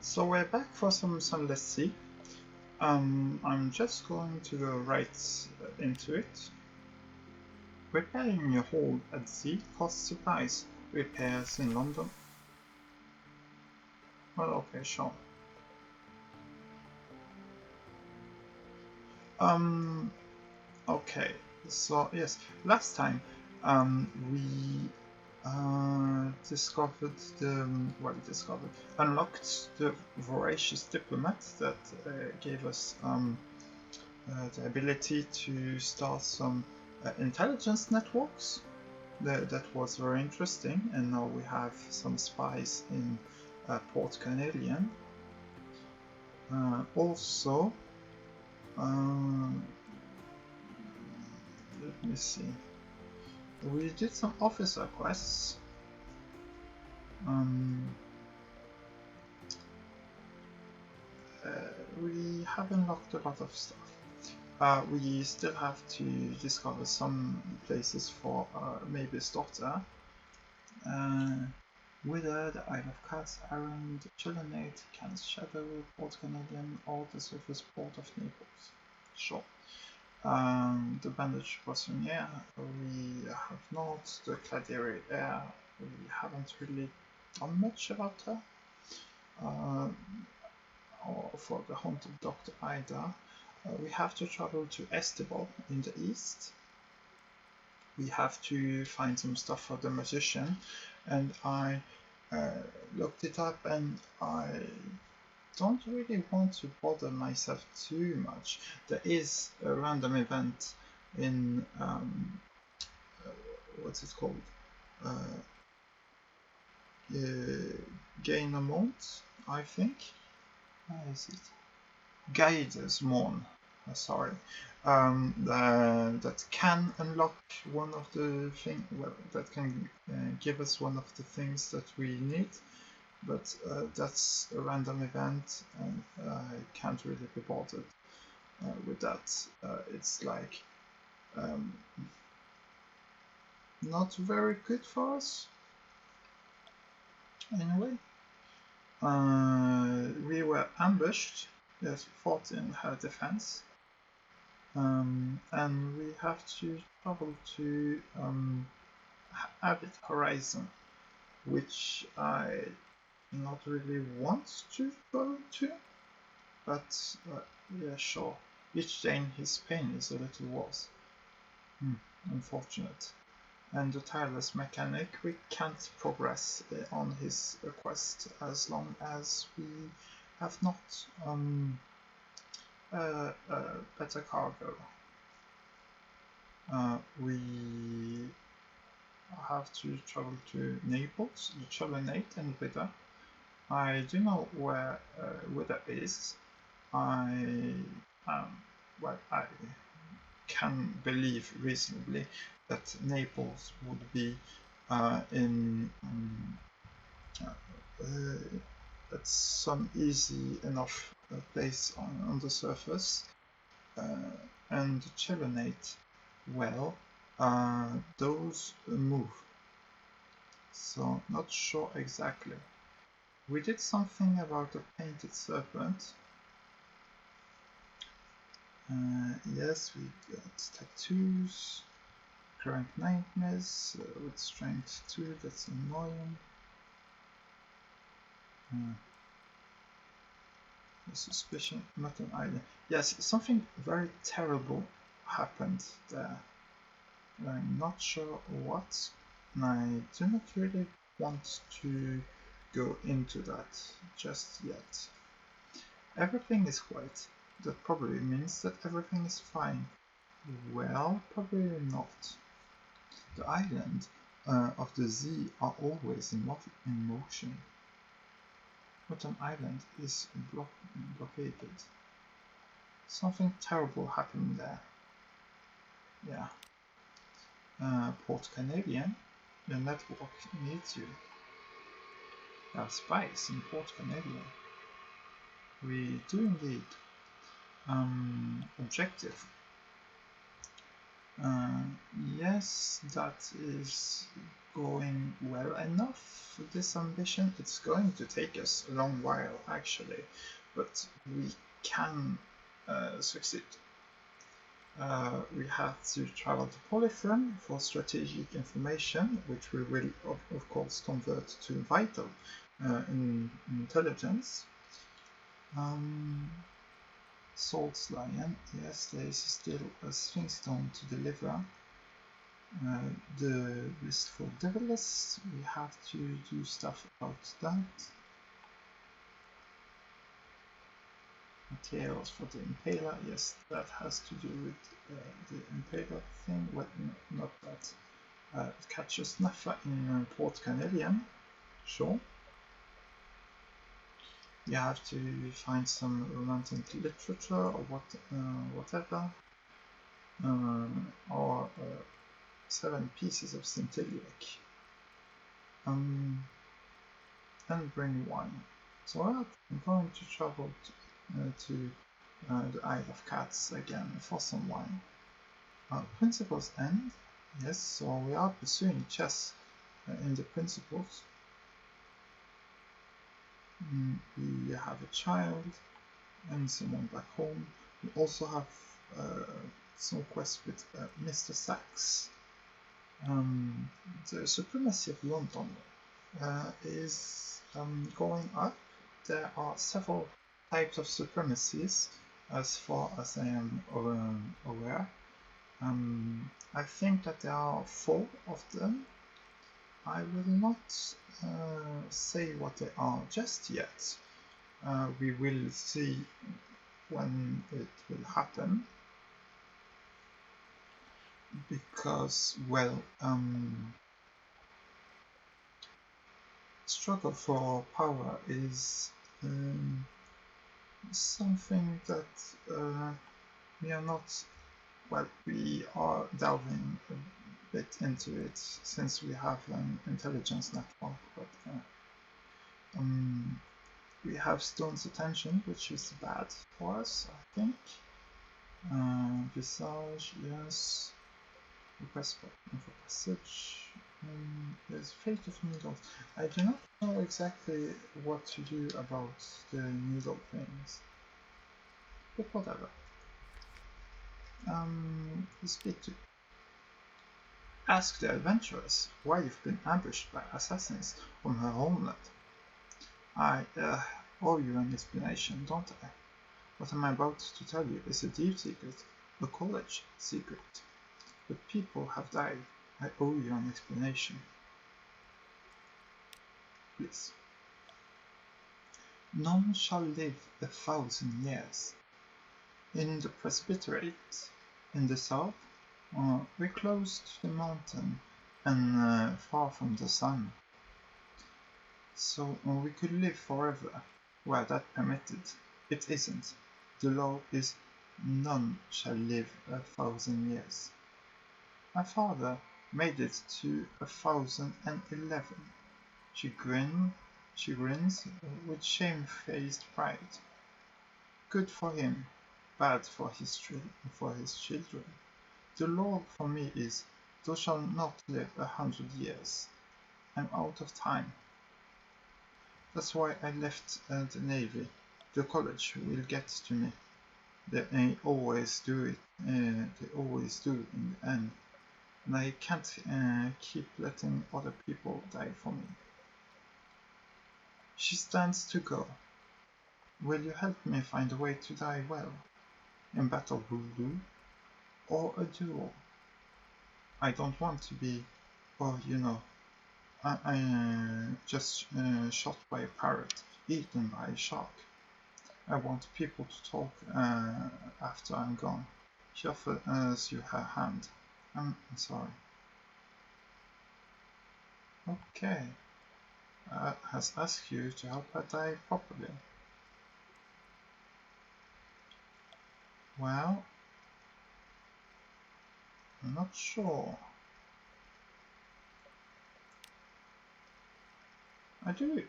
So we're back for some Sunless Sea. I'm just going to go right into it. Repairing your hold at sea costs supplies. Repairs in London. Well, okay, sure. Okay. So yes, last time we unlocked the voracious diplomat that gave us the ability to start some intelligence networks. That was very interesting, and now we have some spies in Port Canadian. Also, let me see. We did some officer quests. We have unlocked a lot of stuff. We still have to discover some places for Mabel's daughter. Wither, the Isle of Cats, Iron, the Chillinate, Can's Shadow, Port Canadian, or the surface port of Naples. Sure. The Bandage Poissonnière, we have not. The Cladery Air, we haven't really done much about her. Or for the Haunted Dr. Ida, we have to travel to Estebal in the east. We have to find some stuff for the magician, and I looked it up, and I don't really want to bother myself too much. There is a random event in what's it called? Gainamont, I think. Where is it? Guides Morn. Sorry. That can unlock one of the things. Well, that can give us one of the things that we need. But that's a random event, and I can't really be bothered with that. It's like not very good for us. Anyway, we were ambushed. Yes, fought in her defense, and we have to travel to Avid Horizon, which I not really want to go to, but yeah, sure. Each day in his pain is a little worse. Unfortunate. And the tireless mechanic, we can't progress on his quest as long as we have not better cargo. We have to travel to Naples, the Chillinate, and Wither. I do know where Wither is. I can believe reasonably that Naples would be in at some easy enough place on the surface, and the Chillinate, well, those move. So not sure exactly. We did something about a painted serpent. Yes, we got tattoos, current nightmares with strength 2, that's annoying. The suspicion, Mutton Island. Yes, something very terrible happened there. I'm not sure what, and I do not really want to go into that just yet. Everything is white. That probably means that everything is fine. Well, probably not. The island of the Z are always in motion. Mutton Island is blockaded. Something terrible happened there. Yeah. Port Canadian, the network needs you. There are spies in Port Canadian. We do indeed. Objective. Yes, that is going well enough, this ambition. It's going to take us a long while, actually, but we can succeed. We have to travel to Polyphron for strategic information, which we will, of course, convert to vital in intelligence. Swords Lion, yes, there is still a Sphinx Stone to deliver. The Wistful Deviless, we have to do stuff about that. Materials for the Impaler, yes, that has to do with the Impaler thing, well, not that. Catcher Snuffer in Port Canelian, sure. You have to find some romantic literature or whatever, or 7 pieces of Centilliac, and bring wine. So I'm going to travel to the Isle of Cats again for some wine. Principles End, yes, so we are pursuing chess in the principles. We have a child and someone back home. We also have some quests with Mr. Sachs. The supremacy of London is going up. There are several types of supremacies, as far as I am aware. I think that there are 4 of them. I will not say what they are just yet. We will see when it will happen, because, well, struggle for power is something that we are not, well, we are delving a bit into it since we have an intelligence network, but we have Stone's attention, which is bad for us, I think. Visage, yes. Request for passage. There's Fate of Needles. I do not know exactly what to do about the needle things, but whatever. Speak to. Ask the adventuress why you've been ambushed by assassins on her homeland. I owe you an explanation, don't I? What I'm about to tell you is a deep secret, a college secret. But people have died. I owe you an explanation. Please. None shall live 1,000 years. In the presbyterate, in the south, we're close to the mountain and far from the sun. So we could live forever, were that permitted. It isn't. The law is none shall live 1,000 years. My father made it to 1,011. She grins with shamefaced pride. Good for him, bad for his children. The law for me is, thou shalt not live 100 years. I'm out of time. That's why I left the Navy. The college will get to me. They always do it. They always do in the end. And I can't keep letting other people die for me. She stands to go. Will you help me find a way to die well? In battle voodoo? Or a duel? I don't want to be, well, you know, I just shot by a parrot, eaten by a shark. I want people to talk after I'm gone. She offers you her hand. I'm sorry. Okay. Has asked you to help her die properly. Well, I'm not sure. I do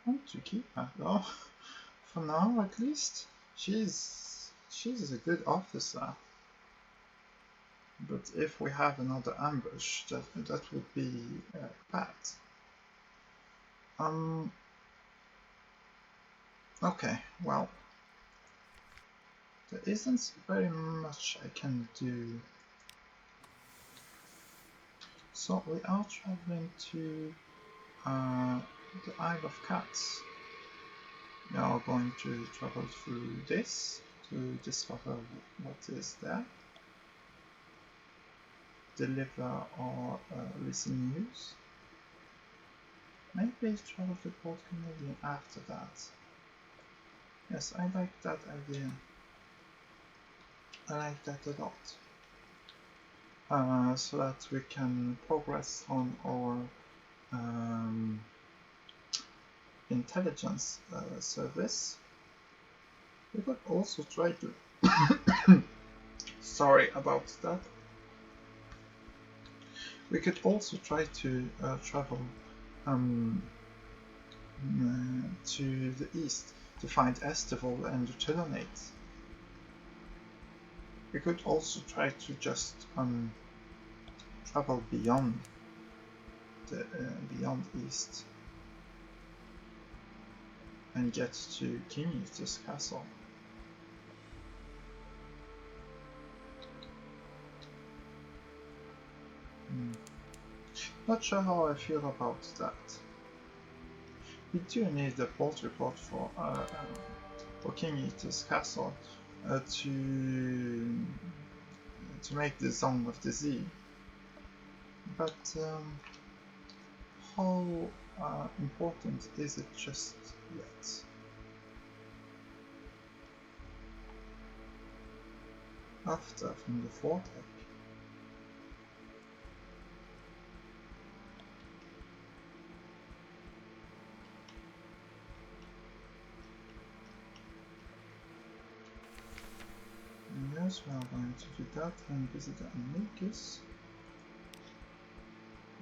want to keep her though. For now, at least. She's a good officer. But if we have another ambush, that would be bad. Okay, well, there isn't very much I can do. So we are traveling to the Isle of Cats. We are going to travel through this to discover what is there, deliver or listen news. Maybe travel to Port Canadian after that. Yes, I like that idea. I like that a lot. So that we can progress on our intelligence service. We could also try to sorry about that. We could also try to travel to the east to find Estival and Utilonate. We could also try to just travel beyond east and get to King Eater's castle. Not sure how I feel about that. We do need a port report for King Eater's castle to make the Song of the Sea. But how important is it just yet? After from the Vortex. Yes, we are going to do that and visit the Amicus.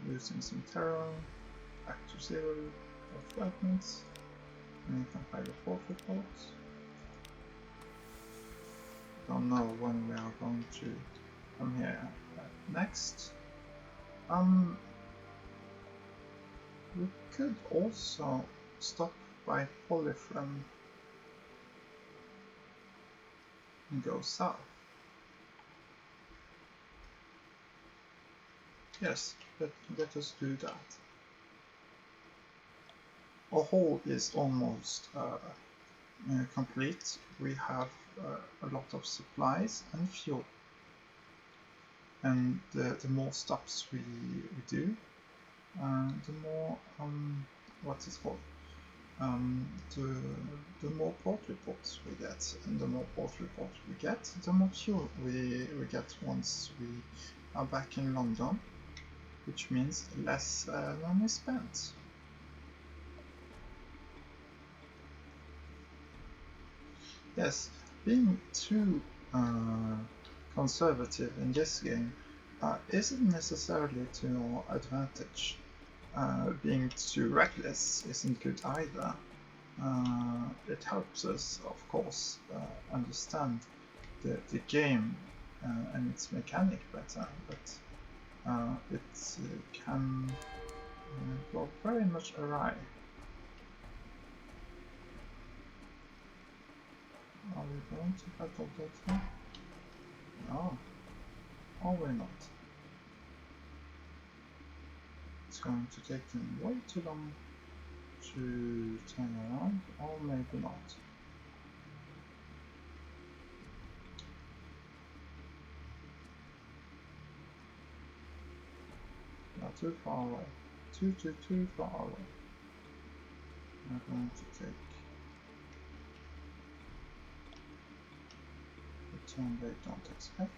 Using some terror, back to 0 of fragments, and you can file a port report. Don't know when we are going to come here next. We could also stop by Polyphron and go south. Yes, let us do that. Our haul is almost complete. We have a lot of supplies and fuel. And the more stops we do, the more what is called the more port reports we get, and the more port reports we get, the more fuel we get once we are back in London, which means less money spent. Yes, being too conservative in this game isn't necessarily to our advantage. Being too reckless isn't good either. It helps us, of course, understand the game and its mechanic better, but it can go very much awry. Are we going to battle that one? No. Or we're not. It's going to take them way too long to turn around, or maybe not. Not too far away. Too far away. We're going to take the turn they don't expect.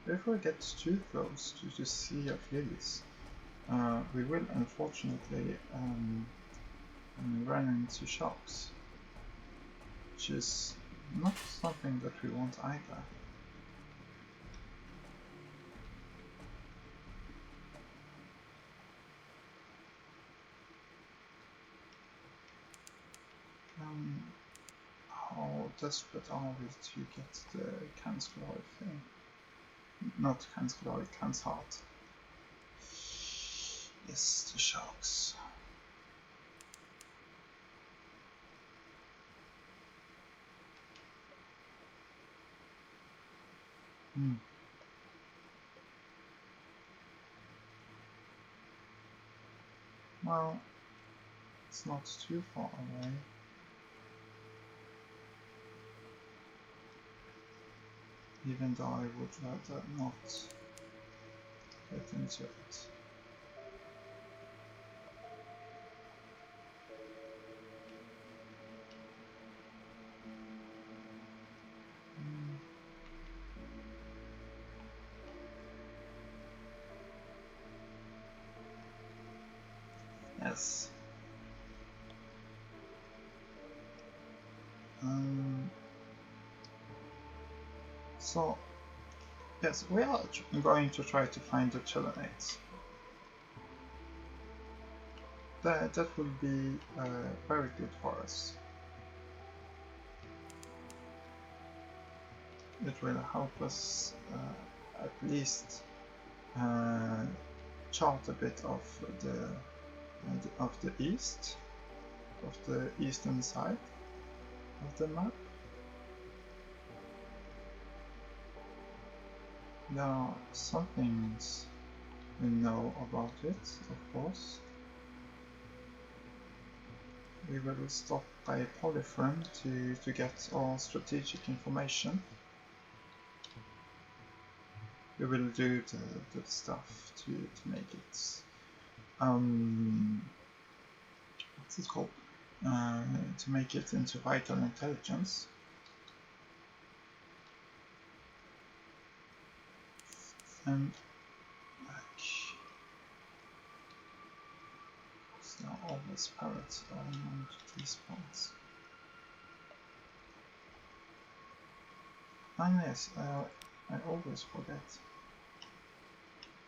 If we get too close to the Sea of Lilies, we will unfortunately run into sharks, which is not something that we want either. desperate are we to get the Can's glory thing? Not Can's glory, Can's heart. Yes, the sharks. Well, it's not too far away. Even though I would rather not get into it. Yes. So, yes, we are going to try to find the chelinates. That will be very good for us. It will help us at least chart a bit of the east, of the eastern side of the map. There are some things we know about it, of course. We will stop by Polyphron to get all strategic information. We will do the stuff to make it what's it called? To make it into vital intelligence. And there are always parrots around these parts. And yes, I always forget.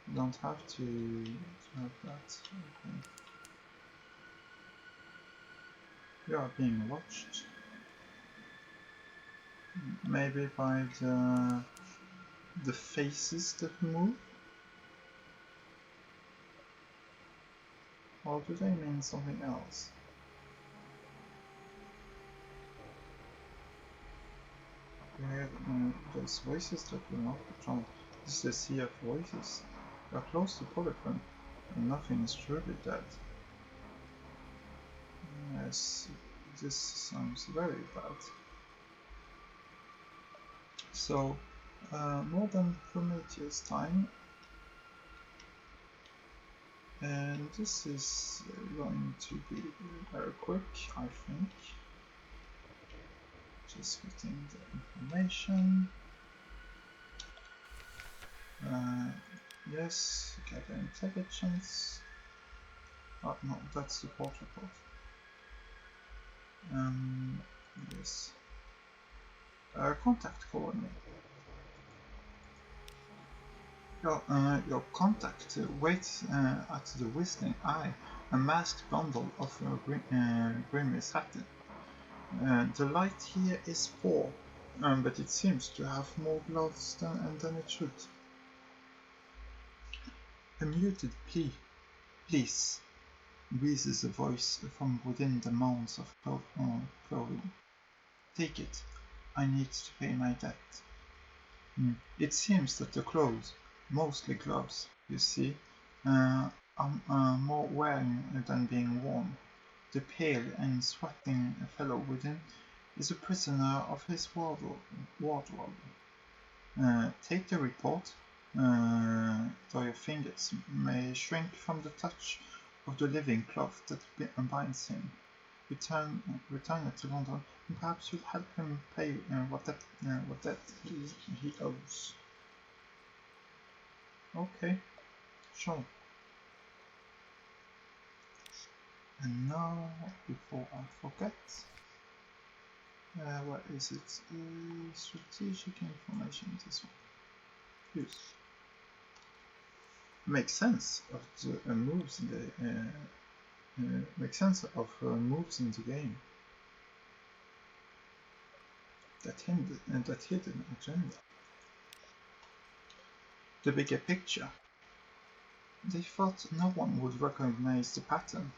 You don't have to have that. Okay. You are being watched. Maybe by the faces that move? Or do they mean something else? You hear those voices that will not be drowned. This is a sea of voices. We are close to Polyphron, and nothing is truly dead. Yes, this sounds very bad. So, more than Prometheus time, and this is going to be very quick, I think. Just getting the information. Yes, gather intelligence. Oh no, that's support report. Yes. Contact colony. Your contact waits at the Whistling Eye, a masked bundle of grimy satin. The light here is poor, but it seems to have more gloves than it should. A muted plea. Please, wheezes a voice from within the mounds of clothing. Take it. I need to pay my debt. It seems that the clothes, mostly gloves, you see, are more wearing than being worn. The pale and sweating fellow within is a prisoner of his wardrobe. Take the report, though your fingers may shrink from the touch of the living cloth that binds him. Return it to London, and perhaps you'll help him pay what debt he owes. Okay, sure. And now, before I forget, what is it? Strategic information. This one. Use. Makes sense of the moves in the moves in the game. that hidden agenda. The bigger picture. They thought no one would recognize the pattern.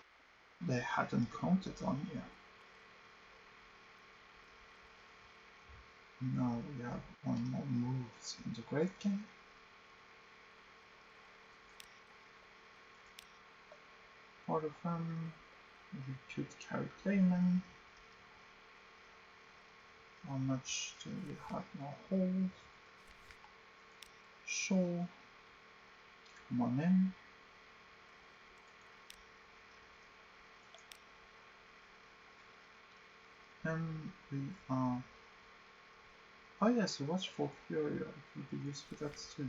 They hadn't counted on you. Now we have one more move in the great game. Part of them, we could carry Clayman. How much do we have now? Hold. Sure. Come on in. And we are... Oh yes, Watchful Fury would be used for that too.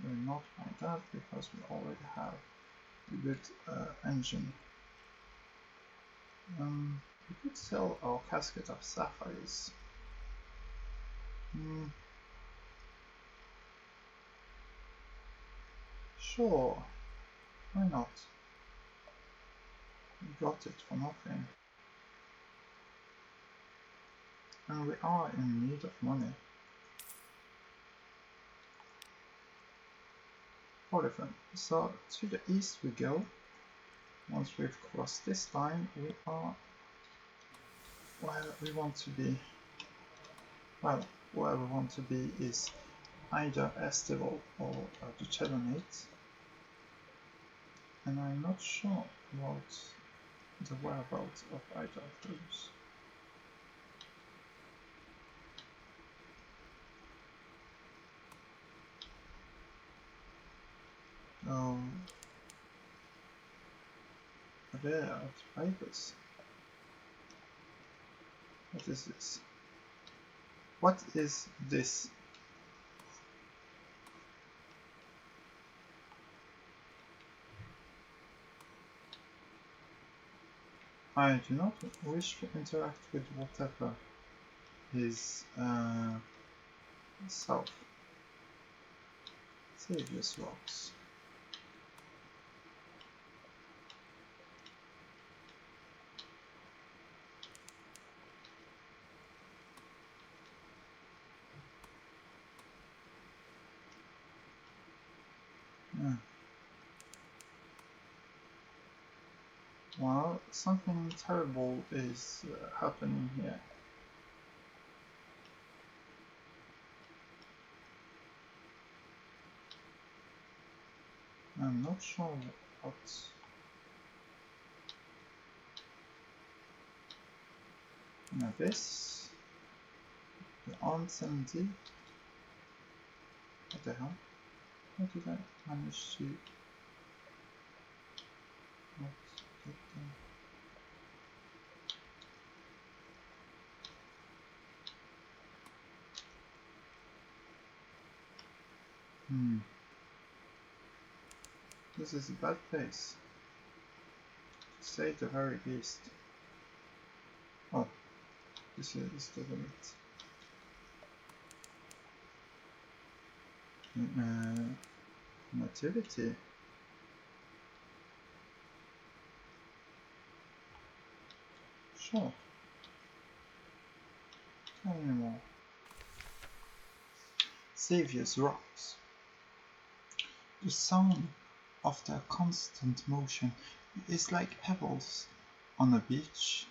We're not by that because we already have a good engine. We could sell our casket of sapphires. Sure, why not? We got it for nothing. And we are in need of money. Wonderful. So to the east we go. Once we've crossed this line, we are where we want to be. Well, where we want to be is either Estival or the Chelonate. And I'm not sure about the whereabouts of either of those. There are papers. What is this? What is this? I do not wish to interact with whatever is south. Savior's Rocks. Well, something terrible is happening here. I'm not sure what. Now this, the uncertainty. What the hell? How did I manage to not get them? This is a bad place, to say the very least. Oh, this is the limit. Nativity. Sure. Tell me more. Savior's Rocks. The sound of their constant motion is like pebbles on a beach.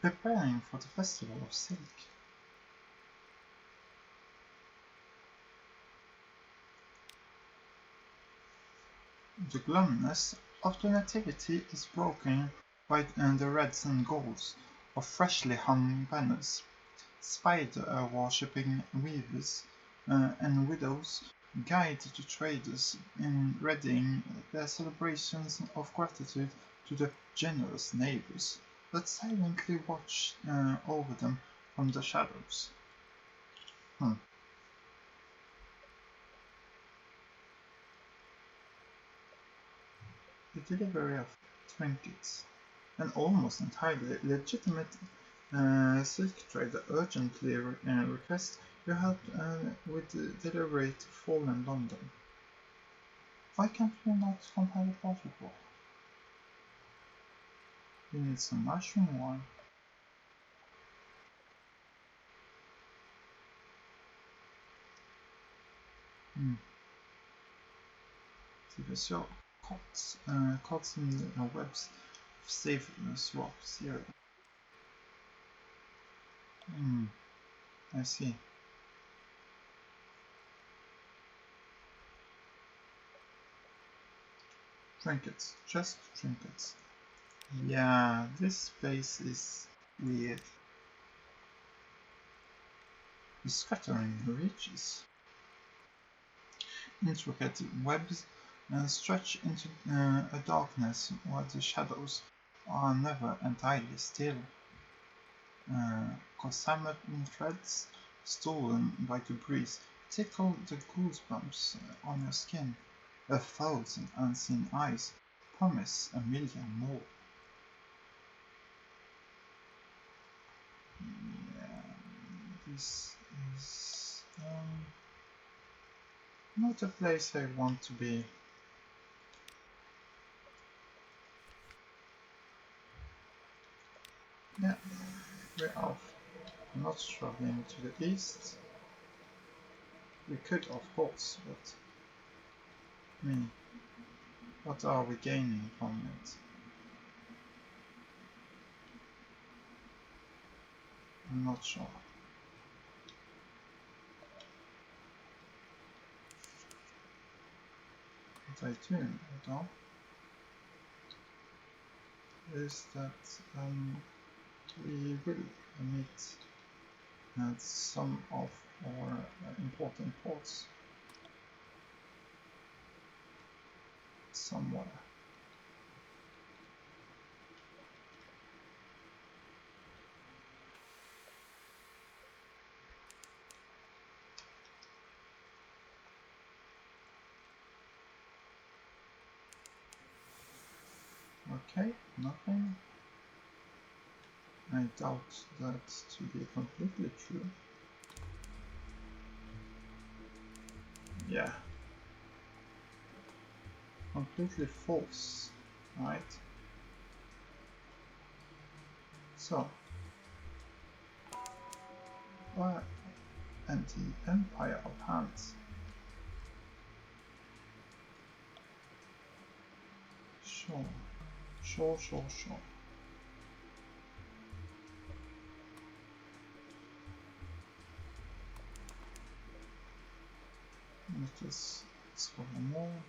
Preparing for the Festival of Silk. The glumness of the nativity is broken by the reds and golds of freshly hung banners. Spider-worshipping weavers and widows guide the traders in readying their celebrations of gratitude to the generous neighbors that silently watch over them from the shadows. The delivery of trinkets. An almost entirely legitimate silk trader urgently requests your help with the delivery to Fallen London. Why can't we not compare the particle? We need some mushroom wine. Because you're caught in the webs of safe swaps here. I see. Trinkets, just trinkets. Yeah, this space is weird. The scattering reaches. Intricate webs stretch into a darkness where the shadows are never entirely still. Gossamer threads, stolen by the breeze, tickle the goosebumps on your skin. 1,000 unseen eyes promise a million more. Yeah, this is not a place I want to be. Yeah, we're off. I'm not traveling to the east. We could, of course, but what are we gaining from it? I'm not sure. What I do though is that we will meet at some of our important ports somewhere. Okay, nothing. I doubt that to be completely true. Yeah. Completely false, right? So, where and the Empire of Hands? Sure. Let us explore more.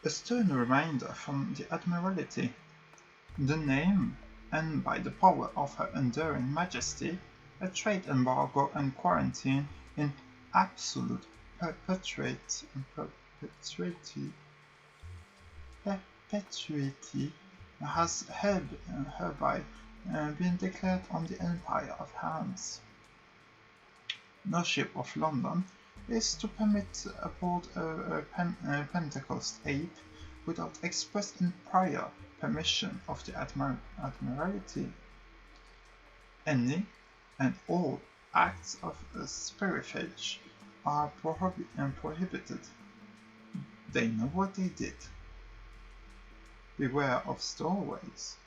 A stern reminder from the Admiralty. The name, and by the power of Her Enduring Majesty, a trade embargo and quarantine in absolute perpetuity has hereby been declared on the Empire of Hands. No ship of London is to permit aboard a Pentecost ape without express and prior permission of the Admiralty. Any and all acts of spirifage are prohibited. They know what they did. Beware of stowaways.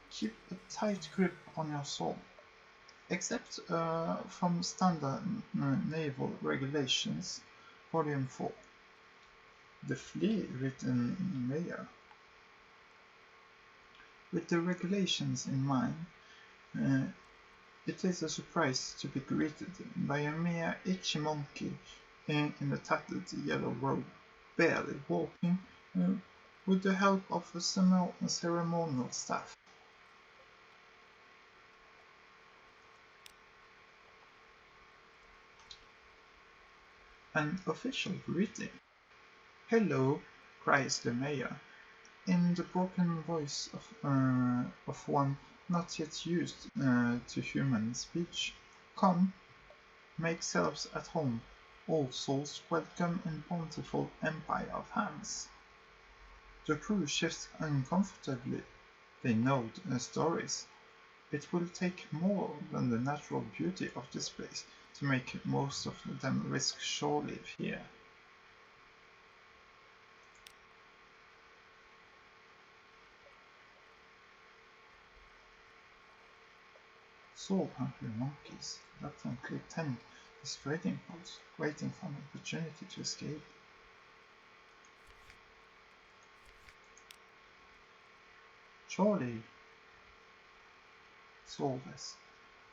Keep a tight grip on your soul. Except from Standard Naval Regulations, Volume 4. The flea written layer. With the regulations in mind, it is a surprise to be greeted by a mere itchy monkey in a tattered yellow robe, barely walking, with the help of a ceremonial staff. An official greeting. "Hello," cries the mayor, in the broken voice of one not yet used to human speech. "Come, make selves at home. All souls welcome in bountiful Empire of Hands." The crew shifts uncomfortably. They know stories. It will take more than the natural beauty of this place to make most of them risk shore leave here. Soul-hungry monkeys reluctantly tend this trading post, waiting for an opportunity to escape. Surely, soulless.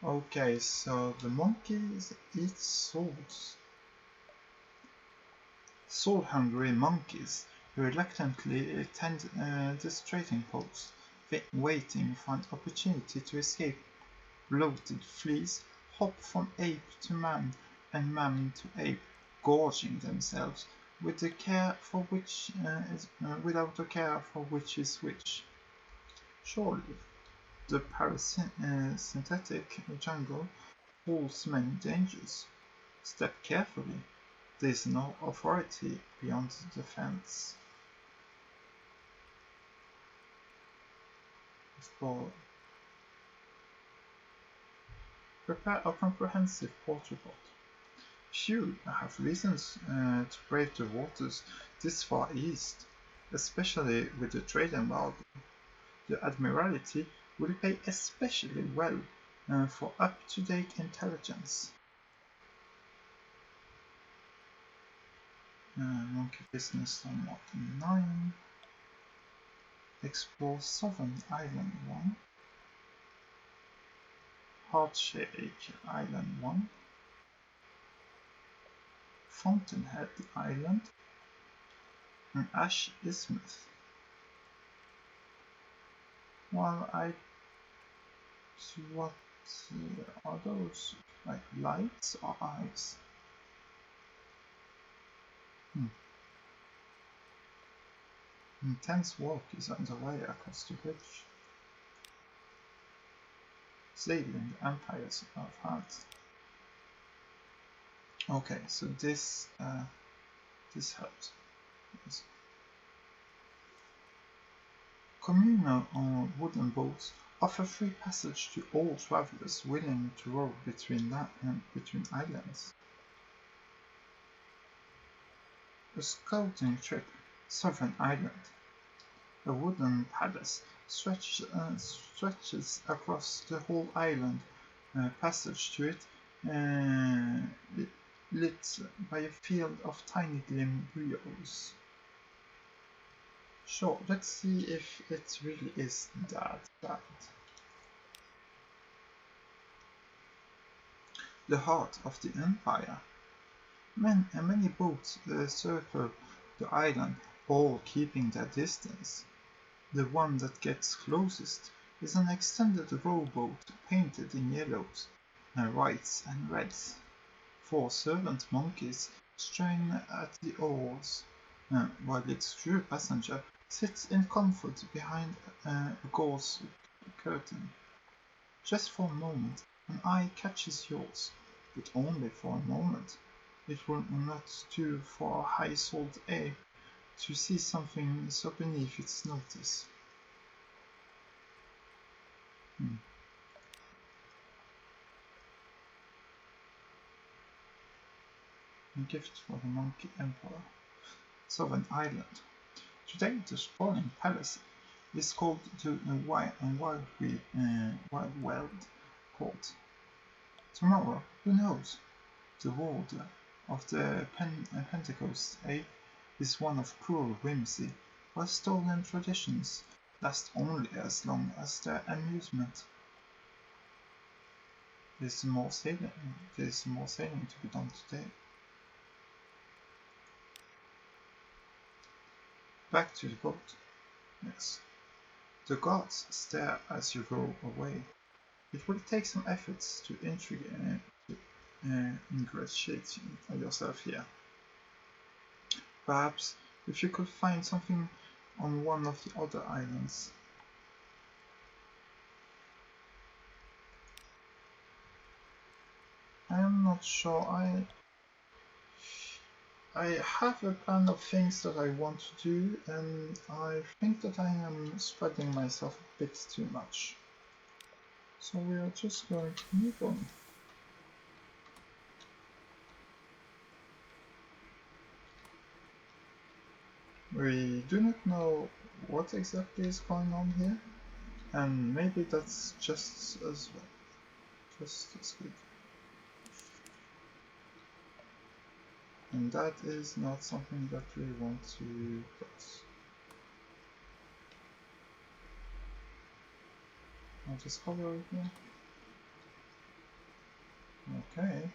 Okay, so the monkeys eat souls. Soul-hungry monkeys reluctantly tend this trading post, waiting for an opportunity to escape. Bloated fleas hop from ape to man and man to ape, gorging themselves with the care for which without a care for which is which. Surely, the parasynthetic jungle holds many dangers. Step carefully. There is no authority beyond the fence. For prepare a comprehensive port report. Few have reasons to brave the waters this far east, especially with the trade embargo. The Admiralty will pay especially well for up-to-date intelligence. Monkey Business on Martin 9. Explore Southern Island 1. Heartshake Island 1. Fountainhead Island and Ash Isthmus. While what are those? Like lights or eyes? Intense work is underway across the bridge. Sailing empires of hearts. Okay, so this helps. Yes. Communal wooden boats offer free passage to all travelers willing to row between islands. A scouting trip, Southern Island. A wooden palace stretches across the whole island. Passage to it lit by a field of tiny glimbros. Sure, let's see if it really is that bad. The heart of the empire. Many boats circle the island, all keeping their distance. The one that gets closest is an extended rowboat painted in yellows, whites and reds. 4 servant monkeys strain at the oars, while its true passenger sits in comfort behind a gauze curtain. Just for a moment, an eye catches yours, but only for a moment. It will not do for a high-souled ape to see something so beneath its notice. A gift for the Monkey Emperor. Southern Island. Today the sprawling palace is called the Wild Court. Tomorrow, who knows? The world of the Pentecost ape is one of cruel whimsy, while stolen traditions last only as long as their amusement. There's more sailing to be done today. Back to the boat. Yes. The gods stare as you row away. It will take some efforts to ingratiate yourself here. Perhaps if you could find something on one of the other islands. I am not sure. I have a plan of things that I want to do, and I think that I am spreading myself a bit too much. So we are just going to move on. We do not know what exactly is going on here, and maybe that's just as well. Just as good. And that is not something that we want to cross. I'll just hover over here. Okay.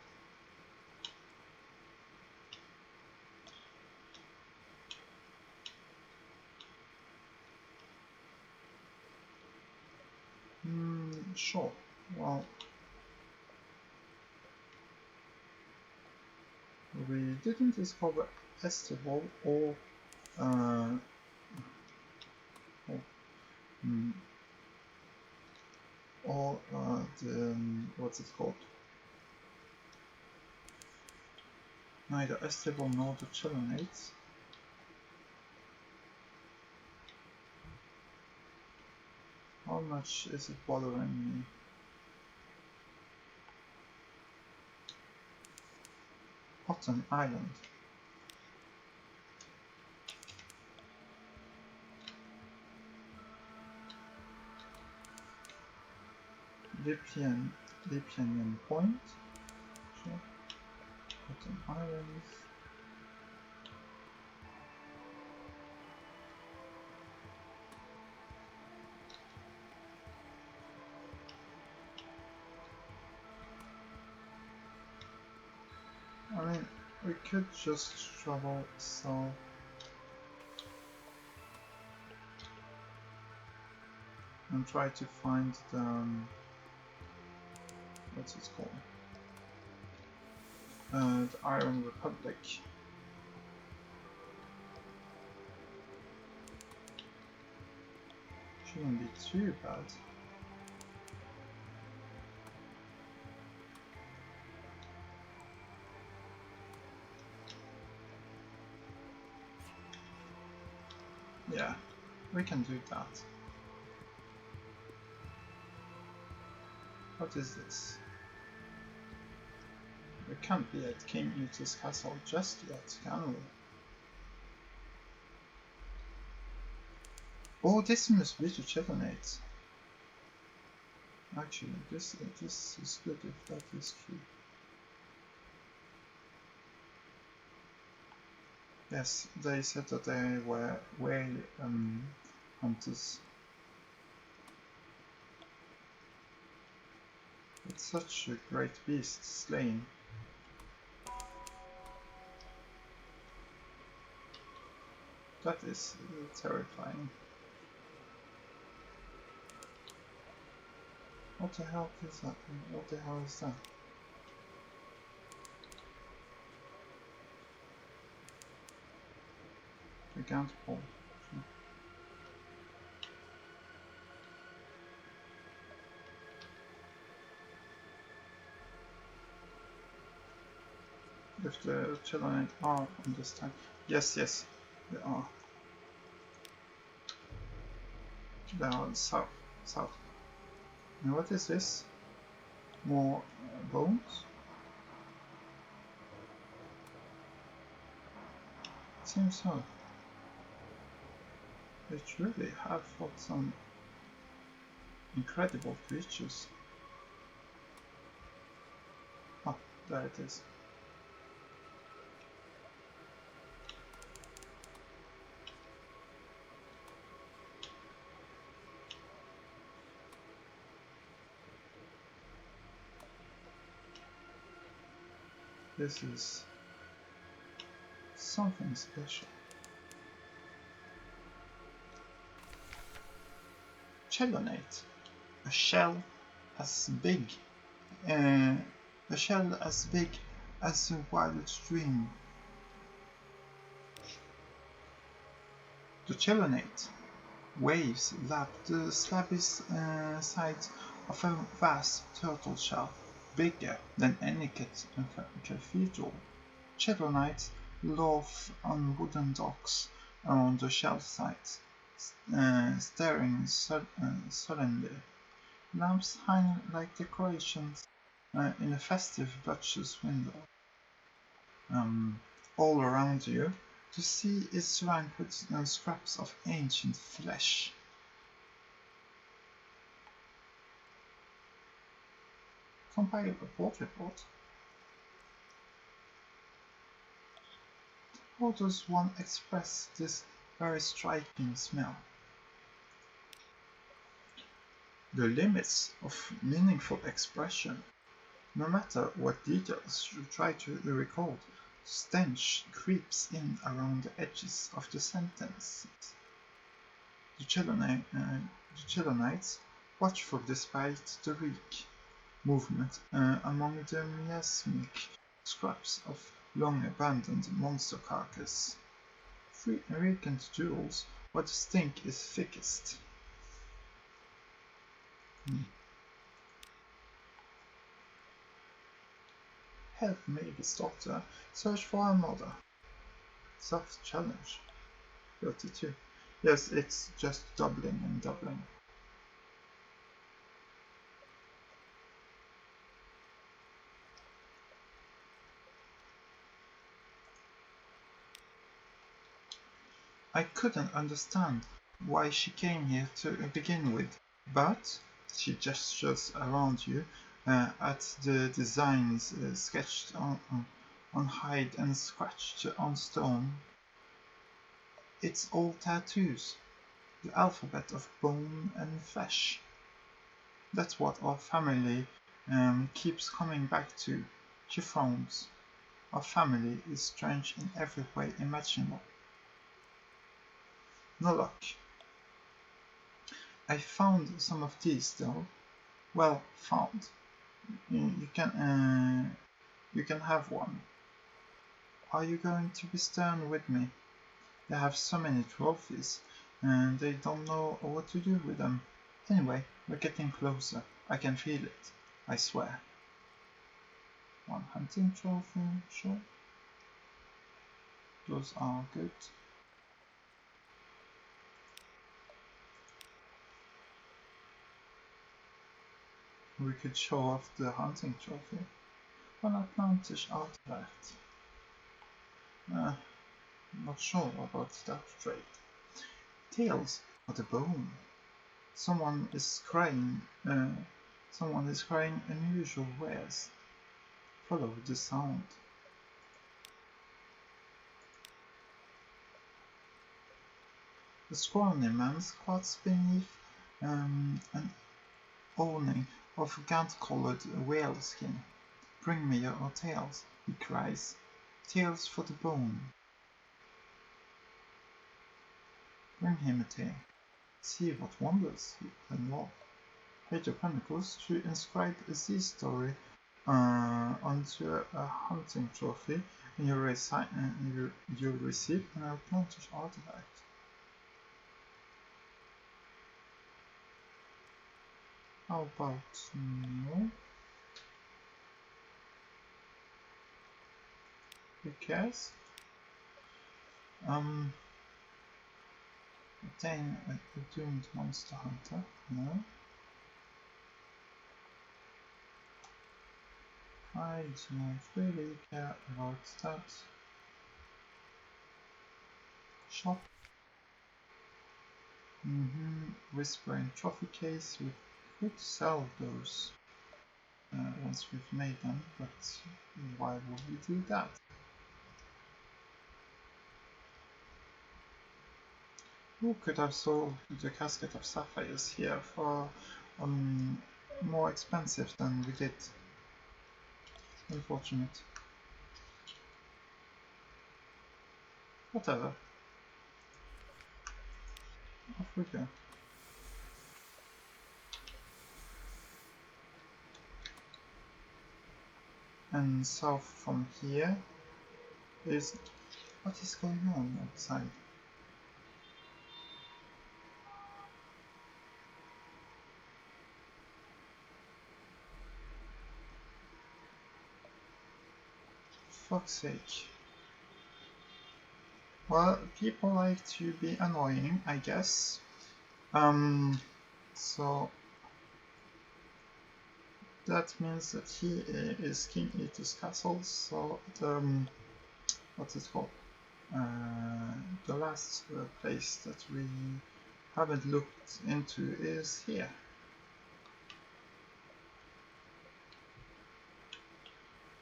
Sure. Well, we didn't discover Estival or uh, the what's it called? Neither Estival nor the Chelonates. How much is it bothering me? Cotton Island. Lipianian Point. Sure. Cotton Islands. I mean, we could just travel south. And try to find the what's it called? The Iron Republic. Shouldn't be too bad. Yeah, we can do that. What is this? We can't be at King Ute's castle just yet, can we? Oh, this must be to Chelonates. Actually, this is good if that is true. Yes, they said that they were whale hunters. It's such a great beast slain. That is terrifying. What the hell is that? What the hell is that? Gigant ball. If the children are on this time. Yes, yes, they are. They are south. South. And what is this? More bones? Seems so. They truly have fought some incredible creatures. Oh, there it is. This is something special. Chelonate. A shell as big as a wild stream. The Chelonate waves lap the slabby sides of a vast turtle shell, bigger than any cathedral. Chelonites loaf on wooden docks around the shell site, staring sullenly. Lamps hang like decorations in a festive Duchess window. All around you, the sea is surrounded with scraps of ancient flesh. Compare a port report. How does one express this very striking smell? The limits of meaningful expression. No matter what details you try to recall, stench creeps in around the edges of the sentences. The Chelonites, watchful despite the weak movement among the miasmic scraps of long-abandoned monster carcass. Frequent duels where the stink is thickest. Help Mavis' daughter search for her mother. Self-challenge. 32. Yes, it's just doubling and doubling. I couldn't understand why she came here to begin with, but she gestures around you at the designs sketched on hide and scratched on stone. It's all tattoos, the alphabet of bone and flesh. That's what our family keeps coming back to. She frowns. Our family is strange in every way imaginable. No luck. I found some of these though. Well found. You can have one. Are you going to be stern with me? They have so many trophies, and they don't know what to do with them. Anyway, we're getting closer. I can feel it. I swear. One hunting trophy, sure. Those are good. We could show off the hunting trophy. An Atlantic artifact. Not sure about that trade. Tales of the bone. Someone is crying unusual wares. Follow the sound. The scrawny man squats beneath an awning of gant-colored whale-skin. Bring me your tales, he cries. Tales for the bone. Bring him a tale. See what wonders he unlock. Page of Chronicles to inscribe a sea story onto a hunting trophy, and you'll receive an Atlantic artifact. How about no? Who cares? Attain a doomed monster hunter. No. I don't really care about that. Shop. Whispering trophy case. We could sell those once we've made them, but why would we do that? Who could have sold the casket of sapphires here for more expensive than we did? Unfortunate. Whatever. Off we go. And south from here is... What is going on outside? Fuck's sake. Well, people like to be annoying, I guess. So that means that he is King Eater's castle. So what's it called? The last place that we haven't looked into is here.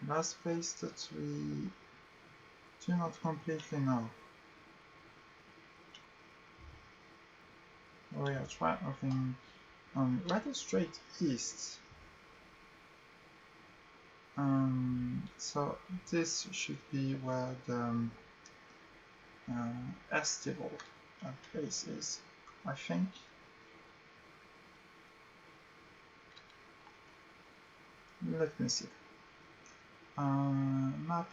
Last place that we do not completely know. We are traveling rather straight east. So this should be where the Estival place is, I think. Let me see. Map.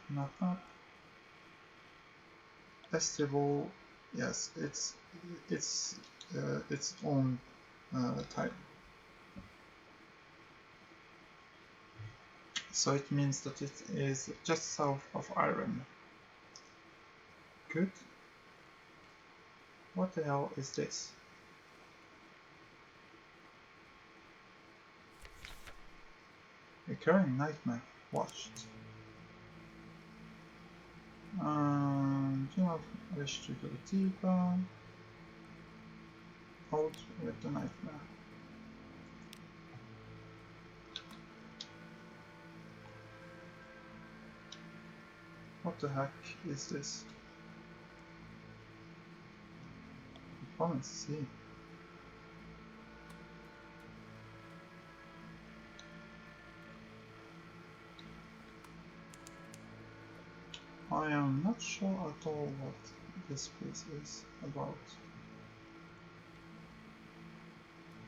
Estival, yes, it's its own type. So it means that it is just south of Iron. Good. What the hell is this? Recurring nightmare. Watched. Do not wish to go deeper. Out with the nightmare. What the heck is this? Performance Sea. I am not sure at all what this place is about.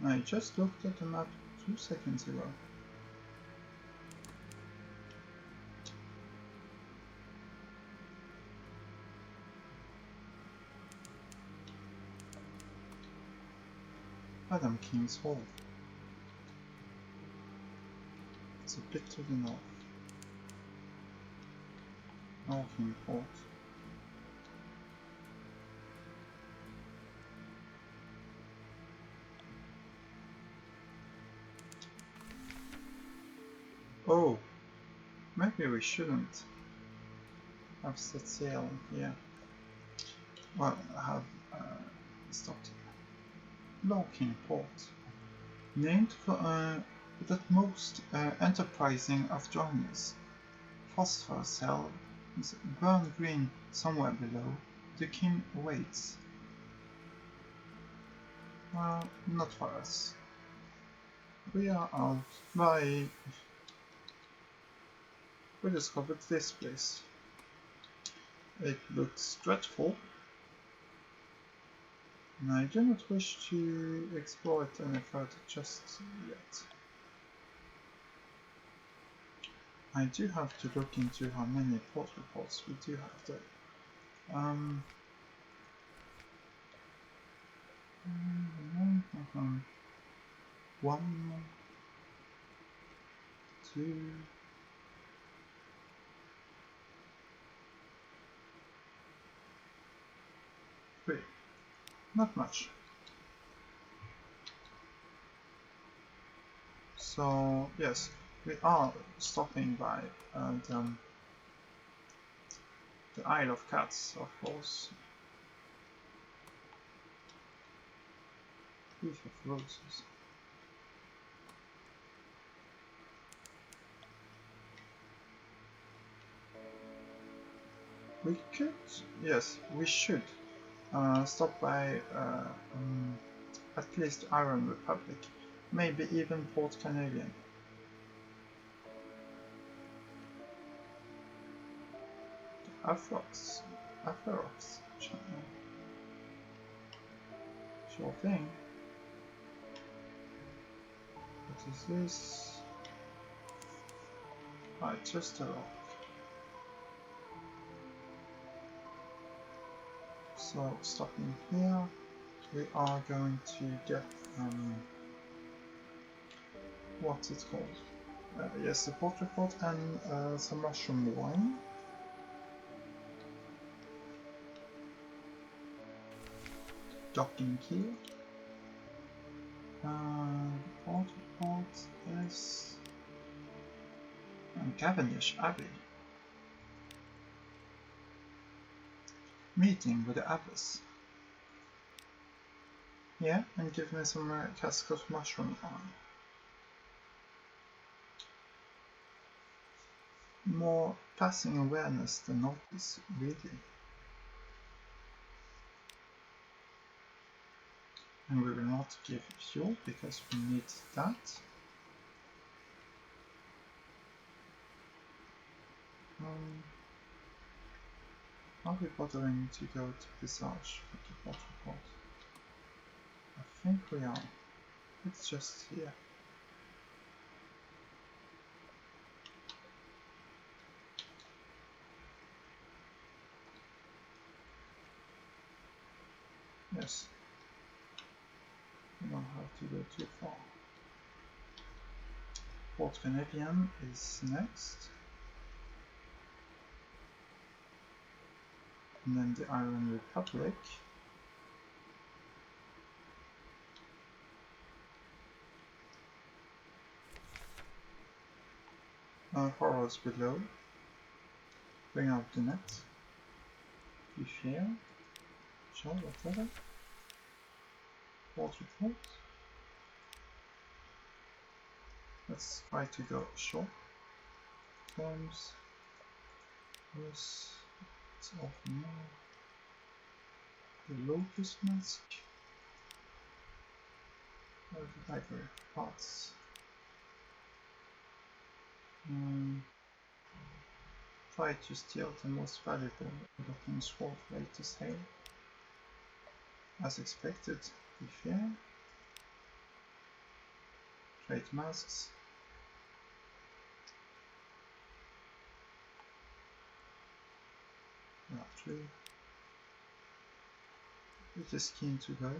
I just looked at the map 2 seconds ago. Adam King's Hall. It's a bit to the north. Northing Port. Oh, maybe we shouldn't have set sail here. Well, have stopped here. Locking Port. Named for that most enterprising of journeyers. Phosphor cell is burn green somewhere below. The king waits. Well, not for us. We are out. Bye. We discovered this place. It looks dreadful, and I do not wish to explore it any further just yet. I do have to look into how many port reports we do have there. One, two, three. Not much. So yes, we are stopping by the Isle of Cats, of course. Leaf of Roses. We could, yes, we should stop by at least Iron Republic, maybe even Port Canadian. Afrox channel. Sure thing. What is this? Right, just a rock. So stopping here, we are going to get what's it called? Yes, the port report and some mushroom wine. docking here. Port is Cavendish Abbey. Meeting with the abbess. Yeah, and give me some cask of mushroom oil. More passing awareness than notice, really. And we will not give fuel because we need that. Are we bothering to go to Visage for the water pot? I think we are. It's just here. Yes. We don't have to go too far. Port Canadian is next. And then the Iron Republic. Horrors below. Bring out the net. Be fair. Shall whatever. Port report. Let's try to go short. Terms. Yes. It's off now. The Locust Mask. Or the Library of Parts. Try to steal the most valuable looking sword latest hail. As expected, be fair. Trade masks. Not true. It is keen to go.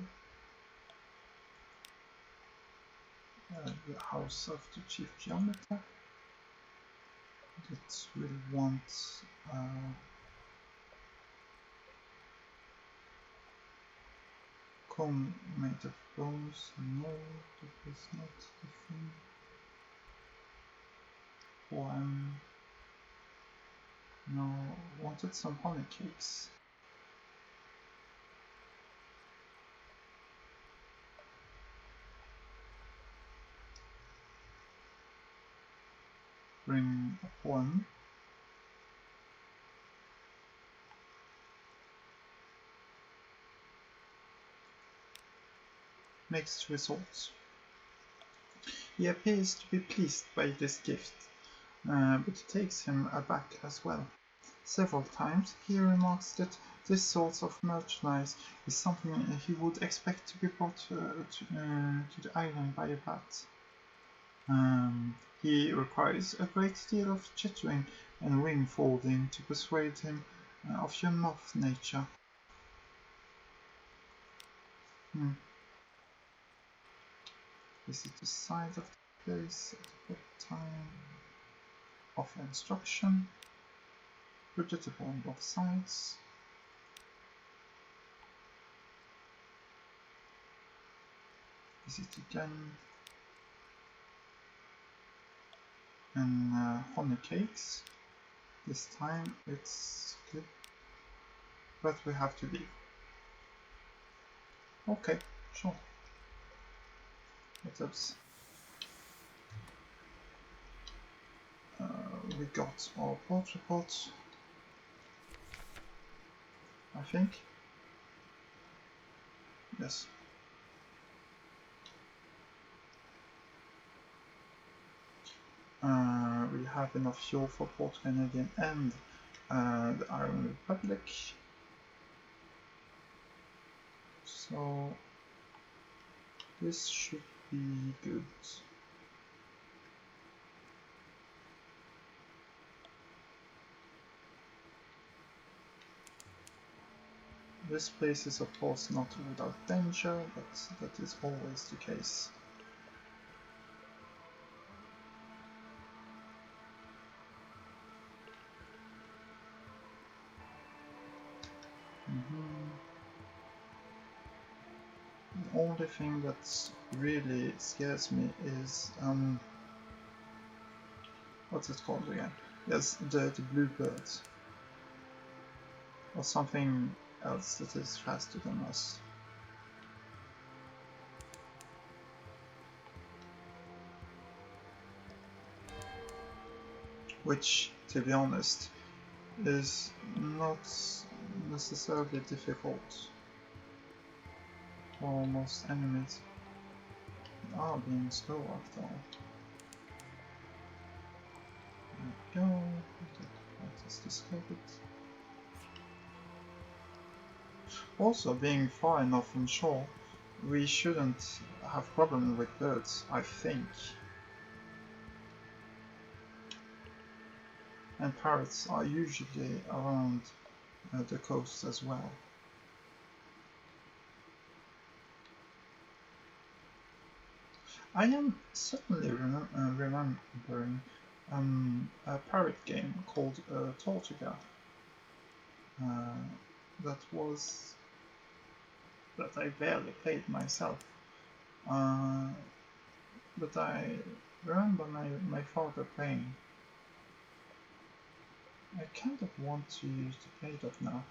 The house of the chief geometer. That will want comb made of bronze. No, that is not the thing. No, wanted some honey cakes. Bring a poem. Mixed results. He appears to be pleased by this gift, but it takes him aback as well. Several times he remarks that this sort of merchandise is something he would expect to be brought to the island by a bat. He requires a great deal of chittering and wing folding to persuade him of your moth nature. Visit the side of the place at the time. Offer instruction. Predictable on both sides. Visit again. And honey cakes. This time it's good. But we have to leave. Okay, sure. What else? We got our port report, I think. Yes. We have enough fuel for Port Canadian and the Iron Republic. So this should be good. This place is of course not without danger, but that is always the case. The only thing that really scares me is what's it called again? Yes, the bluebirds. Or something else that is faster than us. Which, to be honest, is not necessarily difficult for most enemies. They are being slow after all. There we go. That is discovered. Also, being far enough from shore, we shouldn't have problem with birds, I think. And parrots are usually around the coast as well. I am certainly remembering a parrot game called Tortuga that I barely played myself, but I remember my father playing. I kind of want to play that now.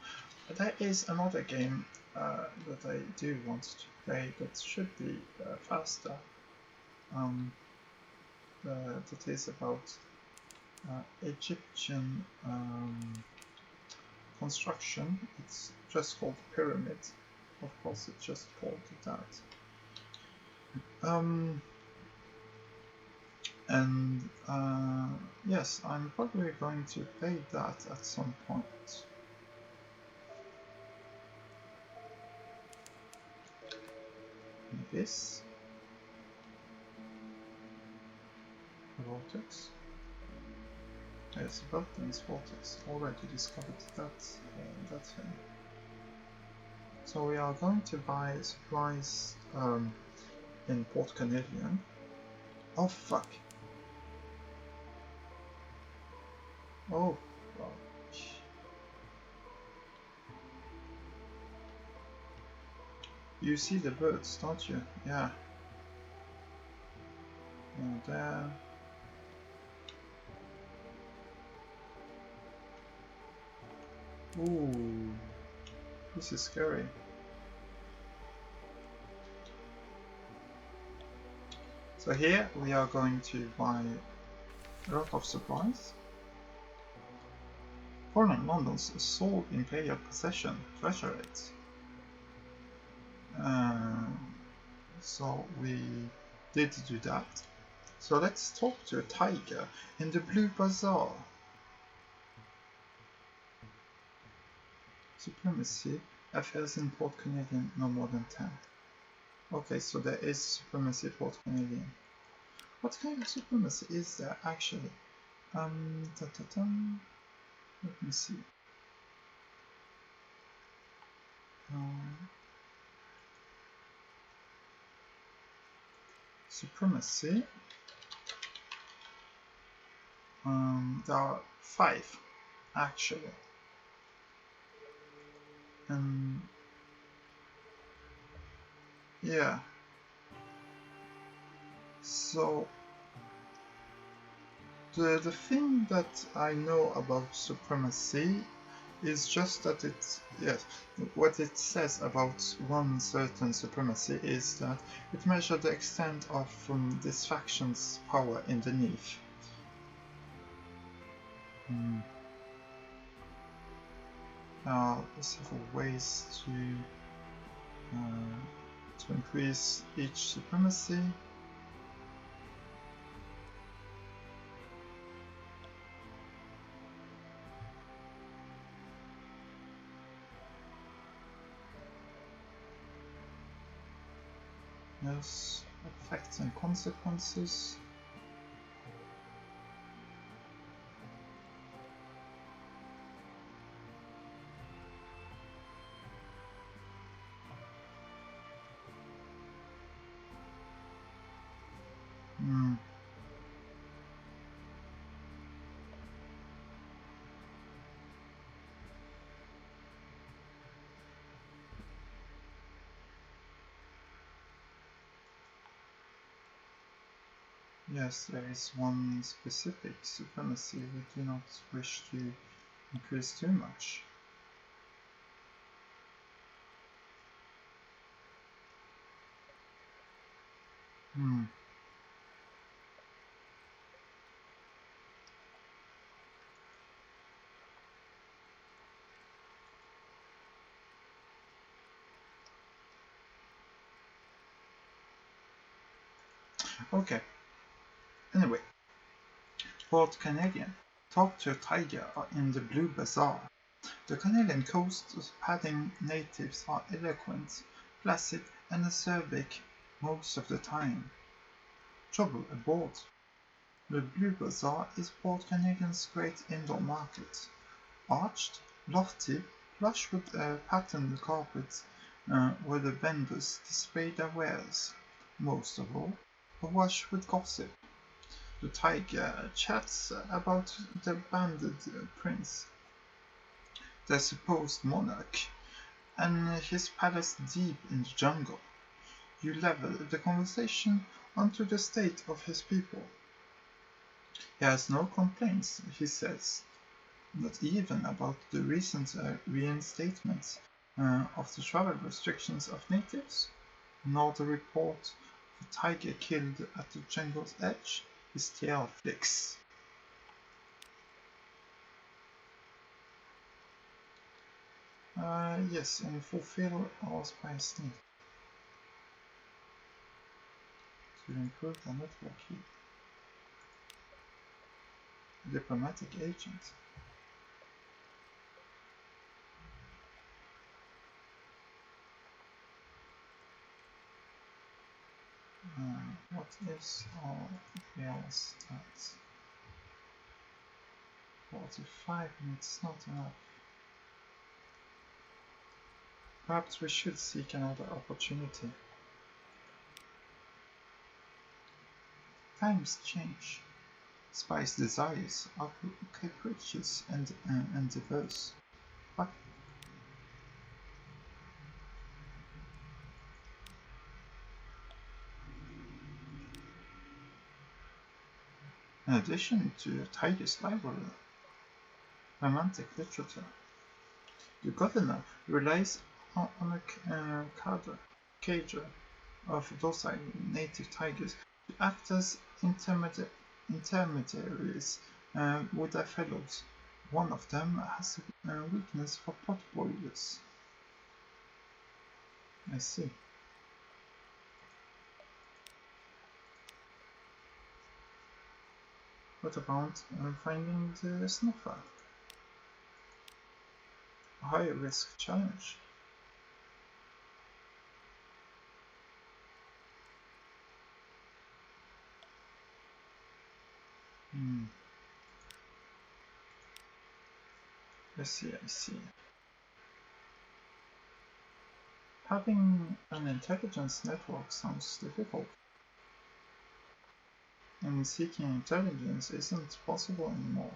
There is another game that I do want to play that should be faster. That is about Egyptian construction. It's just called Pyramid. Of course, it's just called that. And yes, I'm probably going to play that at some point. This vortex. Yes, Belton's vortex. Already discovered that thing. So we are going to buy supplies in Port Canadian. Oh fuck! Oh, well. You see the birds, don't you? Yeah. And there. Ooh, this is scary. So here we are going to buy a lot of supplies. Foreign London's sold imperial possession, treasure it. So we did do that. So let's talk to a tiger in the Blue Bazaar. Supremacy, affairs in Port Canadian, no more than 10. Okay, so there is supremacy Port Canadian. What kind of supremacy is there actually? Let me see. Supremacy. There are 5 actually. Yeah. So the thing that I know about supremacy is just that what it says about one certain supremacy is that it measures the extent of this faction's power underneath. Several ways to increase each supremacy. Yes, effects and consequences. Yes, there is one specific supremacy we do not wish to increase too much. Hmm. Okay, anyway, Port Canadian. Talk to a tiger in the Blue Bazaar. The Canadian coast padding natives are eloquent, placid, and acerbic most of the time. Trouble aboard. The Blue Bazaar is Port Canadian's great indoor market. Arched, lofty, plush with patterned carpets where the vendors display their wares. Most of all, awash with gossip. The tiger chats about the banded prince, their supposed monarch, and his palace deep in the jungle. You level the conversation onto the state of his people. He has no complaints, he says, not even about the recent reinstatement of the travel restrictions of natives, nor the report of a tiger killed at the jungle's edge. His tail flicks. Yes, and fulfill all spice need to improve the network. Diplomatic agent. What is all else that 45 minutes not enough? Perhaps we should seek another opportunity. Times change. Spice desires are capricious and diverse. But in addition to Tiger's library, romantic literature, the governor relies on a cadre of docile native tigers to act as intermediaries with their fellows. One of them has a weakness for potboilers. I see. What about finding the snuffer? A high risk challenge. Hmm. I see, I see. Having an intelligence network sounds difficult, and seeking intelligence isn't possible anymore.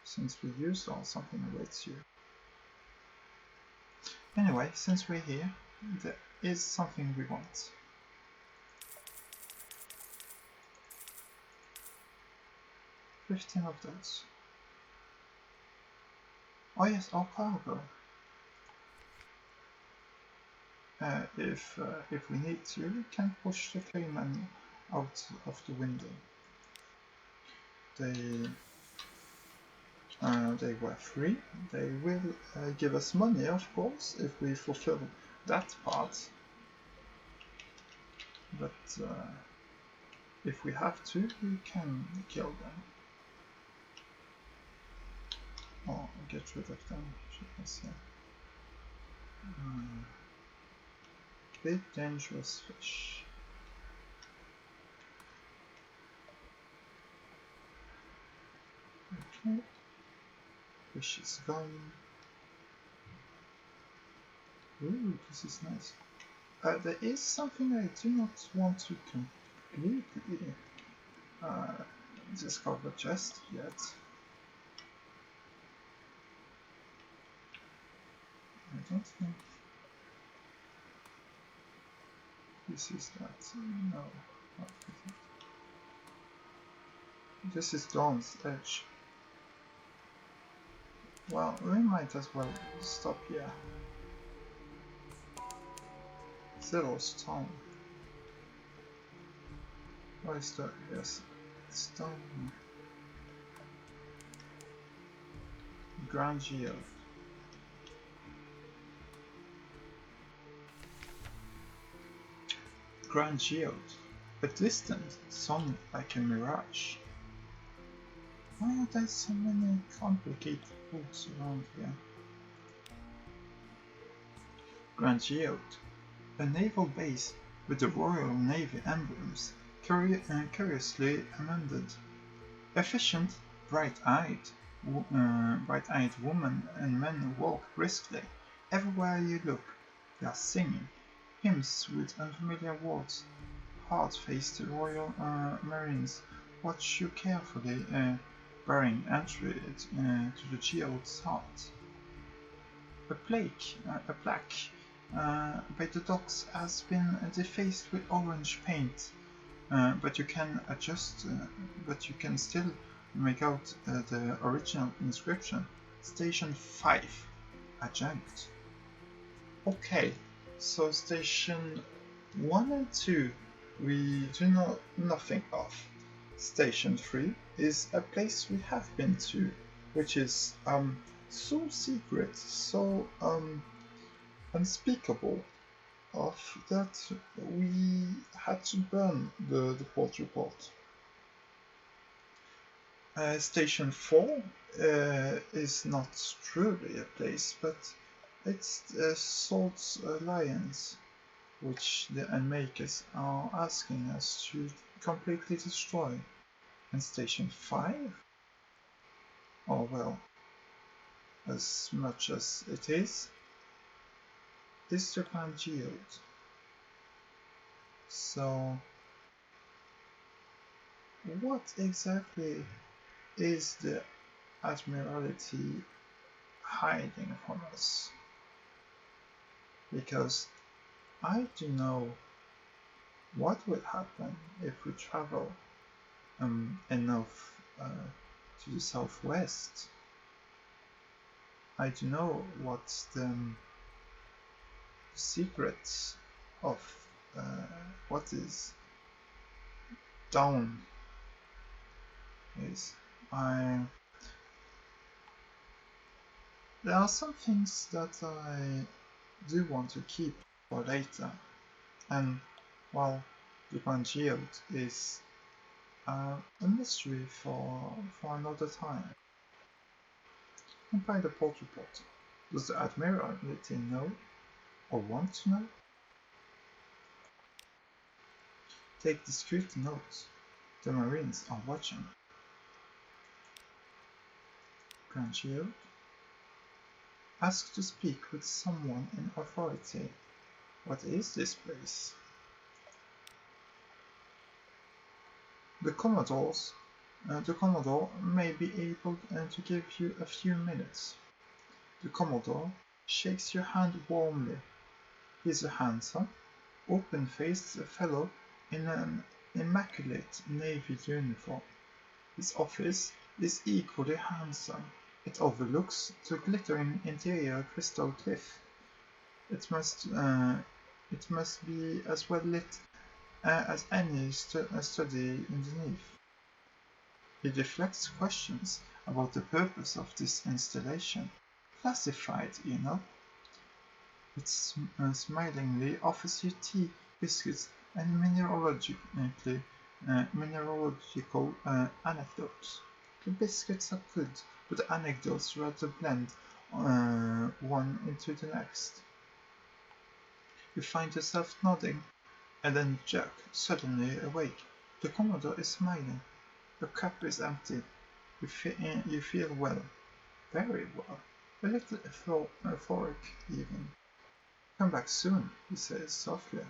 Since we used all, something awaits you. Anyway, since we're here, there is something we want. 15 of those. Oh yes, our cargo. If we need to, we can push the crewmen out of the window. They they were free. They will give us money, of course, if we fulfill that part. But if we have to, we can kill them. Or get rid of them, should I say. Big dangerous fish. Okay. Fish is gone. Ooh, this is nice. There is something I do not want to completely discover just yet. I don't think. This is that. No. What is it? This is Dawn's Edge. Well, we might as well stop here. Zero Stone. What is the... Yes. Stone. Grand Geode. Grand Geode. A distant sun like a mirage. Why are there so many complicated books around here? Grand Geode. A naval base with the Royal Navy emblems curiously amended. Efficient, bright-eyed women and men walk briskly. Everywhere you look, they are singing hymns with unfamiliar words. Hard-faced Royal Marines watch you carefully, barring entry to the geode's heart. A plaque by the docks has been defaced with orange paint, but you can still make out the original inscription. Station 5, adjunct. Okay, so station 1 and 2 we do know nothing of. Station 3 is a place we have been to, which is so secret, so unspeakable of that we had to burn the port report. Station 4 is not truly a place, but it's the Swords Alliance, which the Unmakers are asking us to completely destroy. And Station 5? Oh well, as much as it is the Grand Geode. So, what exactly is the Admiralty hiding from us? Because I do know what will happen if we travel enough to the southwest. I do know what the secrets of what is down is. There are some things that I do want to keep for later, and while the Grand Geode is a mystery for another time. And by the port report, does the Admiralty know or want to know? Take discreet notes. The Marines are watching. Grand Geode? Ask to speak with someone in authority. What is this place? The Commodore may be able to give you a few minutes. The Commodore shakes your hand warmly. He is a handsome, open-faced fellow in an immaculate navy uniform. His office is equally handsome. It overlooks the glittering interior crystal cliff. It must be as well lit as any study underneath. He deflects questions about the purpose of this installation. Classified, you know. It smilingly offers you tea, biscuits, and mineralogical anecdotes. The biscuits are good, but the anecdotes rather blend one into the next. You find yourself nodding, and then jerk suddenly awake. The Commodore is smiling. Your cup is empty. You feel well, very well, a little euphoric even. Come back soon, he says softly.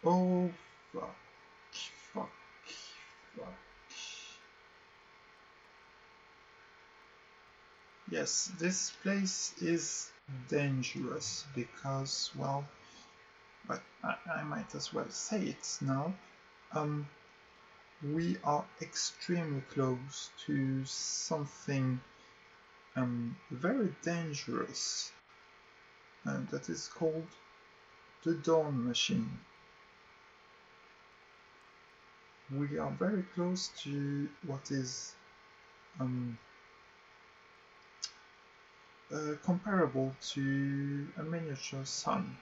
Oh, fuck. Yes, this place is dangerous because, well, but I might as well say it now. We are extremely close to something very dangerous, and that is called the Dawn Machine. We are very close to what is comparable to a miniature sun,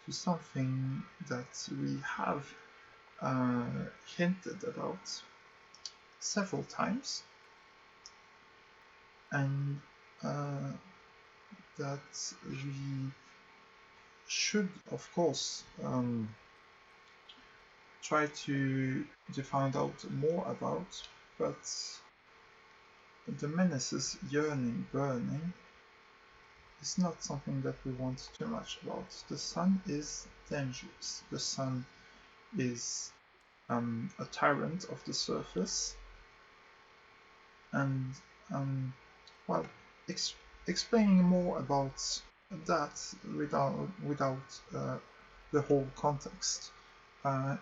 to something that we have hinted about several times, and that we should, of course, try to find out more about, but the menace's yearning, burning, is not something that we want too much about. The sun is dangerous. The sun is a tyrant of the surface, and well, explaining more about that without the whole context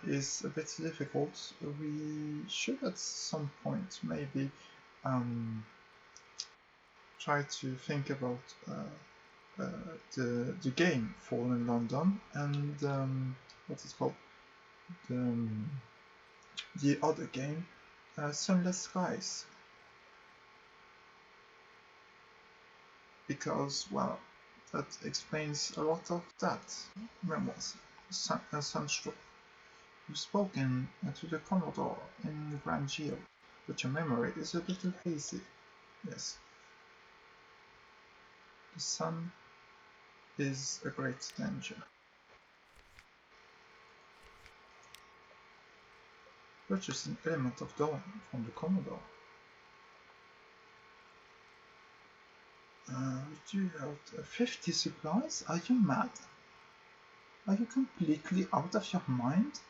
is a bit difficult. We should at some point maybe try to think about the game Fallen London and what is called the other game, Sunless Skies, because, well, that explains a lot of that. Memoirs, Sunstroke. You've spoken to the Commodore in Grand Geo, but your memory is a little hazy. Yes. The sun is a great danger. Purchase an element of dawn from the Commodore. You have 50 supplies? Are you mad? Are you completely out of your mind?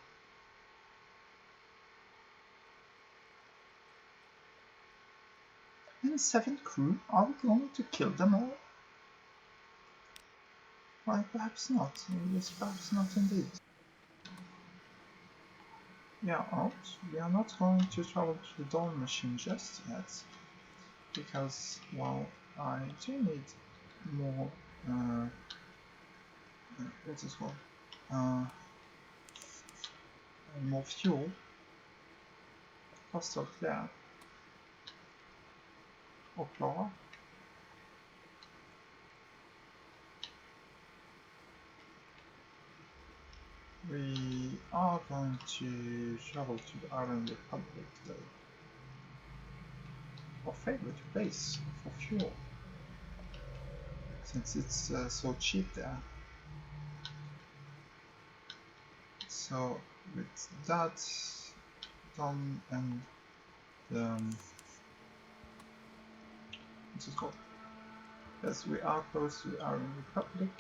And 7 crew? Are we going to kill them all? Well, perhaps not. Yes, perhaps not indeed. We are out. We are not going to travel to the Dawn Machine just yet, because, well, I do need more, what is it called? More fuel. Cost of clear. Or Clara. We are going to travel to the Island Republic though. Our favorite place for fuel, since it's so cheap there. So with that done and what's it called? Yes, we are close to the Island Republic.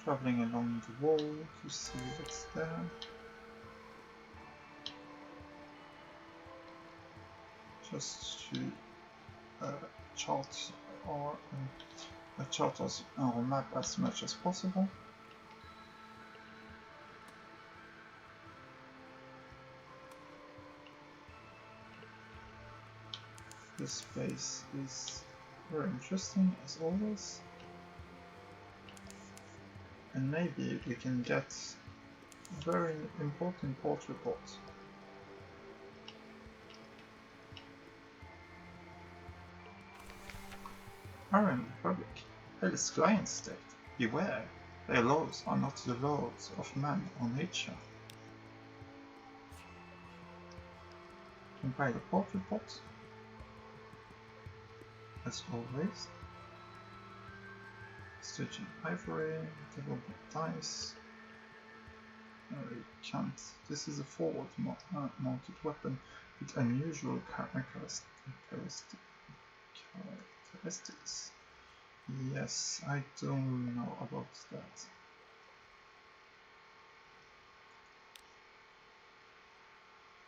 Traveling along the wall to see what's there. Just to chart our map as much as possible. This place is very interesting as always, and maybe we can get a very important port report. Iron Republic, Hel's client state, beware, their laws are not the laws of man or nature. Compile the port report, as always. Stitching ivory, double dice. We can't. This is a forward mounted weapon with unusual characteristics. Yes, I don't know about that.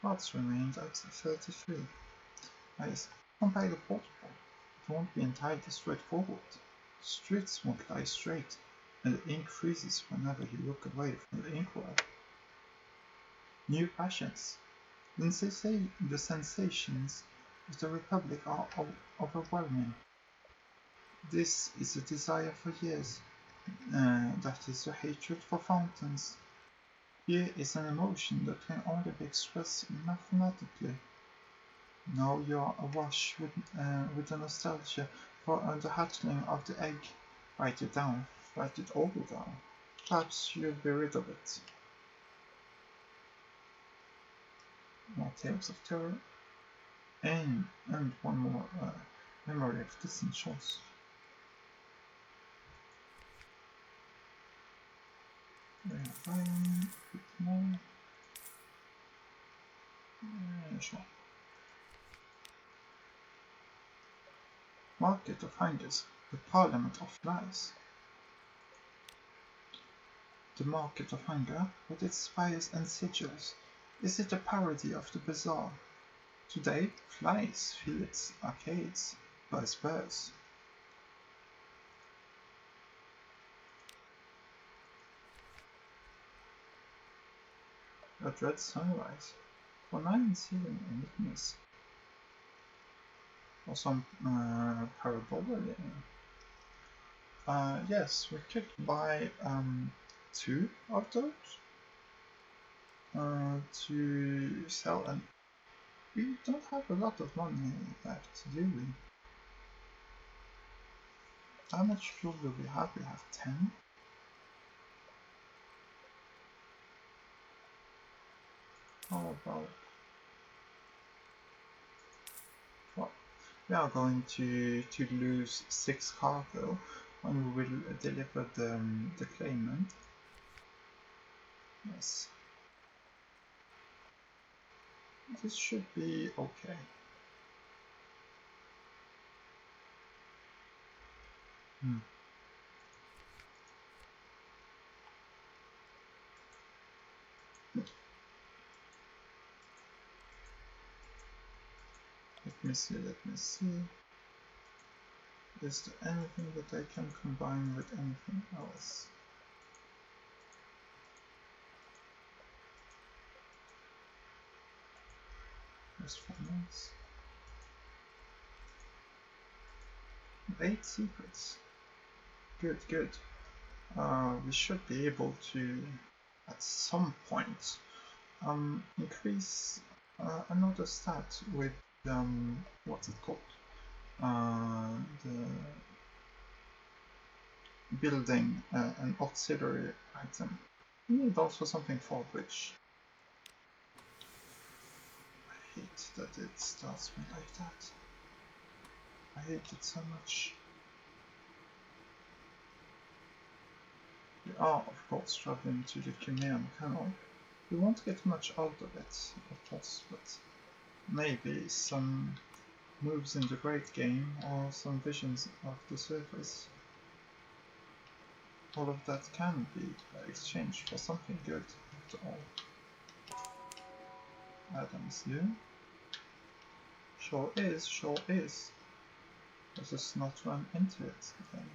Parts remained at 33. Yes, don't buy the portable. It won't be entirely straightforward. The streets won't lie straight, and the ink freezes whenever you look away from the inkwell. New passions. The sensations of the Republic are overwhelming. This is a desire for years, that is the hatred for fountains. Here is an emotion that can only be expressed mathematically. Now you are awash with the nostalgia for the hatchling of the egg. Write it down, write it all down. Perhaps you'll be rid of it. More tales of terror, and one more memory of distant shores. We have a bit more. Sure. Market of Hangers, the Parliament of Flies. The Market of Hunger, with its spires and sigils, is it a parody of the bazaar? Today, flies fill its arcades, buzz buzz. A dread sunrise, for 9 sealing enigmas, or some parabola. Yes, we could buy 2 of those to sell, and we don't have a lot of money left, do we? How much fuel do we have? We have 10. How about... Well, we are going to lose 6 cargo when we will deliver the claimant. Yes. This should be okay. Let me see. Is there anything that I can combine with anything else? Just 4 months. 8 secrets. Good. We should be able to, at some point, increase another stat with what's it called? The building an auxiliary item. We need also something for which. I hate that it starts me like that. I hate it so much. We are, of course, traveling to the Crimean Canal. We won't get much out of it, of course, but maybe some moves in the great game or some visions of the surface. All of that can be exchanged for something good at all. Adams, you? Sure is. Let us not run into it then.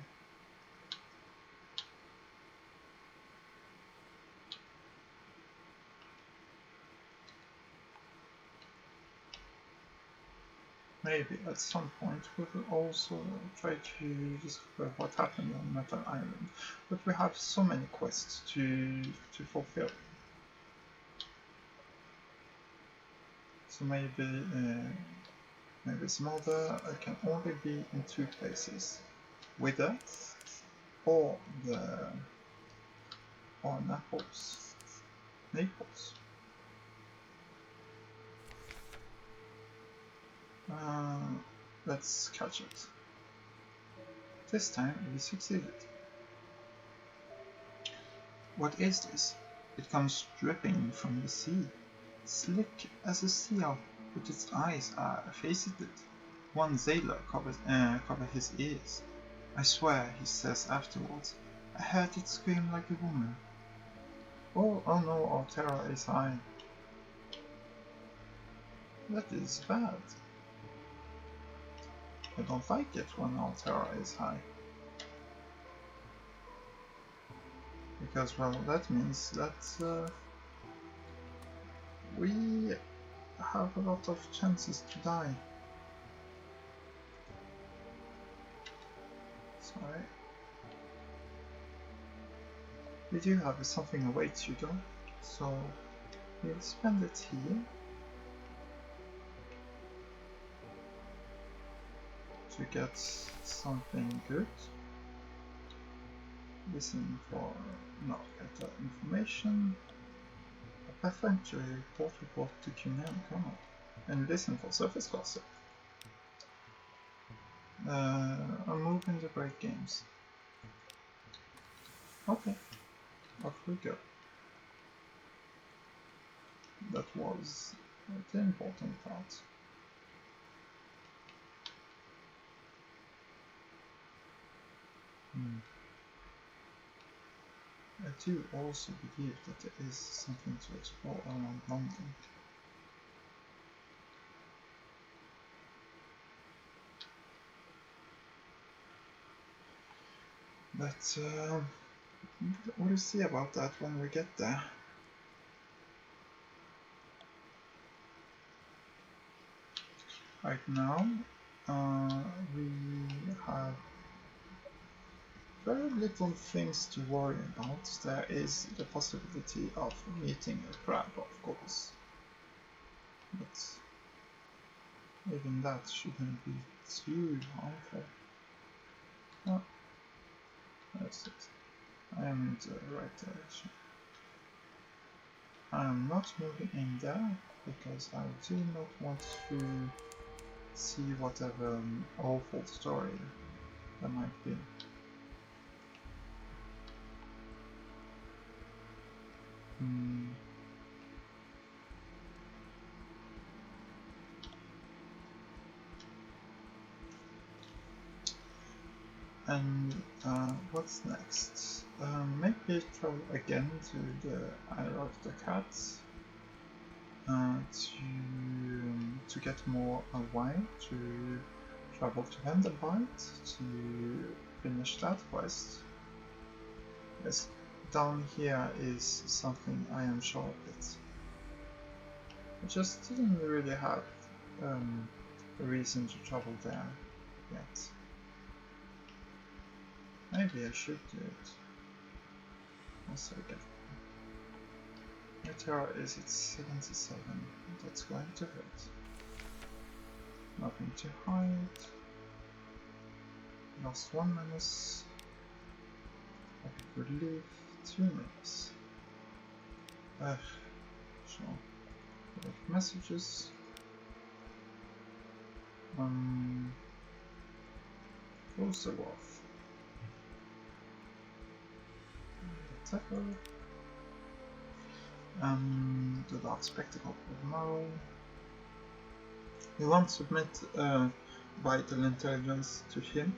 Maybe at some point we will also try to discover what happened on Metal Island, but we have so many quests to fulfill. So maybe Smolder can only be in 2 places, Wither or Naples. Let's catch it. This time we succeeded. What is this? It comes dripping from the sea, slick as a seal, but its eyes are faceted. One sailor covered his ears. I swear, he says afterwards, I heard it scream like a woman. Oh no, our terror is high. That is bad. I don't like it when our terror is high. Because, well, that means that we have a lot of chances to die. Sorry. We do have something awaits you though, so we'll spend it here to get something good. Listen for get information. A perfunctory report to command kernel. And listen for surface gossip. I'm moving the break games. Okay, off we go. That was the important part. I do also believe that there is something to explore around London. But we'll see about that when we get there. Right now, we have very little things to worry about. There is the possibility of meeting a crab, of course. But even that shouldn't be too harmful. Oh, that's it. I am in the right direction. I am not moving in there because I do not want to see whatever awful story there might be. And what's next? Maybe travel again to the Isle of the Cats to get more wine, to travel to Vanderbilt to finish that quest. Yes, down here is something I am sure of it. I just didn't really have a reason to travel there yet. Maybe I should do it. Also get my terror is at 77. That's going to hurt. Nothing to hide. Lost 1 menace. Rapid relief 2 minutes. Sure. Messages. Closer off. Tackle. The Dark Spectacle of Morrow. We won't submit vital intelligence to him.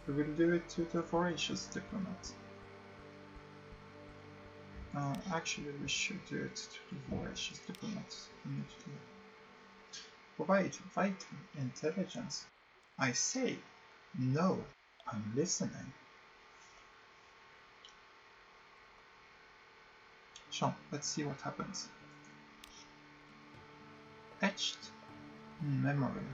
We will do it to the Voracious Diplomat. Actually, we should do it to the Voracious Diplomat immediately. Provide vital intelligence. I say, no, I'm listening. Sure, let's see what happens. Etched in memory.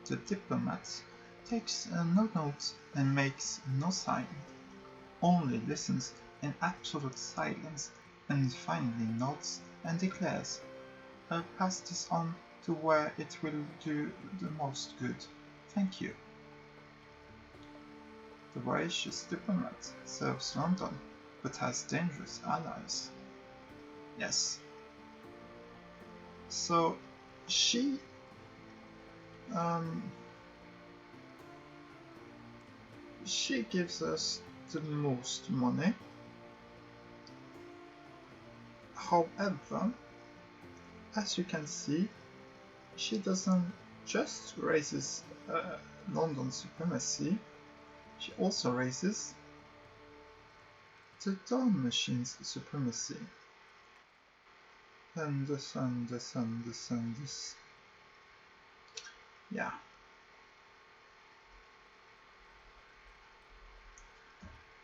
The diplomat takes no notes and makes no sign, only listens in absolute silence and finally nods and declares, I'll pass this on to where it will do the most good. Thank you. The voracious diplomat serves London, but has dangerous allies. Yes. So she gives us the most money. However, as you can see, she doesn't just raises London supremacy, she also raises the Dawn Machine's supremacy. And this. Yeah.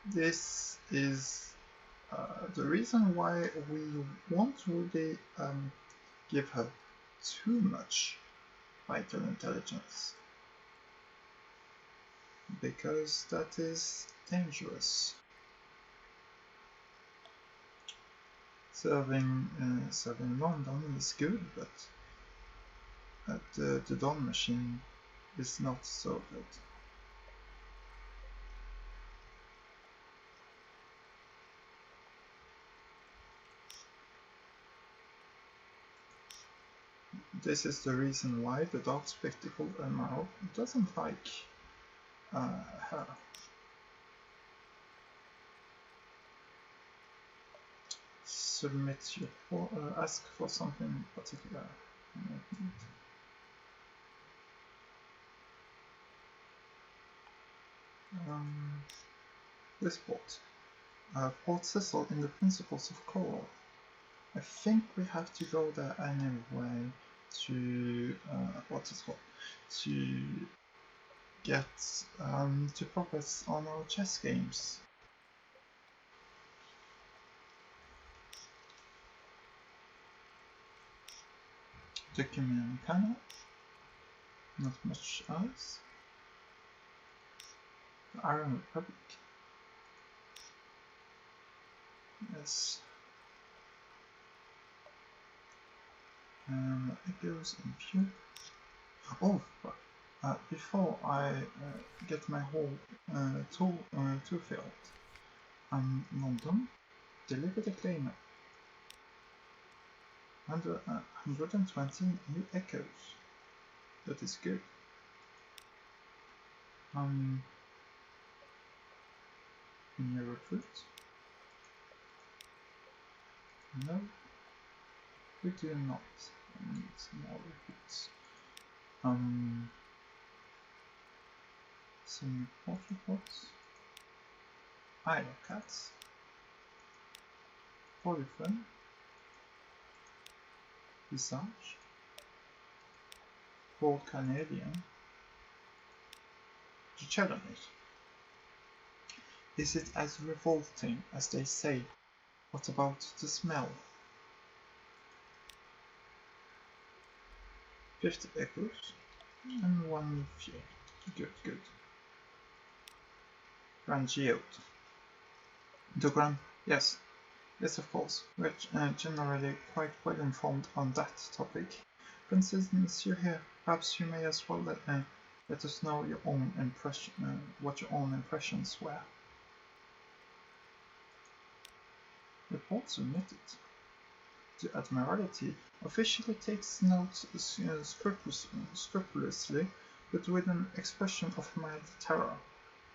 this is the reason why we won't really give her too much vital intelligence, because that is dangerous. Serving London is good, but the Dawn machine is not so good. This is the reason why the Dark Spectacled Emerald doesn't like her. Submit your ask for something particular. This port. Port Cecil in the Principles of Coral. I think we have to go there anyway to what's it called? To get to progress on our chess games. Documentary, not much else. The Iron Republic. Yes. It goes in view. Oh, before I get my whole tool filled, London, deliver the claimer. 120 new echoes. That is good. New recruit? No, we do not need more recruits. Some portraits. Isle cats. Polyphone. Visage. Bold Canadian. The challenge. Is it as revolting as they say? What about the smell? 50 echoes and 1 fuel. Good. Grand Geode. The Grand, yes, of course. We're generally quite well informed on that topic. But since you're here, perhaps you may as well let us know your own impression, what your own impressions were. Report submitted. The Admiralty officially takes note scrupulously, but with an expression of mild terror,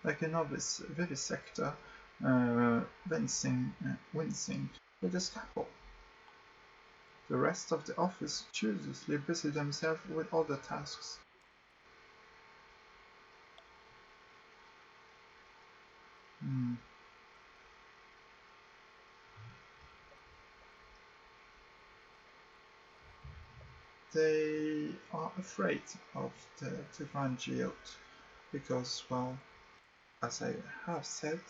like a novice vivisector wincing with a scalpel. The rest of the office studiously busy themselves with other tasks. They are afraid of the Grand Geode because, well, as I have said,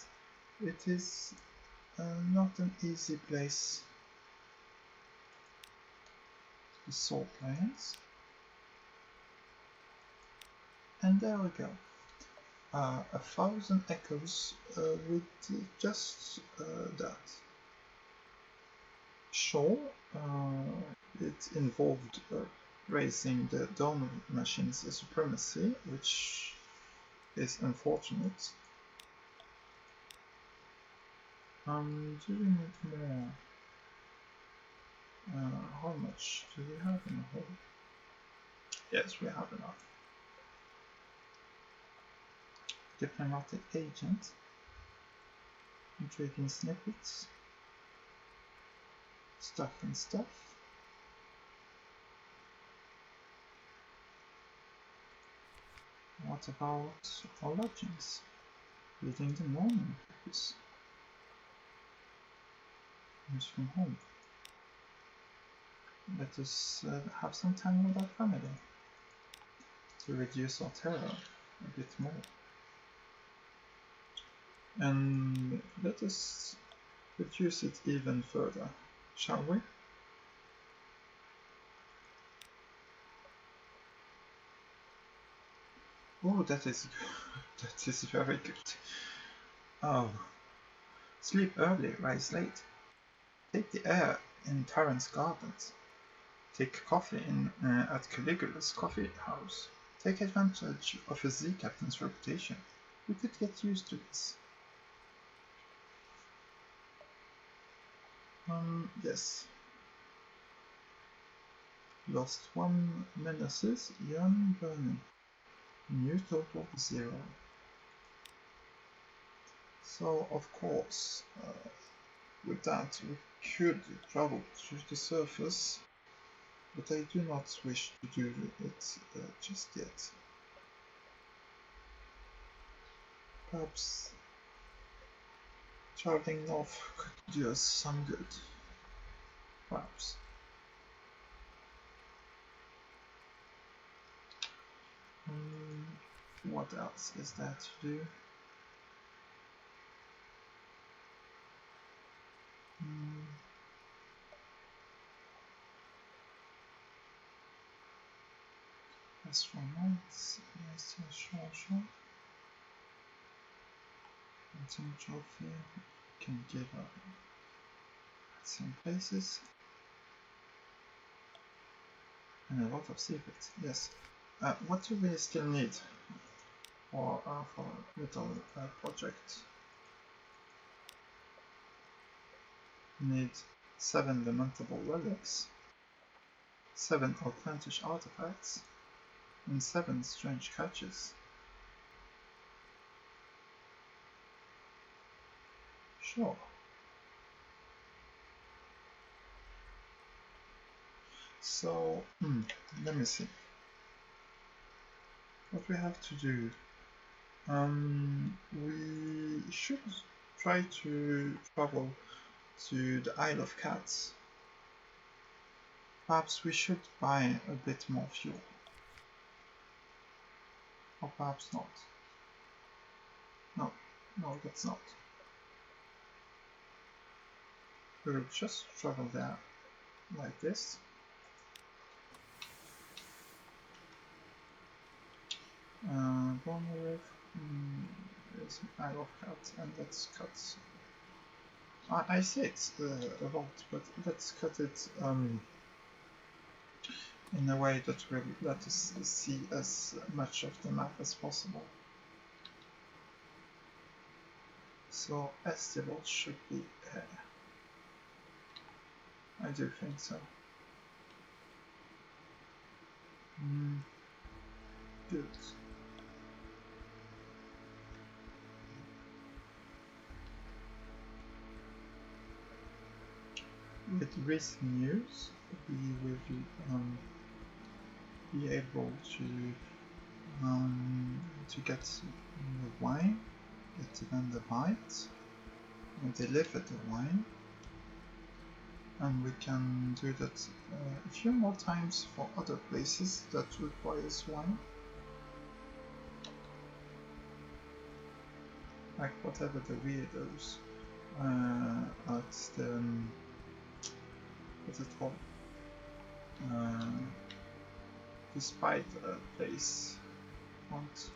it is not an easy place. The Salt Lions. And there we go. 1,000 echoes with just that. Sure, it involved raising the Dawn machine's supremacy, which is unfortunate. Do we need more? How much do we have in the hole? Yes, we have enough. Diplomatic agent. Intriguing snippets. Stuff and stuff. What about our lodgings? Reading the morning papers. News from home. Let us have some time with our family to reduce our terror a bit more. And let us reduce it even further, shall we? Oh, that is good. That is very good. Oh, sleep early, rise late. Take the air in Terence Gardens. Take coffee at Caligula's coffee house. Take advantage of a Z captain's reputation. We could get used to this. Yes. Lost 1 menaces, young burning. New total 0. So, of course, with that we could travel to the surface, but I do not wish to do it just yet. Perhaps traveling north could do us some good. Perhaps. What else is there to do? Astronauts, yes, sure. Hunting trophy can give up some places. And a lot of secrets, yes. What do we still need for our little project? We need 7 lamentable relics, 7 outlandish artifacts, and 7 strange catches. Sure. So, let me see. What we have to do. We should try to travel to the Isle of Cats. Perhaps we should buy a bit more fuel. Or perhaps not. No, that's not. We will just travel there like this. Bonnerev is an Isle of Cats, and let's cut. I see it's a lot, but let's cut it in a way that will let us see as much of the map as possible. So Estival should be here. I do think so. Good. With recent news, we will be able to get the wine, get them the bite, and deliver the wine, and we can do that a few more times for other places that requires wine, like whatever the weirdos at the what's it called? Despite a place want.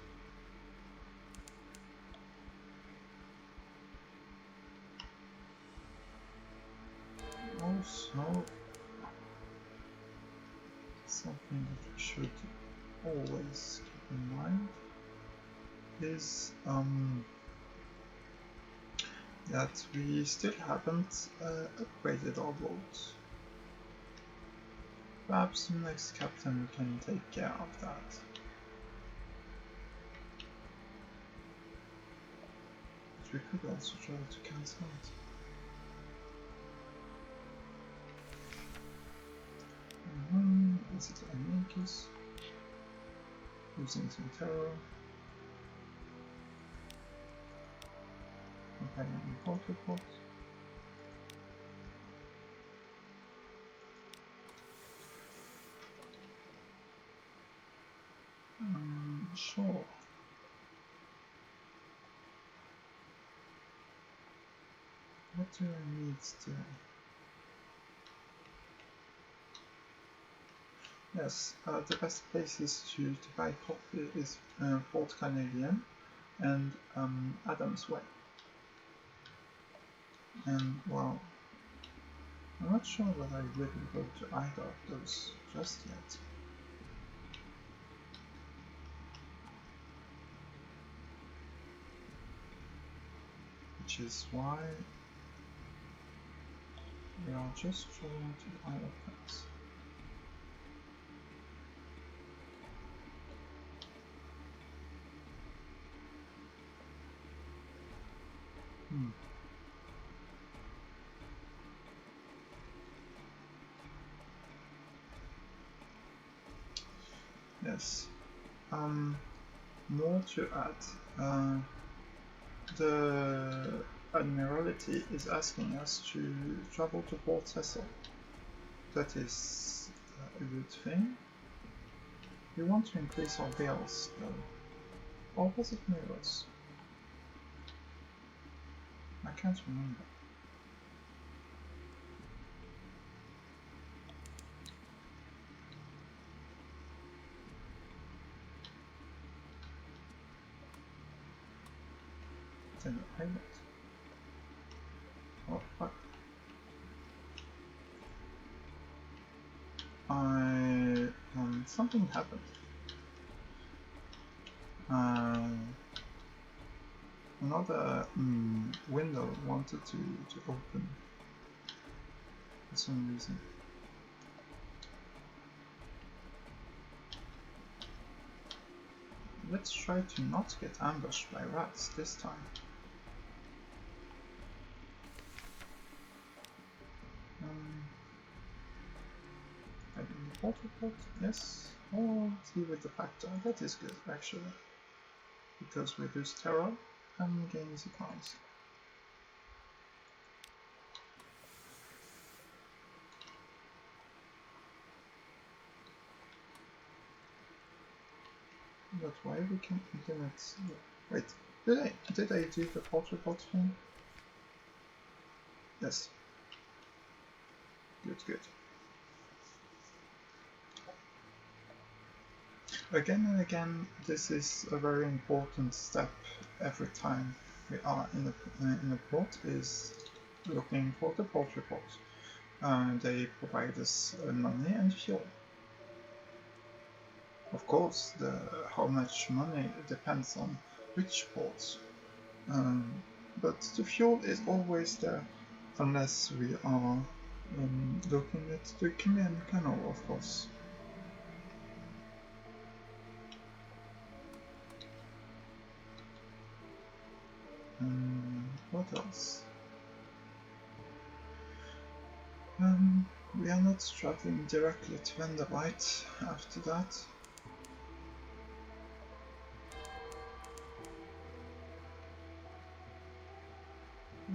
Also, something that we should always keep in mind is that we still haven't upgraded our boat. Perhaps the next captain can take care of that. But we could also try to cancel it. Is it Amicus? Using some terror. Companion import report. Sure. What do I need to... Yes, the best places to buy coffee is Fort Canadian and Adams Way. And well, I'm not sure whether I really go to either of those just yet. Which is why we are just trying to the Isle of France. Yes. More to add. The Admiralty is asking us to travel to Port Cecil. That is a good thing. We want to increase our bills though. Or was it mirrors? I can't remember. Then I pilot. Oh fuck. Something happened. Another window wanted to open for some reason. Let's try to not get ambushed by rats this time. I did the water pot, yes. Oh, see with the factor, that is good actually. Because we reduce terror and gain supplies. But why we can implement... Wait, did I do the water pot thing? Yes. Good. Again and again, this is a very important step every time we are in a port, is looking for the port report. They provide us money and fuel. Of course, how much money depends on which ports, but the fuel is always there, unless we are looking at the Crimean Canal, of course. What else? We are not traveling directly to Vanderbight after that.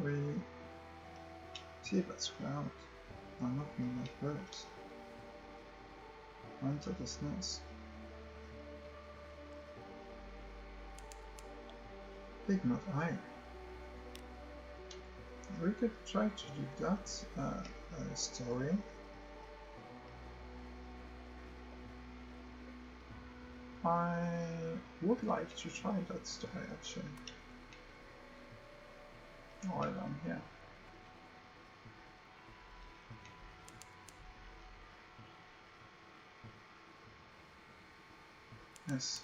We see that's crowd. I'm not being like birds. Enter the snails. Big Mouth Iron. We could try to do that story. I would like to try that story actually. While I'm here. Yes.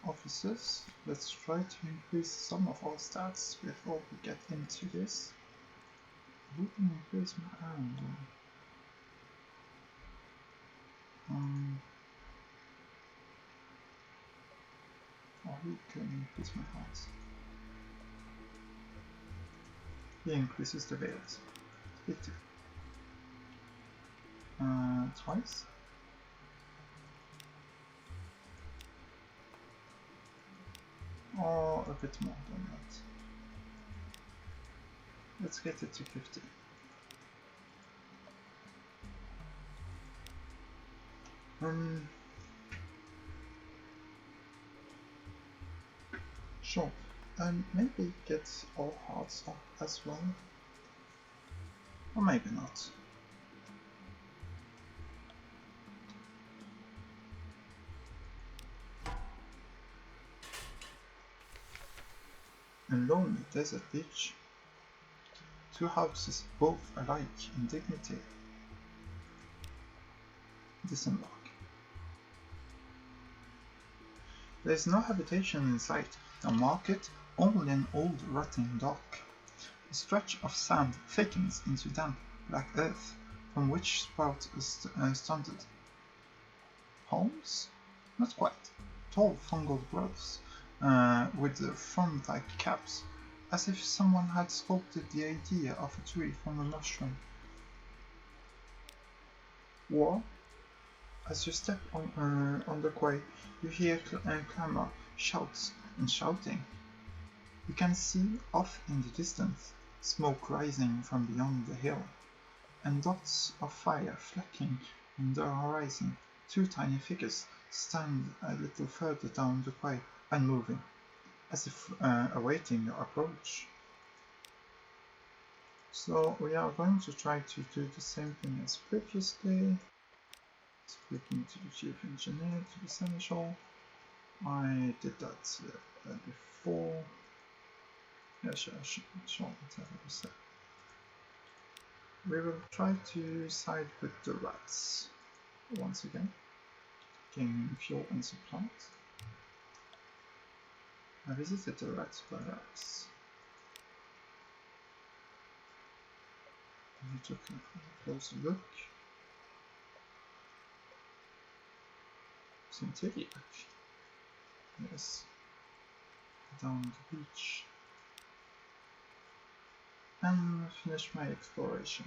Officers, let's try to increase some of our stats before we get into this. Who can increase my iron or who can increase my heart? He increases the veils. 50. Twice. Or a bit more than that. Let's get it to 50. Um, sure. And maybe get all hearts up as well. Or maybe not. A lonely desert beach. Two houses, both alike in dignity. Disembark. There is no habitation in sight. A market, only an old rotting dock. A stretch of sand thickens into damp, black earth, from which sprout stunted palms? Not quite. Tall fungal growths, with frond-like caps, as if someone had sculpted the idea of a tree from a mushroom. Or, as you step on the quay, you hear clamor, shouts, and shouting. You can see, off in the distance, smoke rising from beyond the hill, and dots of fire flecking on the horizon. Two tiny figures stand a little further down the quay, unmoving, as if awaiting your approach. So we are going to try to do the same thing as previously. Speaking to the chief engineer, to the seneschal. I did that before. Yeah, sure, whatever you say. We will try to side with the rats once again, gaining fuel and supplies. I visited the rats barracks. I took a closer look. Intrigue. Yes, down the beach. And finish my exploration.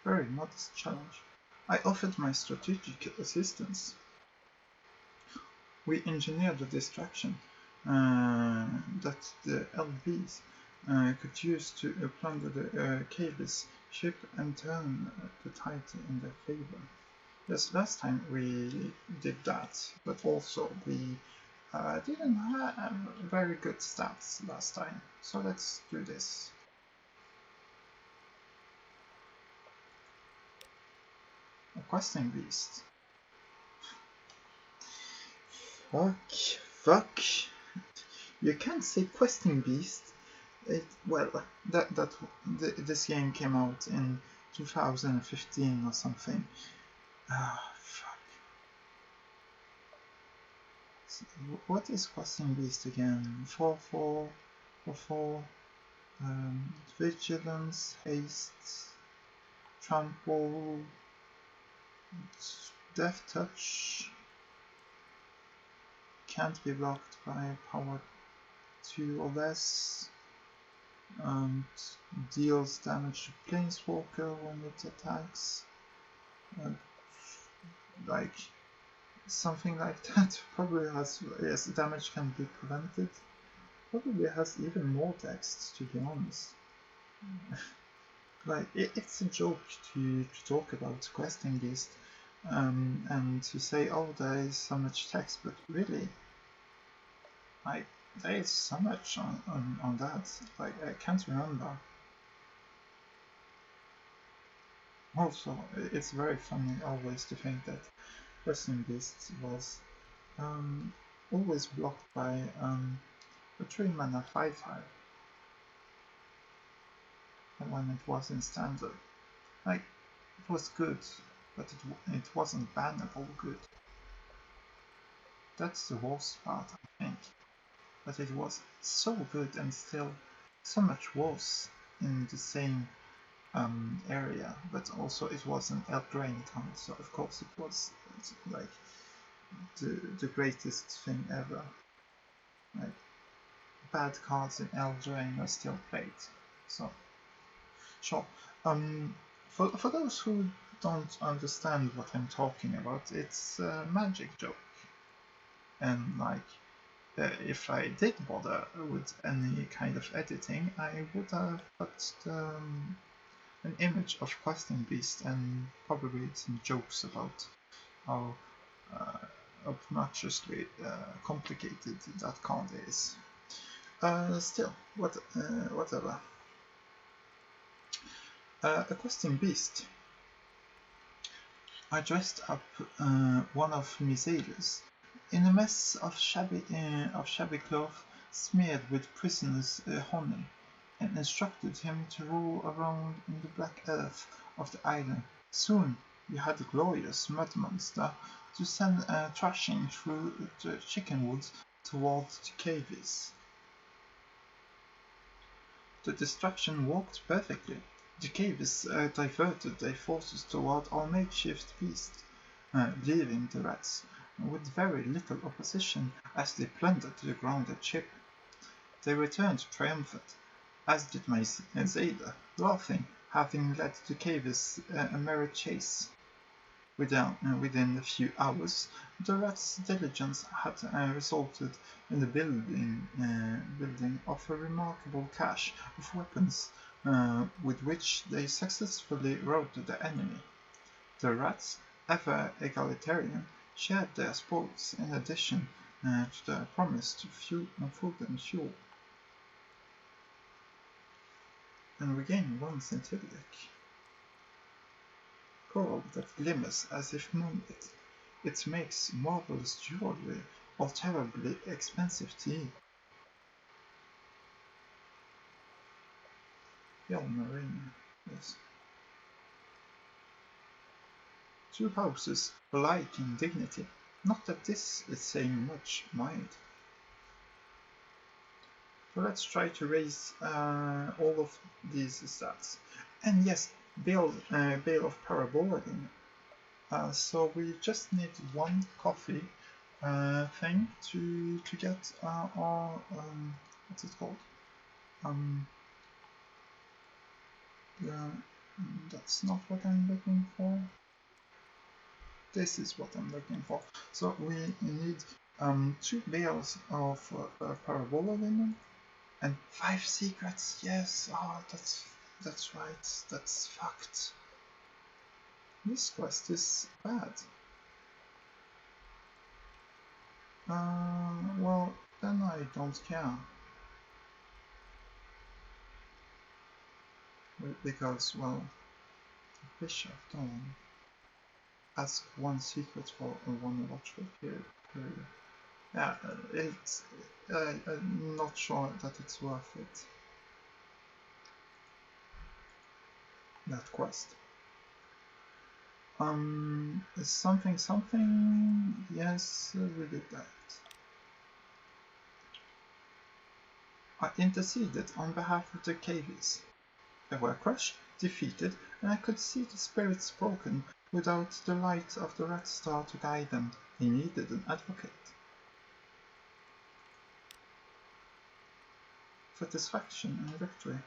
Very modest challenge. I offered my strategic assistance. We engineered a distraction that the LBs could use to plunder the Cavis ship and turn the tide in their favor. Yes, last time we did that, but also we didn't have very good stats last time, so let's do this. A questing beast. Fuck. You can't say questing beast. This game came out in 2015 or something. Fuck. So, what is questing beast again? 4 vigilance, haste, trample, death touch. Can't be blocked by power 2 or less. And deals damage to planeswalker when it attacks. Like something like that. Probably has, yes, damage can be prevented. Probably has even more text, to be honest. Like it's a joke to talk about questing beast and to say, oh, there is so much text, but really, like there is so much on that. Like I can't remember. Also, it's very funny always to think that questing beast was always blocked by a 3-mana 5/5 when it was in standard. Like it was good, but it wasn't bannable good. That's the worst part, I think. But it was so good and still so much worse in the same area. But also it was an Eldraine count, so of course it was like the greatest thing ever. Like bad cards in Eldraine are still played. So sure. For those who don't understand what I'm talking about, it's a magic joke. And like, if I did bother with any kind of editing, I would have put an image of questing beast and probably some jokes about how uh, obnoxiously complicated that count is. Still, whatever. A questing beast. I dressed up one of my sailors in a mess of shabby cloth smeared with prisoners' honey, and instructed him to roll around in the black earth of the island. Soon we had a glorious mud monster to send thrashing through the chicken woods towards the caves. The distraction worked perfectly. The caves diverted their forces toward our makeshift beast, leaving the rats with very little opposition as they plundered the grounded ship. They returned triumphant, as did my Zeta, laughing, having led the caves a merry chase. Within a few hours, the rats' diligence had resulted in the building of a remarkable cache of weapons with which they successfully routed the enemy. The rats, ever egalitarian, shared their spoils in addition to the promise to food and fuel. And we gain one centuriac. Coral that glimmers as if moonlit. It makes marvelous jewelry or terribly expensive tea. Marina, yes. Two houses alike in dignity. Not that this is saying much, mind. So let's try to raise all of these stats. And yes, Bale of Parabola. So we just need one coffee thing to get our what's it called? Yeah, that's not what I'm looking for. This is what I'm looking for. So we need 2 bales of parabola linen and 5 secrets. Yes, that's right. That's fucked. This quest is bad. Well, then I don't care. Because, well, the Fish of Dawn. Ask 1 secret for 1 watchful period. Yeah, I'm not sure that it's worth it. That quest. Something. Yes, we did that. I interceded on behalf of the cavies. They were crushed, defeated, and I could see the spirits broken without the light of the red star to guide them. They needed an advocate. Satisfaction and victory.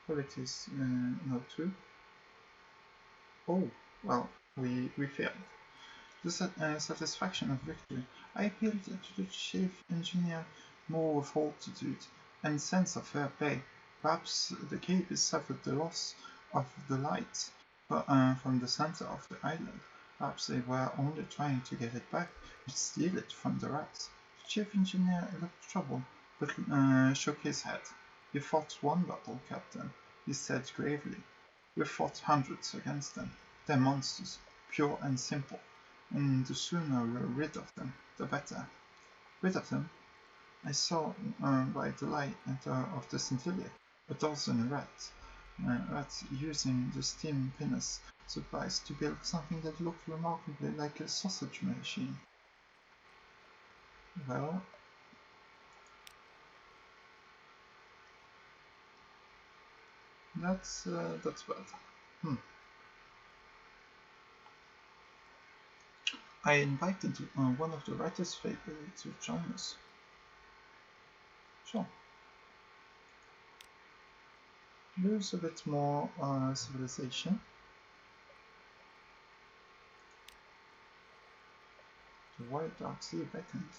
Qualities no 2. Oh, well, we failed. The satisfaction of victory. I appealed to the chief engineer more with fortitude and sense of fair play. Perhaps the caves suffered the loss of the light from the center of the island. Perhaps they were only trying to get it back and steal it from the rats. The chief engineer looked troubled, but shook his head. "You fought 1 battle, Captain," he said gravely. "We fought hundreds against them. They're monsters, pure and simple. And the sooner we're rid of them, the better." Rid of them? I saw by the light of the scintilla a dozen rats using the steam pinnace supplies to build something that looked remarkably like a sausage machine. Well, that's bad. I invited one of the writer's favorites to join us. Sure. Lose a bit more civilization. The white dark sea beckoned.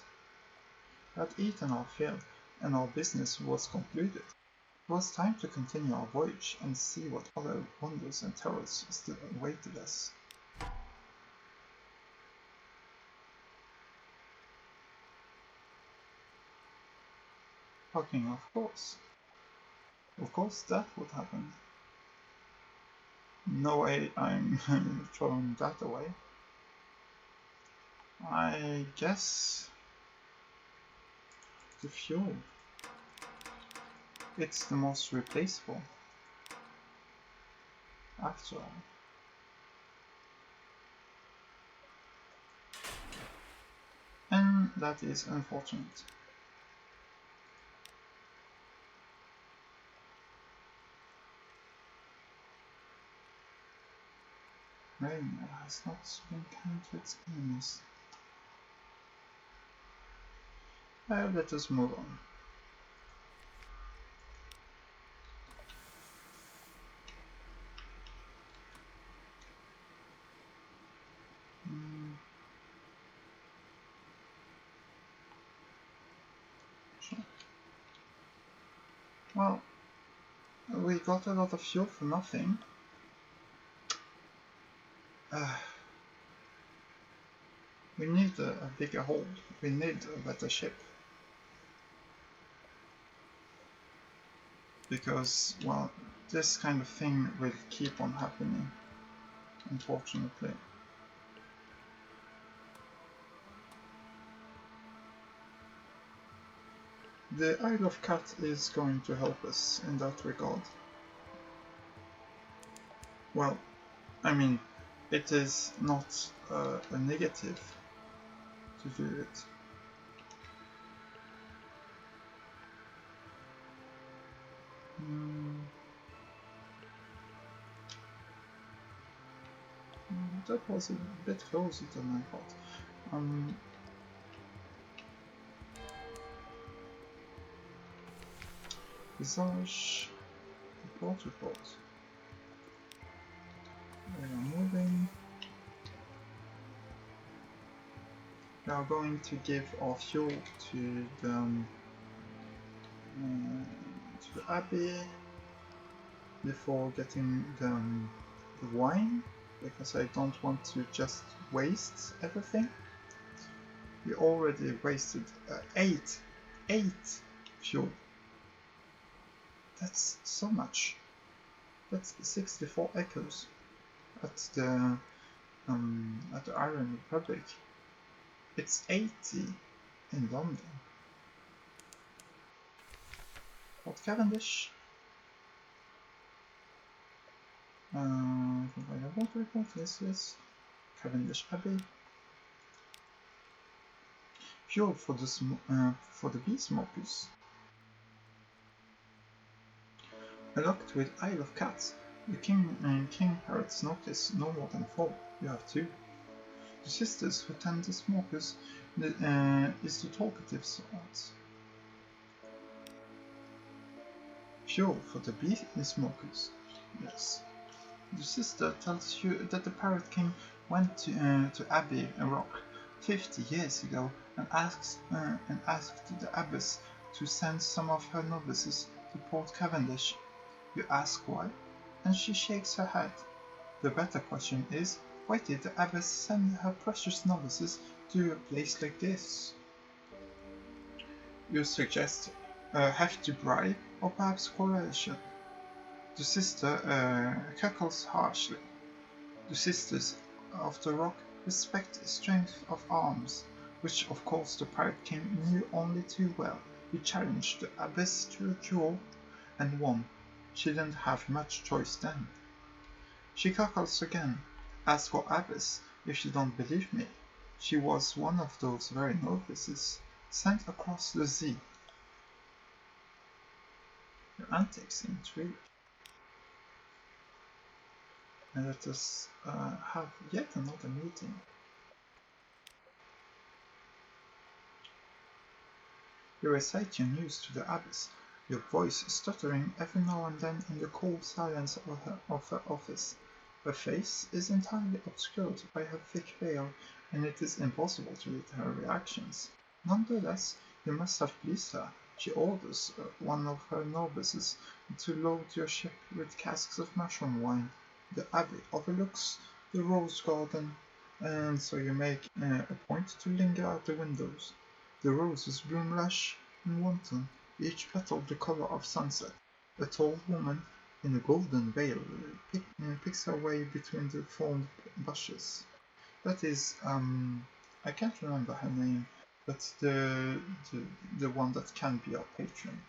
Had eaten our fill, and our business was concluded. It was time to continue our voyage and see what other wonders and terrors still awaited us. Fucking of course. Of course that would happen. No way I'm throwing that away. I guess the fuel. It's the most replaceable, after all. And that is unfortunate. Rain has not been kind to its enemies. Let us move on. Sure. Well, we got a lot of fuel for nothing. We need a bigger hold. We need a better ship. Because, well, this kind of thing will keep on happening, unfortunately. The Isle of Cat is going to help us in that regard. Well, I mean, it is not a negative to do it. That was a bit closer than I thought. Visage, report. We are moving. We are going to give our fuel to the Abbey before getting the wine, because I don't want to just waste everything. We already wasted 8 fuel. That's so much. That's 64 echoes at the Iron Republic. It's 80 in London. Port Cavendish. I think I have water report. Yes. Cavendish Abbey. Fuel for the bee smokers. Locked with Isle of Cats. The king parrots notice no more than 4. You have 2. The sisters who tend the smokers is the talkative sort. Fuel for the bee smokers. Yes. The sister tells you that the parrot king went to Abbey Rock 50 years ago and asked the abbess to send some of her novices to Port Cavendish. You ask why, and she shakes her head. The better question is, why did the abbess send her precious novices to a place like this? You suggest a hefty bribe or perhaps coercion. The sister cackles harshly. The sisters of the rock respect strength of arms, which of course the pirate king knew only too well. He challenged the abbess to a duel and won. She didn't have much choice then. She cackles again. Ask our abbess if you don't believe me. She was one of those very novices sent across the sea. Your antics intrigue. And let us have yet another meeting. You recite your news to the abbess, your voice stuttering every now and then in the cold silence of her office. Her face is entirely obscured by her thick veil, and it is impossible to read her reactions. Nonetheless, you must have pleased her. She orders one of her novices to load your ship with casks of mushroom wine. The abbey overlooks the rose garden, and so you make a point to linger at the windows. The roses bloom lush and wanton, each petal the color of sunset. A tall woman in a golden veil picks her way between the thorned bushes. That is, I can't remember her name, but the one that can be our patron.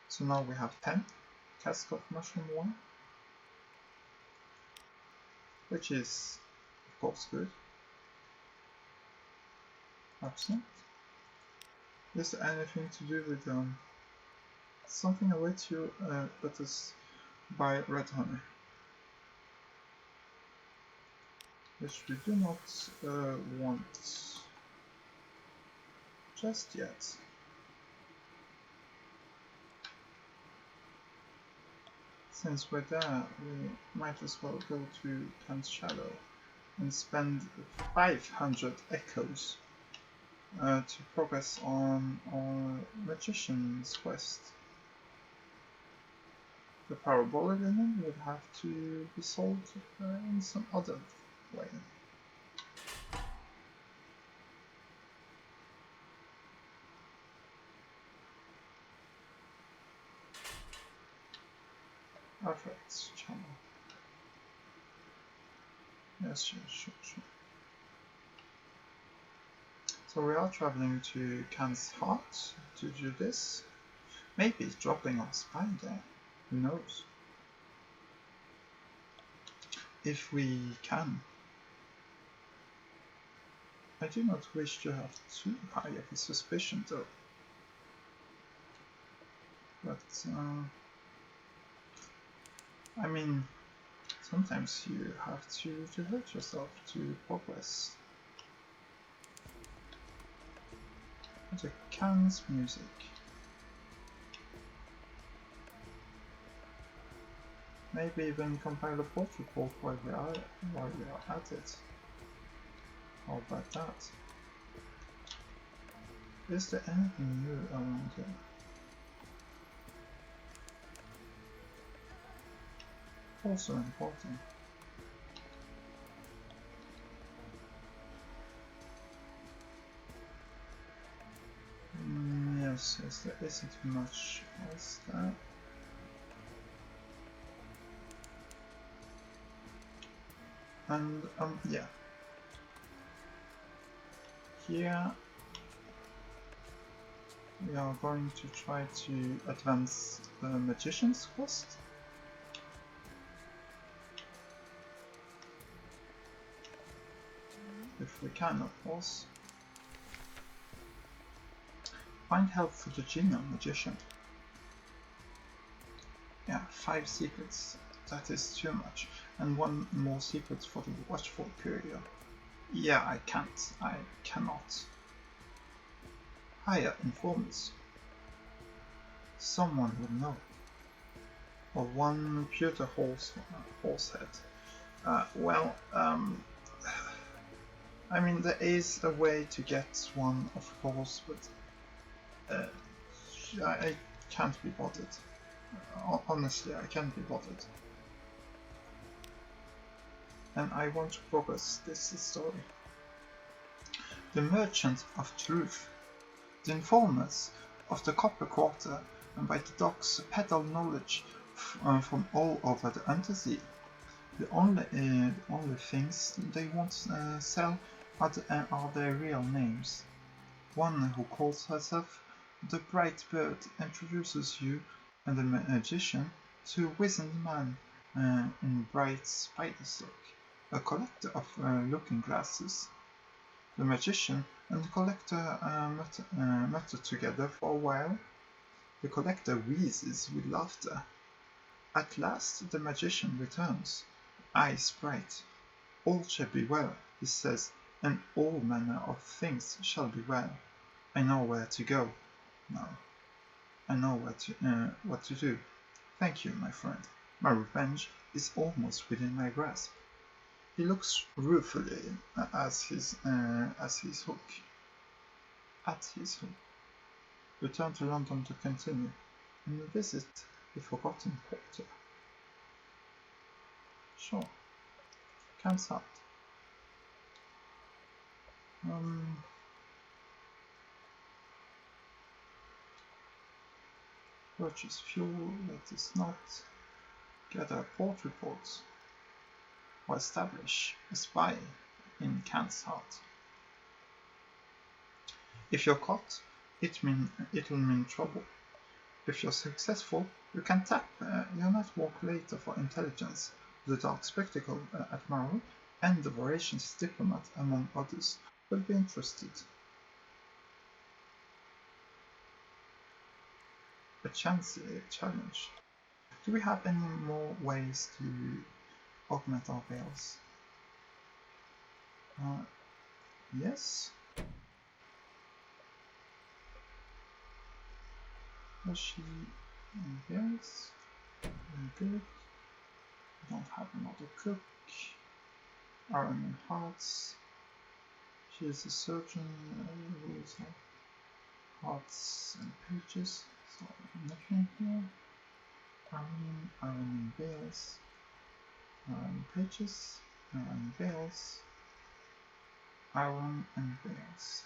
So now we have 10 casks of mushroom wine, which is, of course, good. Absent. Is there anything to do with something awaits you, that is by red honey, which we do not want just yet. Since we're there, we might as well go to Khan's Shadow and spend 500 echoes to progress on our magician's quest. The parabolic linen would have to be sold in some other way. Perfect, channel. Yes, sure. So we are traveling to Khan's Heart to do this. Maybe dropping our spy there. Who knows? If we can. I do not wish to have too high of a suspicion though. But, I mean, sometimes you have to hurt yourself to progress. The Khan's music. Maybe even compile a port report while we are at it. How about that? Is there anything new around here? Also important. Yes, there isn't much else there. And yeah. Here we are going to try to advance the magician's quest. If we can, of course. Find help for the genial magician. Yeah, 5 secrets. That is too much. And 1 more secret for the watchful period. Yeah, I can't. I cannot. Hire informants. Someone will know. Or 1 pewter horse head. Well, I mean, there is a way to get one, of course, but I can't be bothered. Honestly, I can't be bothered. And I want to progress this story. The Merchant of Truth. The informers of the Copper Quarter and by the docks peddle knowledge from all over the Undersea. The only things they won't sell are their real names. One who calls herself the Bright Bird introduces you and the magician to a wizened man in bright spider silk, a collector of looking glasses. The magician and the collector mutter together for a while. The collector wheezes with laughter. At last the magician returns, eyes bright. All shall be well, he says, and all manner of things shall be well. I know where to go now. I know what to do. Thank you, my friend. My revenge is almost within my grasp. He looks ruefully at his hook. Return to London to continue, and visit the forgotten porter. Sure. Comes out. Purchase fuel that is not. Gather port reports. Or establish a spy in Kant's heart. If you're caught, it'll mean trouble. If you're successful, you can tap your network later for intelligence. The Dark Spectacle Admiral and the Voracious Diplomat, among others, will be interested. A challenge. Do we have any more ways to augment our veils? Yes. She veils. Very good. We don't have another cook. Iron and hearts. She is a surgeon. Rules have hearts and pages. So nothing here. Iron and veils. Iron pages. Iron veils. Iron and veils.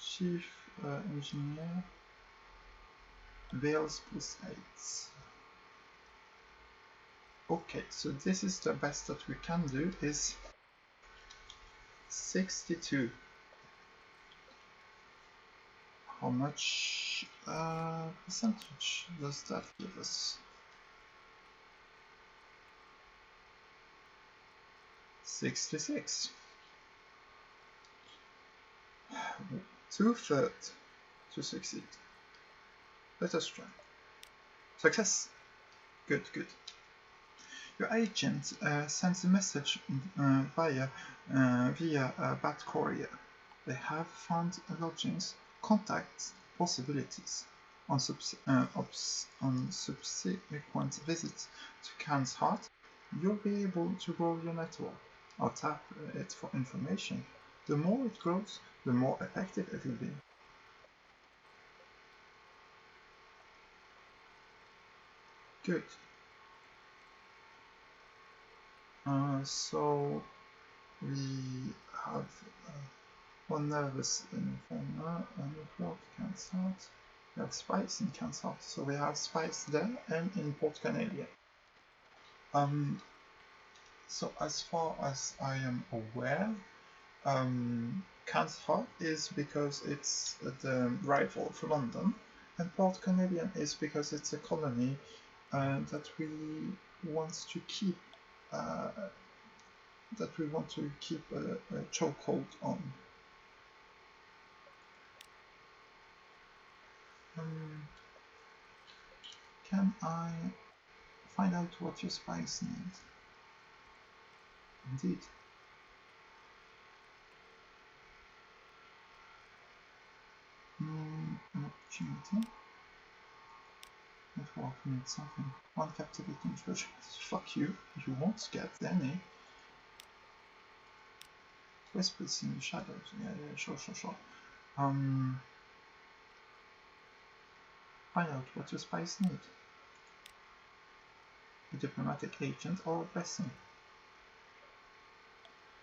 Chief Engineer. Veils +8. Okay, so this is the best that we can do, is 62. How much percentage does that give us? 66. 2/3 to succeed. Let us try. Success. Good. Your agent sends a message via Bat Courier. They have found lodgings, contacts, possibilities. On subsequent visits to Khan's Heart, you'll be able to grow your network or tap it for information. The more it grows, the more effective it will be. Good. So we have one nervous informer and report Khan's Heart. We have spies in Khan's Heart, so we have spies there and in Port Canadian. So as far as I am aware, Khan's Heart is because it's the rival for London, and Port Canadian is because it's a colony that we want to keep a chokehold on. Can I find out what your spies need? Indeed. An opportunity. Network needs something. One captivating treasure. Fuck you. You won't get any. Whispers in the shadows. Yeah, sure. Find out what your spies need. A diplomatic agent or a blessing.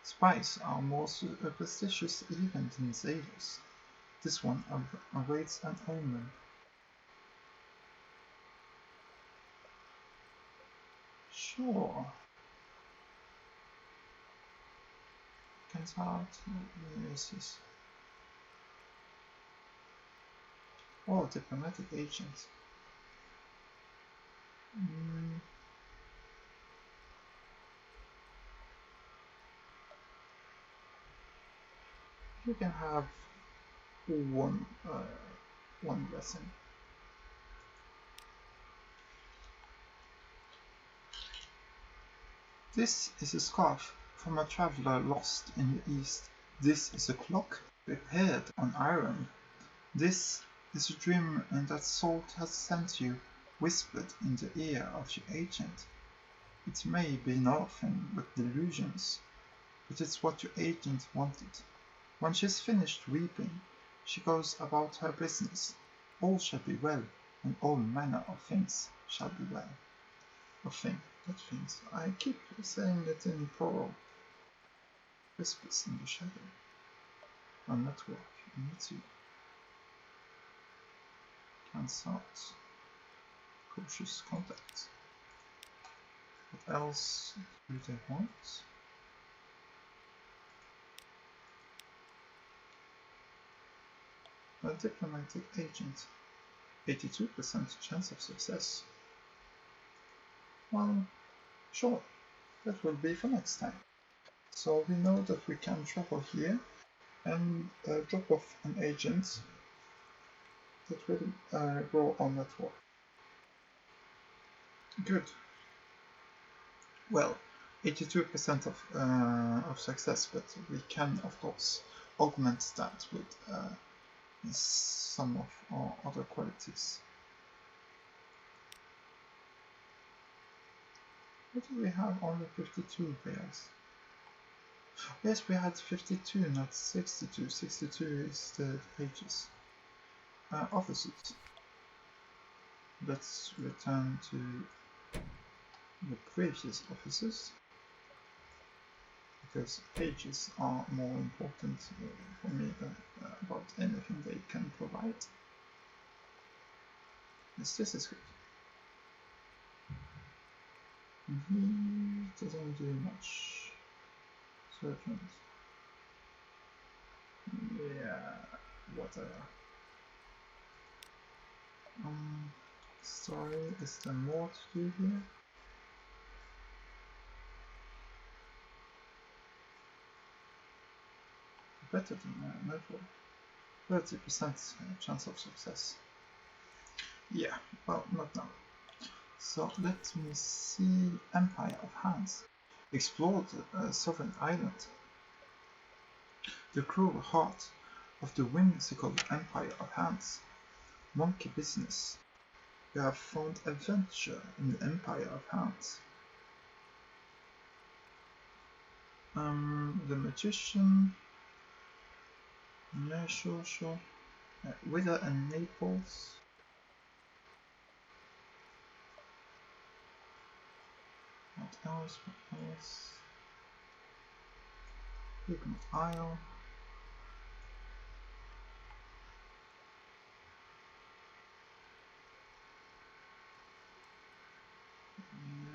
Spies are more superstitious even than sailors. This one awaits an omen. Sure. Khan's Heart. Yes. Oh, diplomatic agent. You can have one blessing. This is a scarf from a traveler lost in the East. This is a clock repaired on iron. This is a dream that Salt has sent you, whispered in the ear of your agent. It may be nothing but delusions, but it's what your agent wanted. When she's finished weeping, she goes about her business. All shall be well, and all manner of things shall be well. Of things, not things. I keep saying it in plural. Whispers in the shadow. Our network needs you. Consult. Cautious contact. What else do they want? A diplomatic agent. 82% chance of success. Well, sure, that will be for next time. So we know that we can travel here and drop off an agent that will grow our network. Good. Well, 82% of success, but we can of course augment that with some of our other qualities. What do we have? Only 52 players. Yes, we had 52, not 62. 62 is the pages. Officers. Let's return to the previous officers, because pages are more important for me than about anything they can provide. Yes, this is good. He doesn't do much. Sergeant. Yeah, whatever. Sorry, is there more to do here? Better than a network. 30% chance of success. Yeah, well, not now. So let me see. Empire of Hands. Explore the sovereign island. The cruel heart of the whimsical Empire of Hands. Monkey business. You have found adventure in the Empire of Hands. The magician. Yeah, sure. Wither and Naples. What else? Hidden Isle.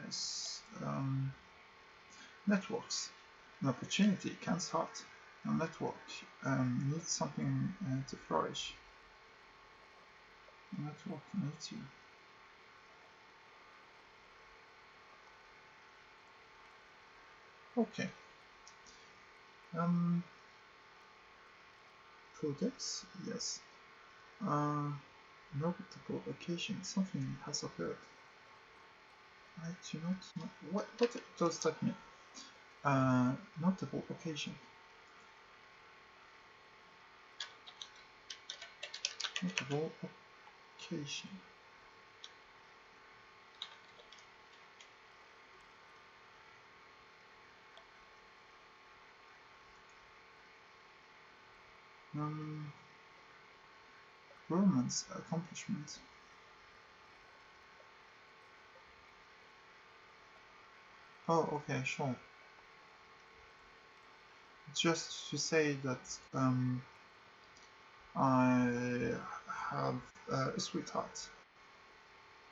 Yes. Networks. An opportunity can start. A network needs something to flourish. A network needs you. Okay. Codex, yes. Notable occasion, something has occurred. I do not know. What does that mean? Notable occasion. Notable occasion. Romance accomplishment. Oh, okay, sure. Just to say that I have a sweetheart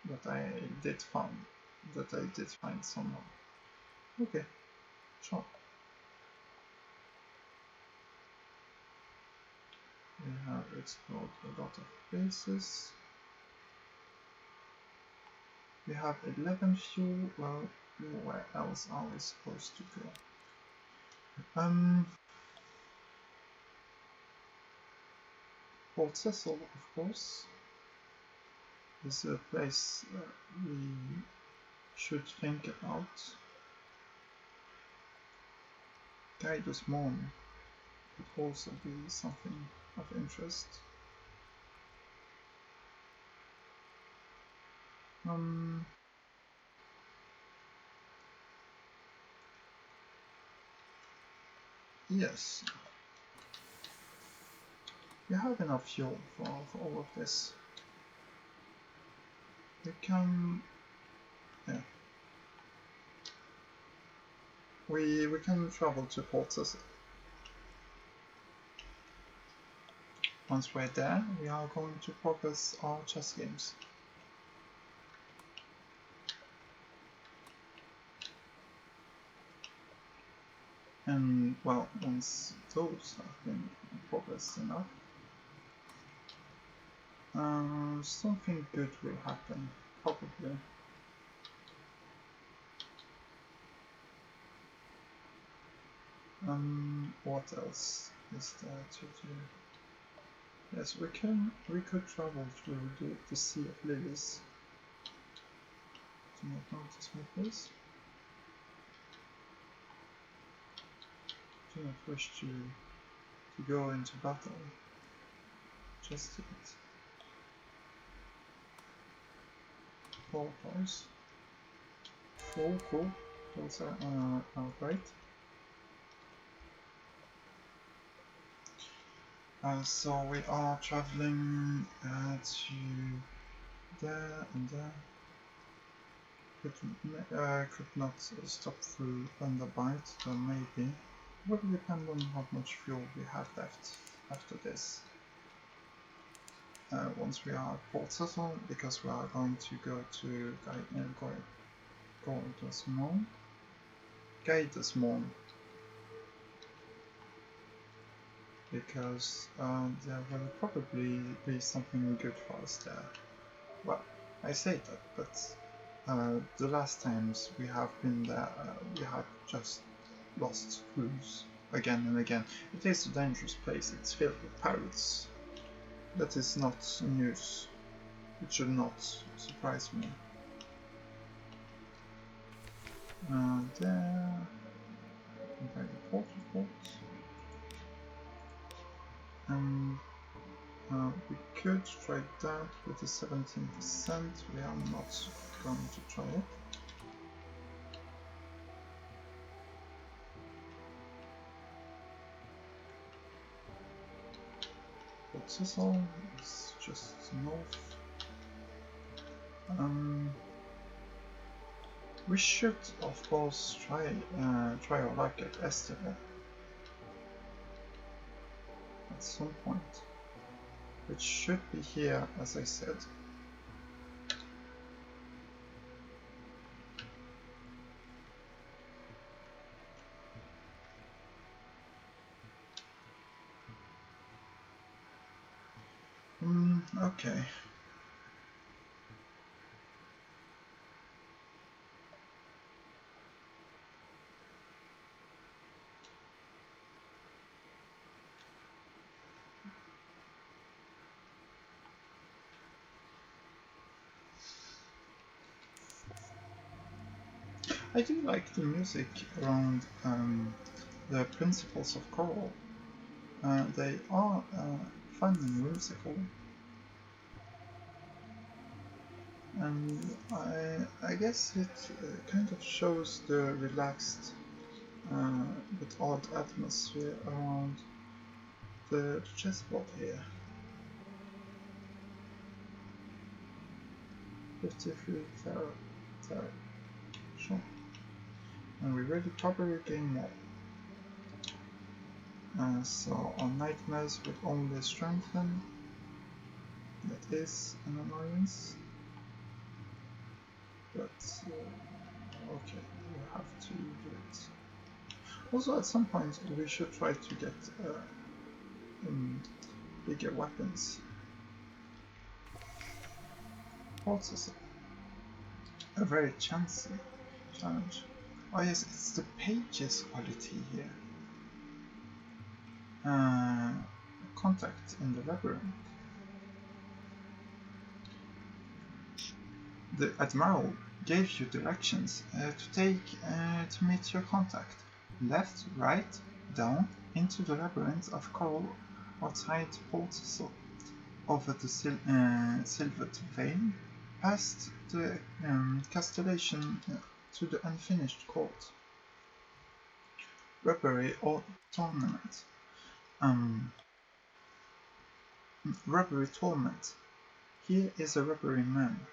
that I did find somehow. Okay, sure. We have explored a lot of places. We have 11 fuel. Well, where else are we supposed to go? Port Cecil, of course, is a place we should think about. Guidus Morn could also be something of interest. Yes. We have enough fuel for all of this. We can, yeah. We can travel to Portus. Once we're there, we are going to progress our chess games. And well, once those have been progressed enough, something good will happen, probably. What else is there to do? Yes, we could travel through the Sea of Lilies. Do not notice me, please. Do not wish to go into battle just yet. 4 toys. 4, cool. Those are great. So we are traveling to there and there. Could not stop through Underbite, though maybe. Will depend on how much fuel we have left after this. Once we are at Port Cecil, because we are going to go to Gaidesmon, because there will probably be something good for us there. Well, I say that, but the last times we have been there, we have just lost crews again and again. It is a dangerous place, it's filled with pirates. That is not news. It should not surprise me. There... very important. We could try that with the 17%. We are not going to try it. But Cecil is just north. We should, of course, try our luck at Estival at some point, which should be here, as I said. Okay. I do like the music around the principles of choral. They are fun and whimsical. And I guess it kind of shows the relaxed but odd atmosphere around the chessboard here. 53 tarot. Sure. And we really probably gain more. So our nightmares would only strengthen. That is an annoyance. But okay, we have to do it. Also, at some point, we should try to get bigger weapons. Also, a very chancy challenge. Oh yes, it's the pages quality here. Contact in the labyrinth. The Admiral gave you directions to meet your contact. Left, right, down, into the labyrinth of coral outside Port Cecil, over the silvered vein, past the castellation to the unfinished court. Robbery or tournament. Rubbery torment. Here is a rubbery man,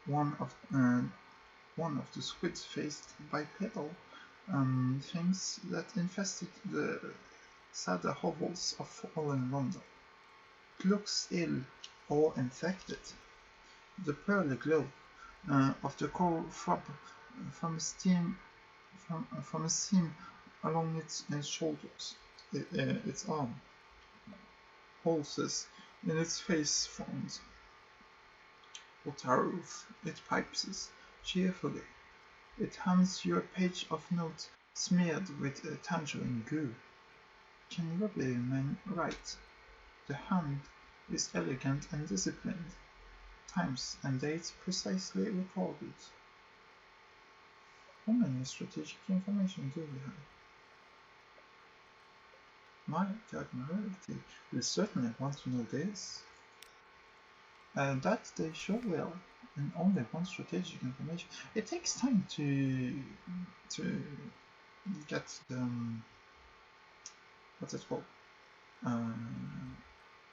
one of the squid-faced bipedal things that infested the sadder hovels of fallen London. It looks ill or infected. The pearly glow of the coral throb from a seam along its shoulders, its arm, pulses in its face front. What a roof! It pipes cheerfully. It hands you a page of notes smeared with tangerine goo. Can rubbery men write? The hand is elegant and disciplined. Times and dates precisely recorded. How many strategic information do we have? My Admiralty will certainly want to know this. That they sure will, and only one strategic information. It takes time to get the what's it called?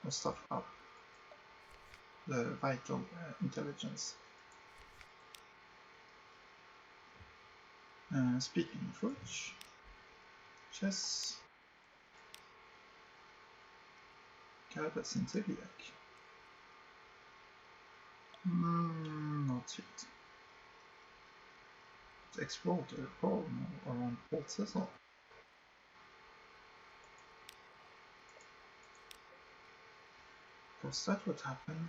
Stuff up. The vital intelligence. Speaking of which, chess, Carbas and Tibiac. Not yet. To explore the problem around Port Cecil. Because that would happen.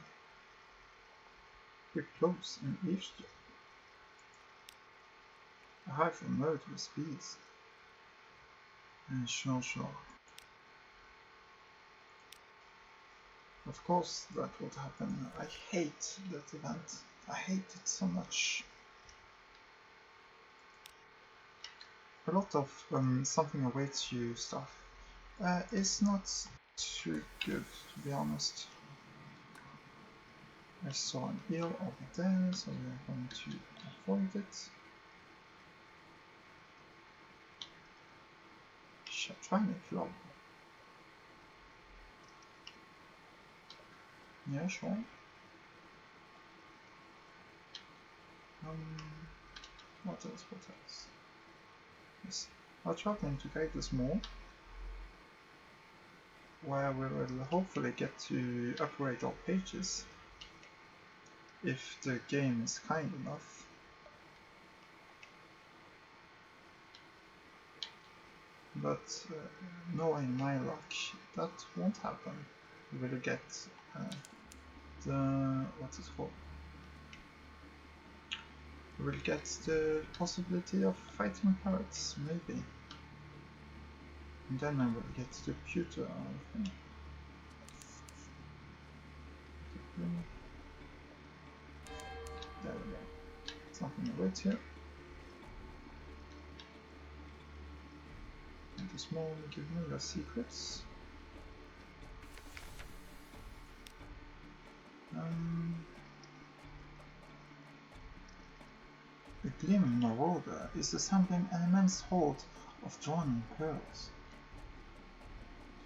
We're close and eavesdrop. A high for murderous bees. And sure. Of course that would happen. I hate that event. I hate it so much. A lot of something awaits you stuff is not too good, to be honest. I saw an eel over there, so we are going to avoid it. Shiny club. Yeah, sure. What else? Yes. I'll try them to guide us more, where we will hopefully get to upgrade our pages, if the game is kind enough. But knowing my luck, that won't happen. We will get what's it called? We will get the possibility of fighting pirates, maybe. And then I will get the pewter, I think. There we go. Something awaits here. And the small give me your secrets. The gleaming marauder is assembling an immense hoard of drowning pearls.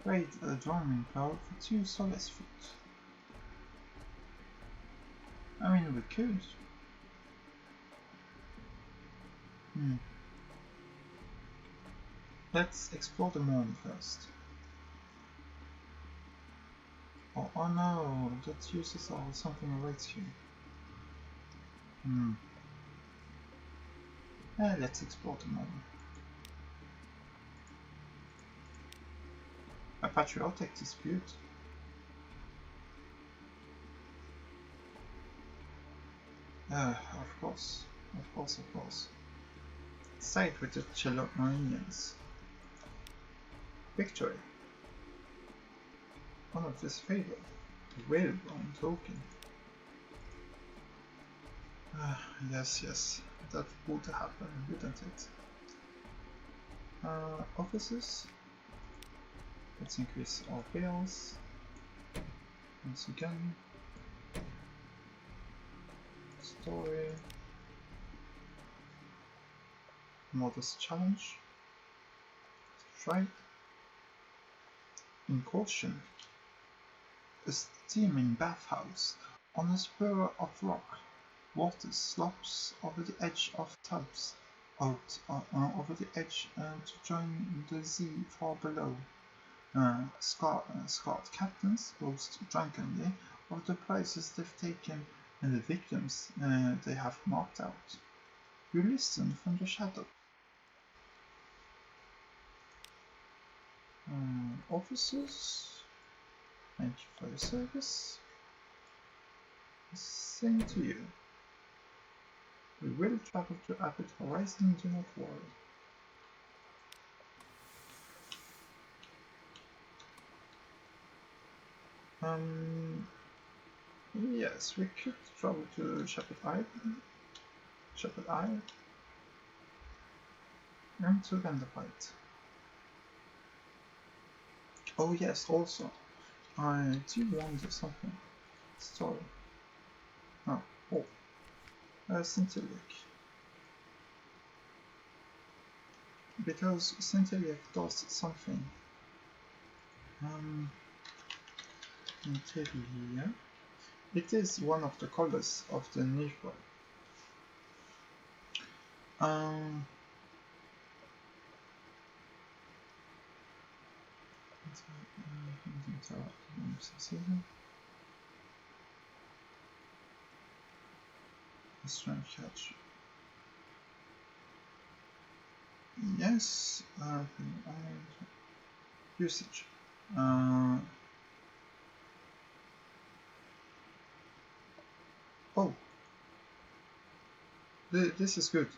Trade a drowning pearl for 2 Sunless foot. I mean, we could. Let's explore the moon first. Oh no, that uses all something awaits you. Let's explore the moon. A patriotic dispute. Of course. Side with the Chelonians. Victory. One of this favor. The whalebone token. Yes. That would happen, wouldn't it? Offices. Let's increase our bills. Once again. Story. Modest challenge. Try. In caution. A steaming bathhouse on a spur of rock. Water slops over the edge of tubs, out over the edge to join the sea far below. Scarred captains boast drunkenly of the prizes they've taken and the victims they have marked out. You listen from the shadow. Officers, thank you for your service. Same to you. We will travel to Abbot Horizon, do not worry. Yes, we could travel to Shepherd Isle, and to Vanderbilt. Oh yes, also, I do wonder something. Story. Oh, Centiliac. Because Centiliac does something. Centiliac. It is one of the colors of the Negro. Strange catch. Yes, usage. Oh, this is good.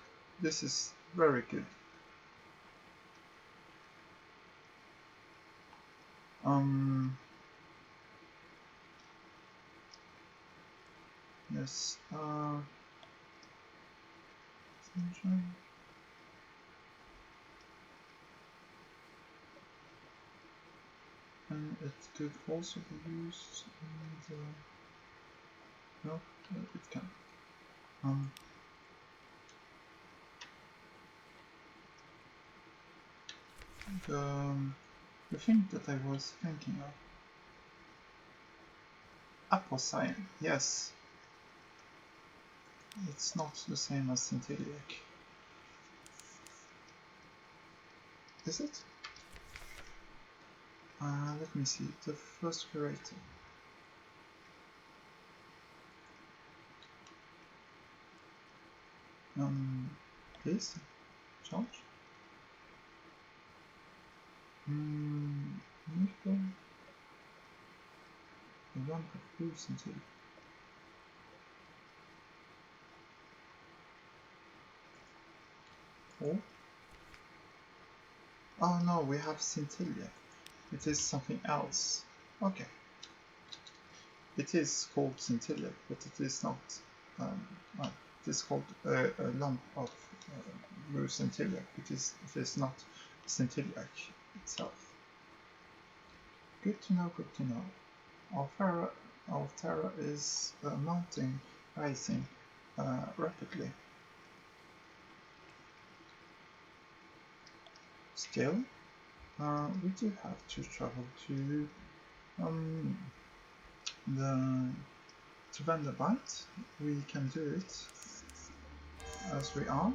This is very good. Yes. And it could also be used in the... No, it can. The thing that I was thinking of. Apocyan, yes. It's not the same as Centiliac. Is it? Let me see. The first curator. Please? Charge? Nico? The one that proves until... Oh? Oh no, we have Centillia. It is something else. Okay. It is called Centillia, but it is not. It is called a lump of blue Centillia. It is not Centilliac itself. Good to know, good to know. Altera is mounting, rising rapidly. Still, we do have to travel to Vanderbilt. We can do it as we are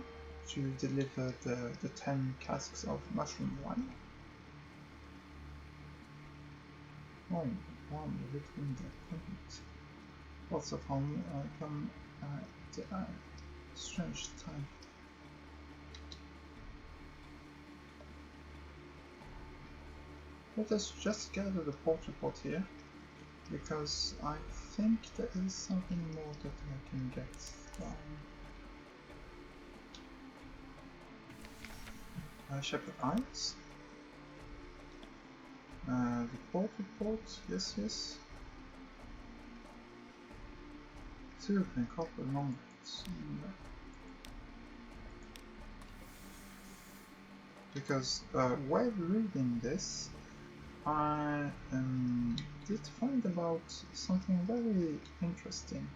to deliver the 10 casks of mushroom wine. Oh, one between the equipment. Lots of fun come at a strange time. Let us just gather the porta pot here, because I think there is something more that I can get. Shepherd Isles. The porta pot, yes, yes. Silver and copper longboards. Yeah. Because while reading this, I did find about something very interesting.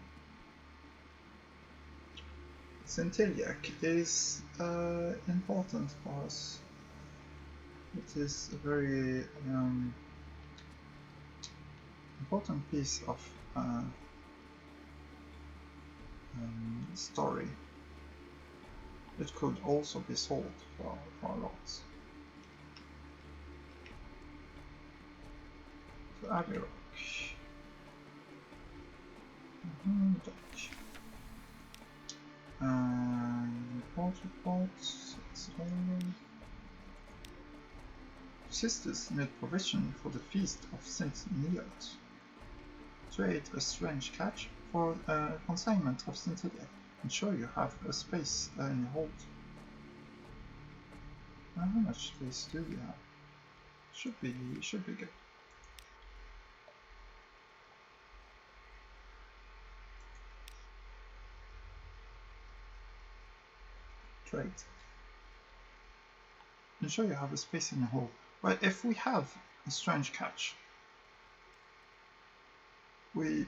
Centiliac is important for us. It is very important piece of story. It could also be sold for a lot. So Abbey Rock. Reports. It's always. Sisters made provision for the feast of Saint Neot. Trade a strange catch for consignment of Centillia. Ensure you have a space in your hold. How much space do we have? Should be good. Trade. Ensure you have a space in your hold. Well, if we have a strange catch, we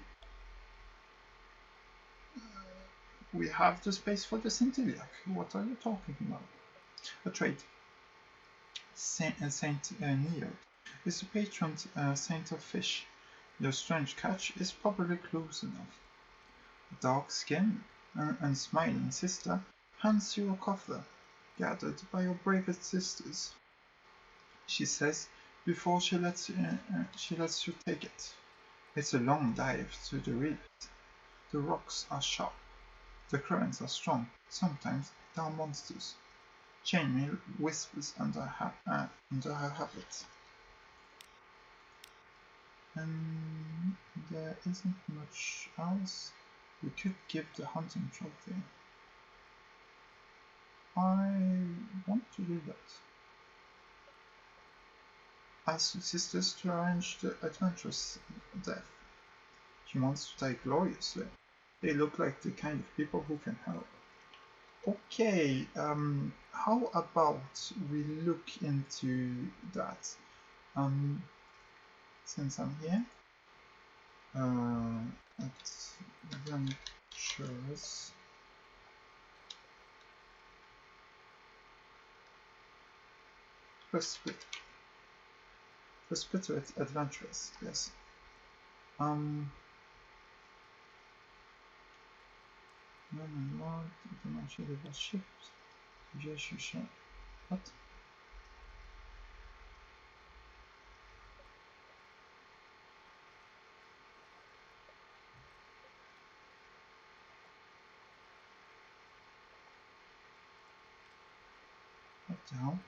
have the space for the Centilliac. What are you talking about? A trade. Saint Neo is the patron saint of fish. Your strange catch is probably close enough. A dark skin and smiling sister hands you a coffer, gathered by your bravest sisters. She says before she lets you take it. It's a long dive to the reef. The rocks are sharp. The currents are strong. Sometimes there are monsters. Chainmail whispers under her habit. And there isn't much else. We could give the hunting trophy. I want to do that. Ask the sisters to arrange the adventurous death. She wants to die gloriously. They look like the kind of people who can help. Okay, how about we look into that? Since I'm here, adventures. Precipitate adventures, yes. Ships. Yes, you shall. What? What the hell?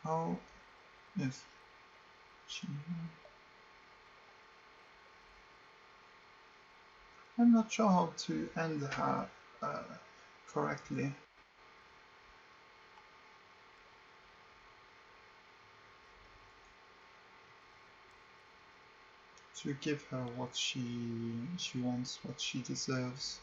How? Yes. I'm not sure how to end her correctly. To give her what she wants, what she deserves.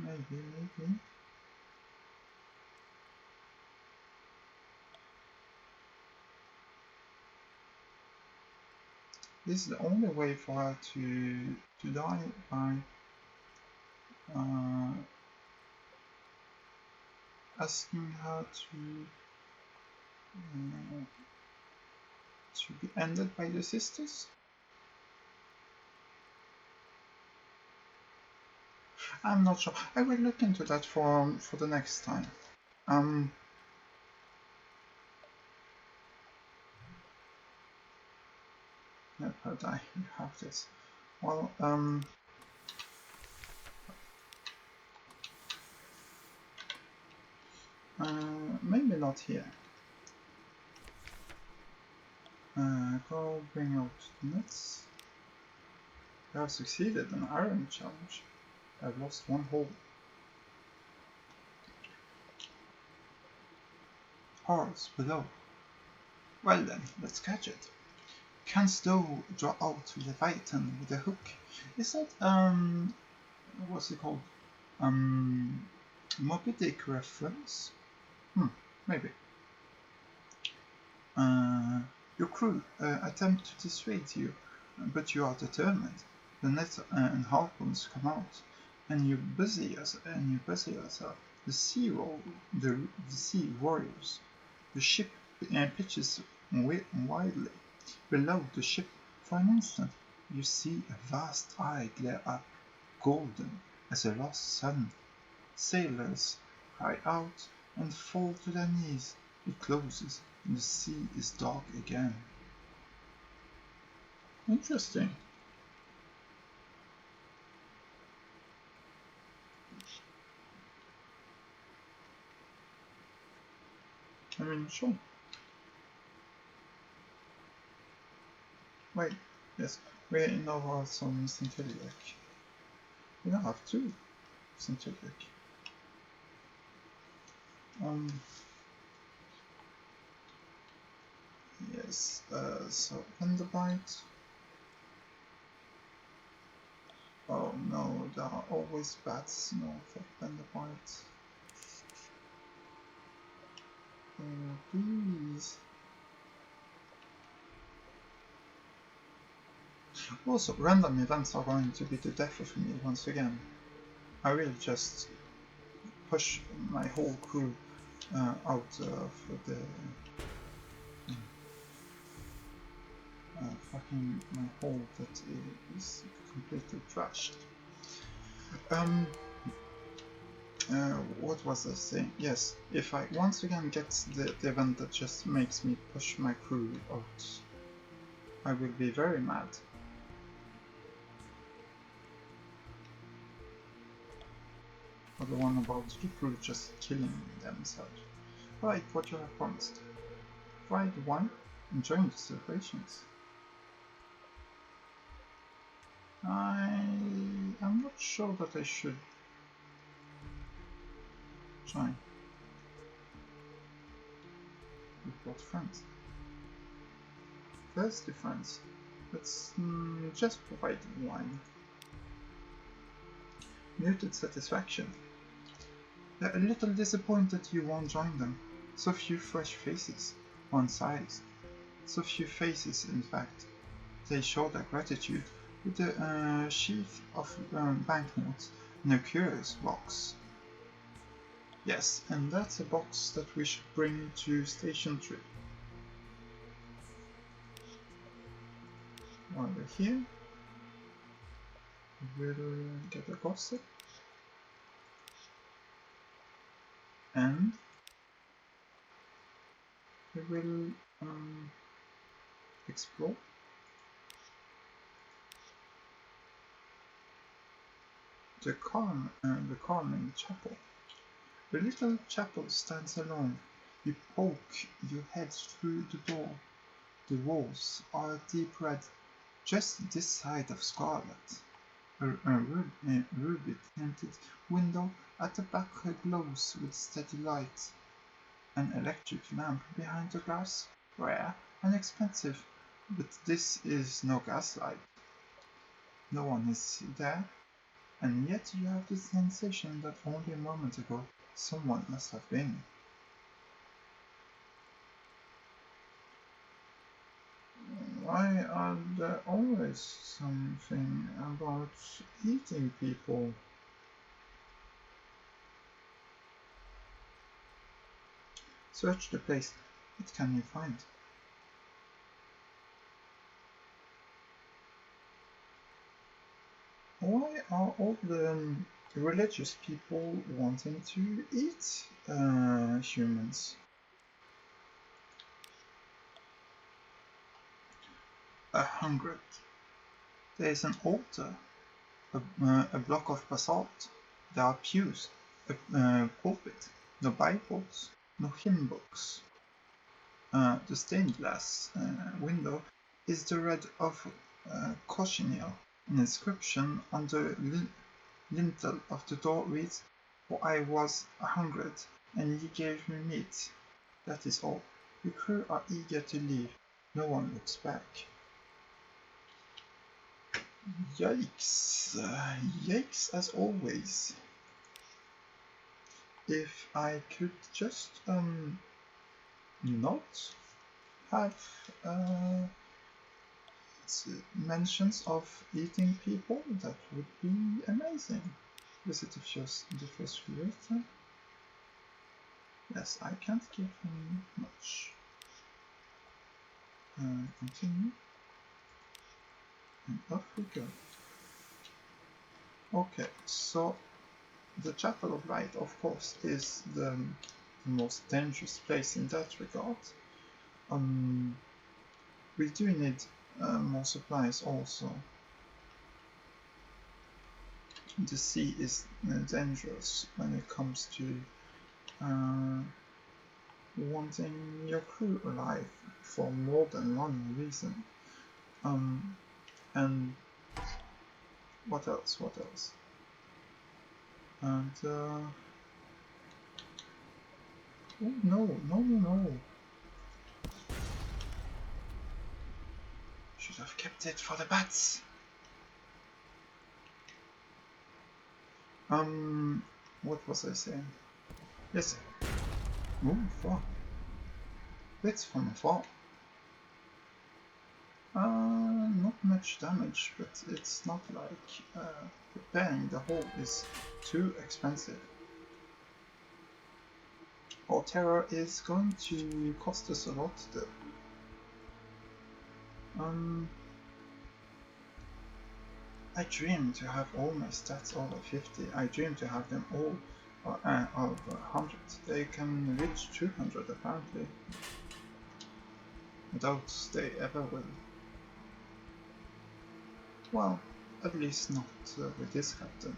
Maybe. This is the only way for her to die by asking her to be ended by the sisters. I'm not sure. I will look into that for the next time. Let her die. You have this. Well, maybe not here. Go bring out the nets. You have succeeded an iron challenge. I've lost one hole. Horse below. Well then, let's catch it. Canst thou draw out Leviathan with a hook? Is that, what's it called? Moby Dick reference? Maybe. Your crew attempt to dissuade you, but you are determined. The nets and harpoons come out, and you busy yourself. The sea warriors. The ship pitches wildly. Below the ship, for an instant, you see a vast eye glare up, golden as a lost sun. Sailors cry out and fall to their knees. It closes, and the sea is dark again. Interesting. I mean, sure. Wait, yes, we now have some Centuriac. We now have two Centuriac. Yes, so Thunderbite. Oh no, there are always bats north of Thunderbite. Please. Also, random events are going to be the death of me once again. I will just push my whole crew out of the fucking my hole that is completely trashed. What was I saying? Yes, if I once again get the event that just makes me push my crew out, I will be very mad. Or the one about the crew just killing themselves. Right, what you have promised. Ride 1, enjoying the celebrations. I'm not sure that I should join. We've got friends. Thirsty friends. Let's just provide wine. Muted satisfaction. They're a little disappointed you won't join them. So few fresh faces. One size. So few faces, in fact. They show their gratitude with a sheaf of banknotes in a curious box. Yes, and that's a box that we should bring to Station 3. While we're here, we'll get a gossip. And we will explore. The Carmen Chapel. The little chapel stands alone. You poke your head through the door. The walls are deep red, just this side of scarlet. A ruby-tinted window at the back glows with steady light. An electric lamp behind the glass, rare and expensive, but this is no gaslight. No one is there, and yet you have the sensation that only a moment ago someone must have been. Why are there always something about eating people? Search the place. What can you find? Why are all the religious people wanting to eat humans? 100. There is an altar, a block of basalt. There are pews, a pulpit, no Bibles, no hymn books. The stained glass window is the red of cochineal. An inscription on the lintel of the door reads, "For I was 100, and ye gave me meat." That is all. The crew are eager to leave. No one looks back. Yikes. Yikes as always. If I could just not have mentions of eating people, that would be amazing. Is it the first creator? Yes, I can't give him much. Continue. And off we go. Okay, so the Chapel of Light, of course, is the most dangerous place in that regard. We do need more supplies also. The sea is dangerous when it comes to wanting your crew alive for more than one reason. And what else? And oh no. Should have kept it for the bats. What was I saying? Yes. Oh, far. It's from afar. Not much damage, but it's not like repairing the hull is too expensive. Our terror is going to cost us a lot though. I dream to have all my stats over 50. I dream to have them all over 100. They can reach 200 apparently. I doubt they ever will. Well, at least not with this captain.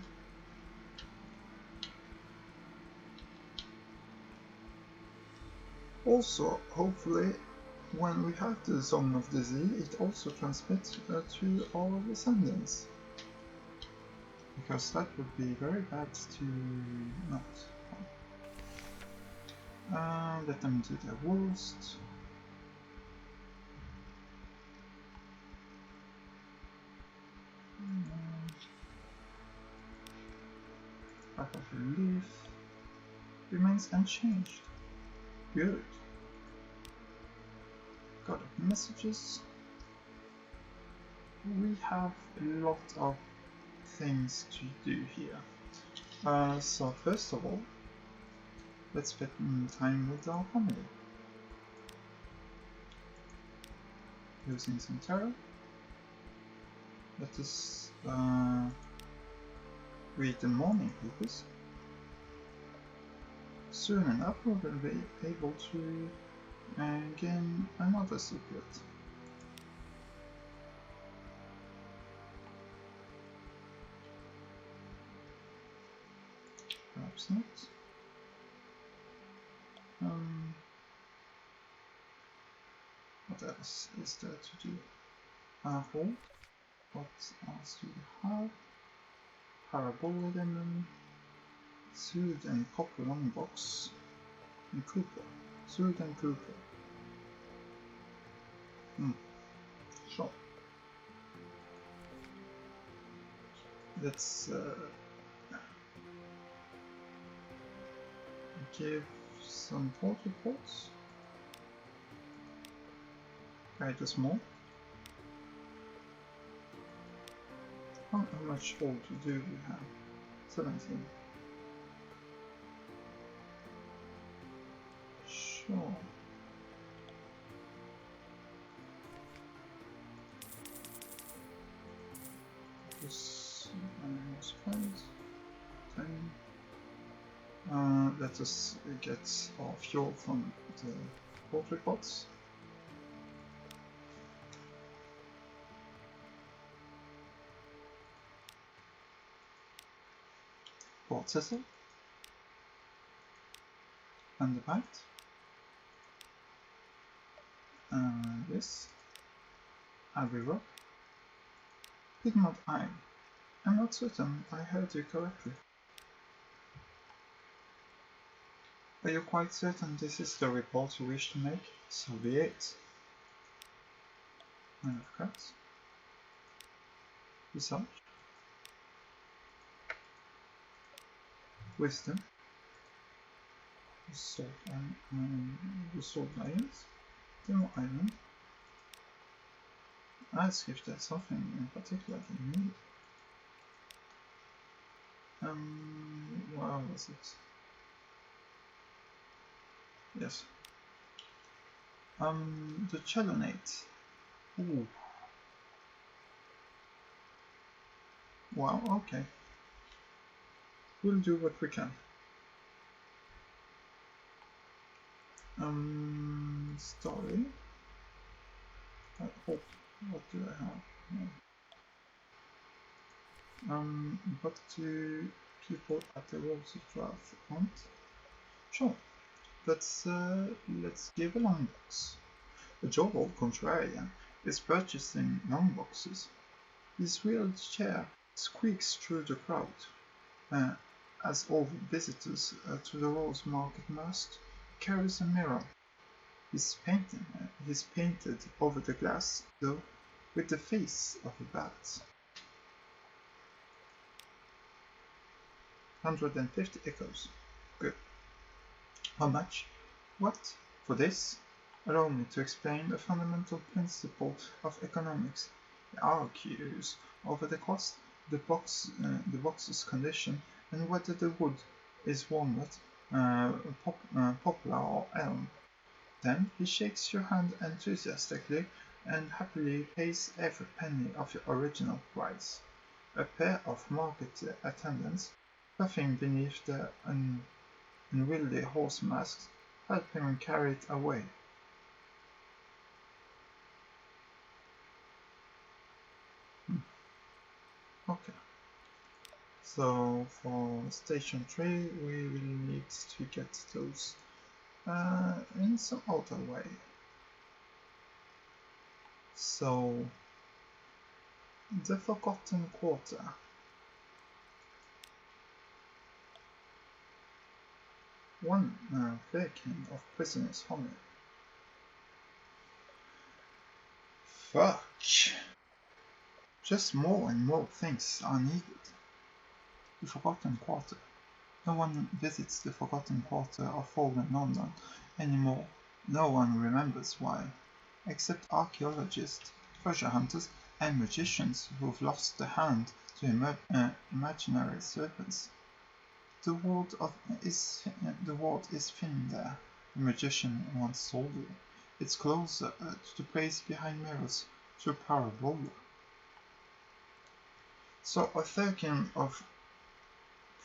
Also, hopefully, when we have the Song of the Sea, it also transmits to our descendants. Because that would be very bad to not. Let them do their worst. Path of Relief remains unchanged. Good. God of Messages. We have a lot of things to do here. So first of all, let's spend time with our family. Using some terror. Let us read the morning papers. Soon enough we will be able to gain another secret. Perhaps not. What else is there to do? Hold. What else do we have? Parabolidemon, Soothe and Copper Long Box, and Cooper. Soothe and Cooper. Sure. Let's give some port reports. Guide us more. How much hold do we have? 17. Sure. This spends 10. Let us get our fuel from the poultry pots. Port sizzle. And the bite. this? Ivory rock? Pigment iron. I'm not certain I heard you correctly. Are you quite certain this is the report you wish to make? So be it. Nine of Cups. Research. Wisdom. Restored Lions. Demo Island. Ask if there's something in particular they need. Where was it? Yes. The Chelonate. Ooh. Wow, okay. We'll do what we can. Story. I hope. What do I have? But to people at the Rose of Wrath hunt. Sure. Let's give a long box. A jovial contrarian is purchasing long boxes. His wheeled chair squeaks through the crowd, as all visitors to the Rose Market must carries a mirror. He's painted over the glass, though, with the face of a bat. 150 echoes. Good. How much? What? For this? Allow me to explain a fundamental principle of economics. He argues over the cost, the box's condition, and whether the wood is walnut, poplar, or elm. Then he shakes your hand enthusiastically and happily pays every penny of your original price. A pair of market attendants, puffing beneath their unwieldy horse masks, help him carry it away. Okay. So for station 3 we will need to get those in some other way. So the Forgotten Quarter. One flaking of prisoners' honey. Fuck! Just more and more things are needed. The Forgotten Quarter. No one visits the Forgotten Quarter of Fallen London anymore. No one remembers why, except archaeologists, treasure hunters, and magicians who've lost the hand to imaginary serpents. The world is thin there. The magician once sold you. It's closer to the place behind mirrors, to a parabola. So a thirteen of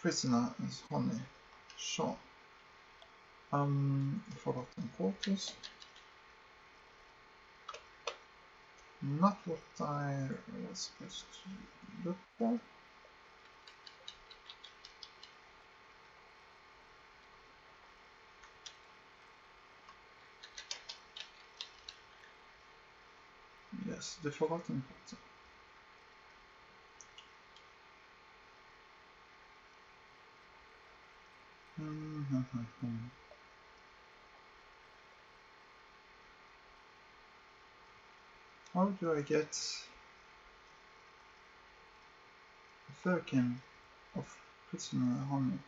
prisoners' honey. Sure. Forgotten Quarters. Not what I was supposed to look for. Yes, the Forgotten Quarter. How do I get a firkin of prisoner honey?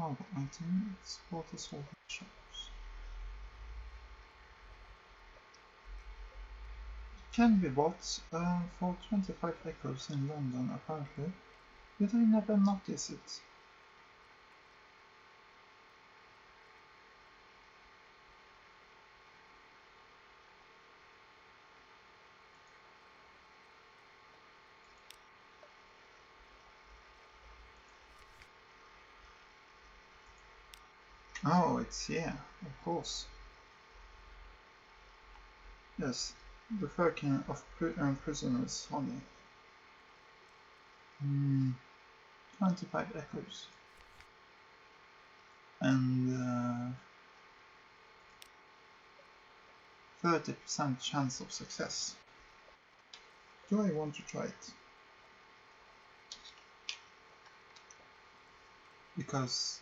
Oh, item, export assault shops. Can be bought for 25 echoes in London, apparently. Did I never notice it? Oh, it's here, of course. Yes, the firkin of prisoners' honey. 25 echoes. And 30% chance of success. Do I want to try it? Because,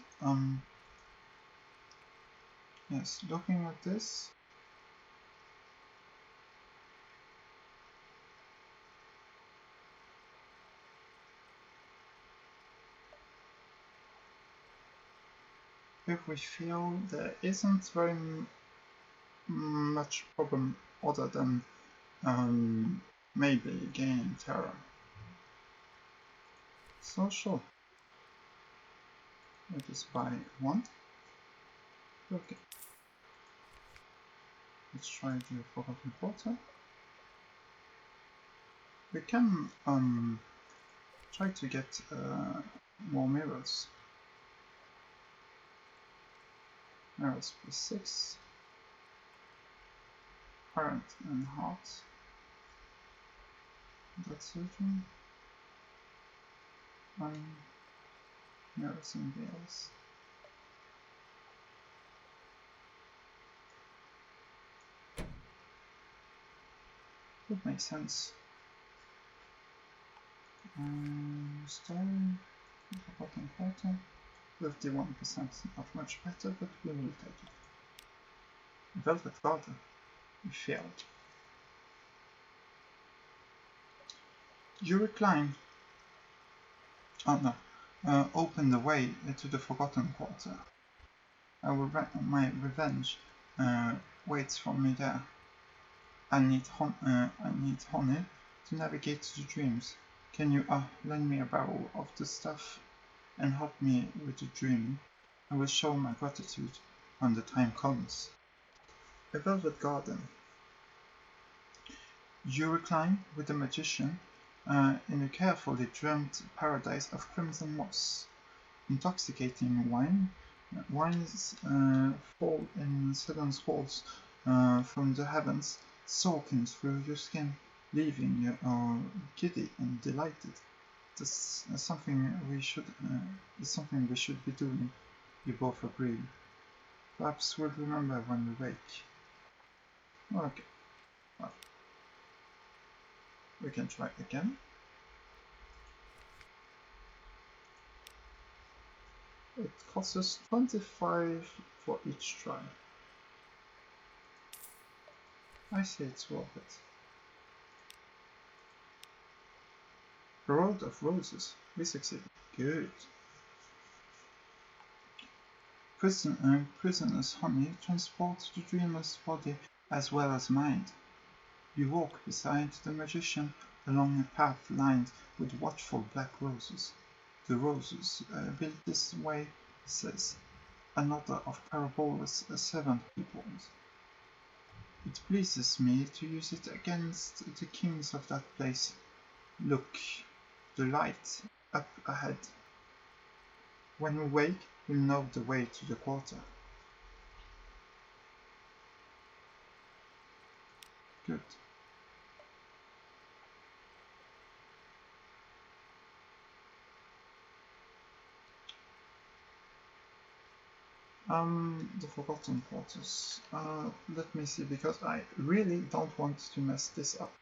yes, looking at this, if we feel there isn't very much problem other than maybe gaining terror. So sure. It is by 1. Okay. Let's try the Forgotten Quarter. We can try to get more mirrors. Mirrors plus 6. Parent and heart. That's certain. Mirrors and veils. That makes sense. Story, Forgotten Quarter. 51%, not much better, but we will take it. Velvet Garden. We failed. You recline. Oh no. Open the way to the Forgotten Quarter. My revenge waits for me there. I need honey to navigate to the dreams. Can you lend me a barrel of the stuff and help me with the dream? I will show my gratitude when the time comes. A Velvet Garden. You recline with the magician in a carefully dreamt paradise of crimson moss. Intoxicating wines fall in sudden squalls from the heavens, soaking through your skin, leaving you giddy and delighted. This is something we should be doing. You both agree. Perhaps we'll remember when we wake. Okay. Well, we can try again. It costs us 25 for each try. I say it's worth it. The Road of Roses. We succeeded. Good. Prisoner's honey transports the dreamer's body as well as mind. You walk beside the magician along a path lined with watchful black roses. The roses built this way, says another of Parabola's 7 peoples. It pleases me to use it against the kings of that place. Look, the light up ahead. When we wake, we'll know the way to the quarter. Good. The Forgotten Quarters. Let me see, because I really don't want to mess this up.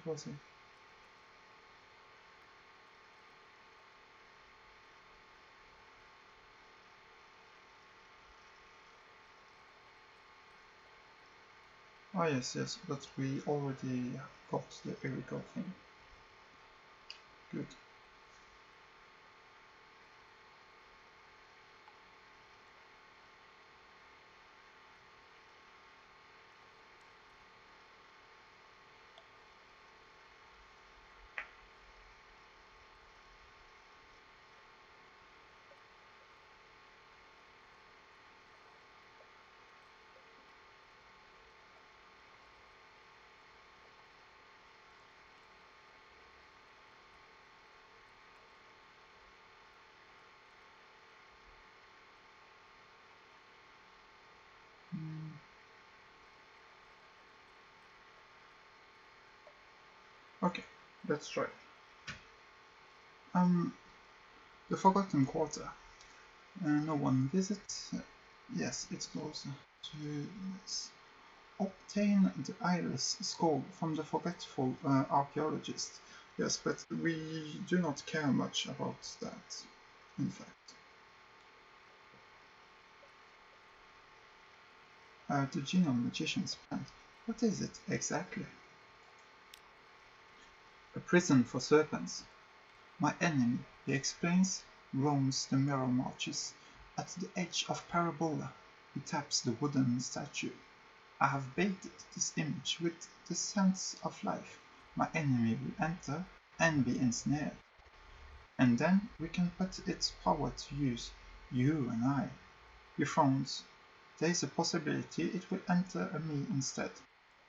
What was it? Oh yes, but we already got the Erico thing. Good. Okay, let's try. Um, the Forgotten Quarter. No one visits. Yes, it goes to yes. Obtain the iris skull from the forgetful archaeologist. Yes, but we do not care much about that, in fact. The genome magician's plant. What is it exactly? A prison for serpents. My enemy, he explains, roams the mirror marches. At the edge of Parabola, he taps the wooden statue. I have baited this image with the sense of life. My enemy will enter and be ensnared. And then we can put its power to use, you and I. He frowns. There is a possibility it will enter me instead.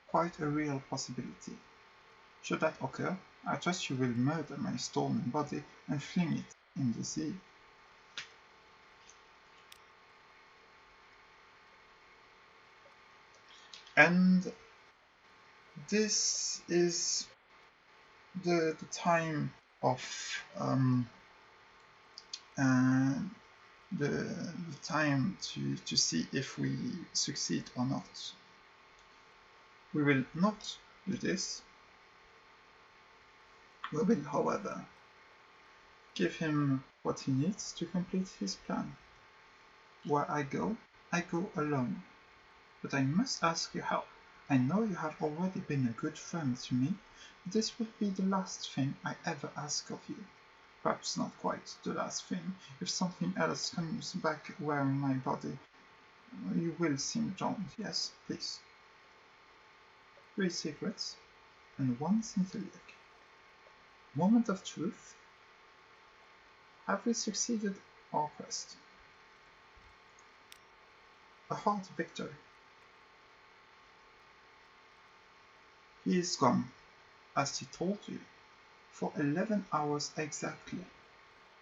Quite a real possibility. Should that occur, I trust you will murder my stolen body and fling it in the sea. And this is the time of uh, the time to see if we succeed or not. We will not do this. We will, however, give him what he needs to complete his plan. Where I go alone. But I must ask your help. I know you have already been a good friend to me. This will be the last thing I ever ask of you. Perhaps not quite the last thing. If something else comes back wearing my body, you will seem drawn. Yes, please. 3 secrets and 1 centilic. Moment of truth. Have we succeeded our quest? A hard victory. He is gone, as he told you, for 11 hours exactly.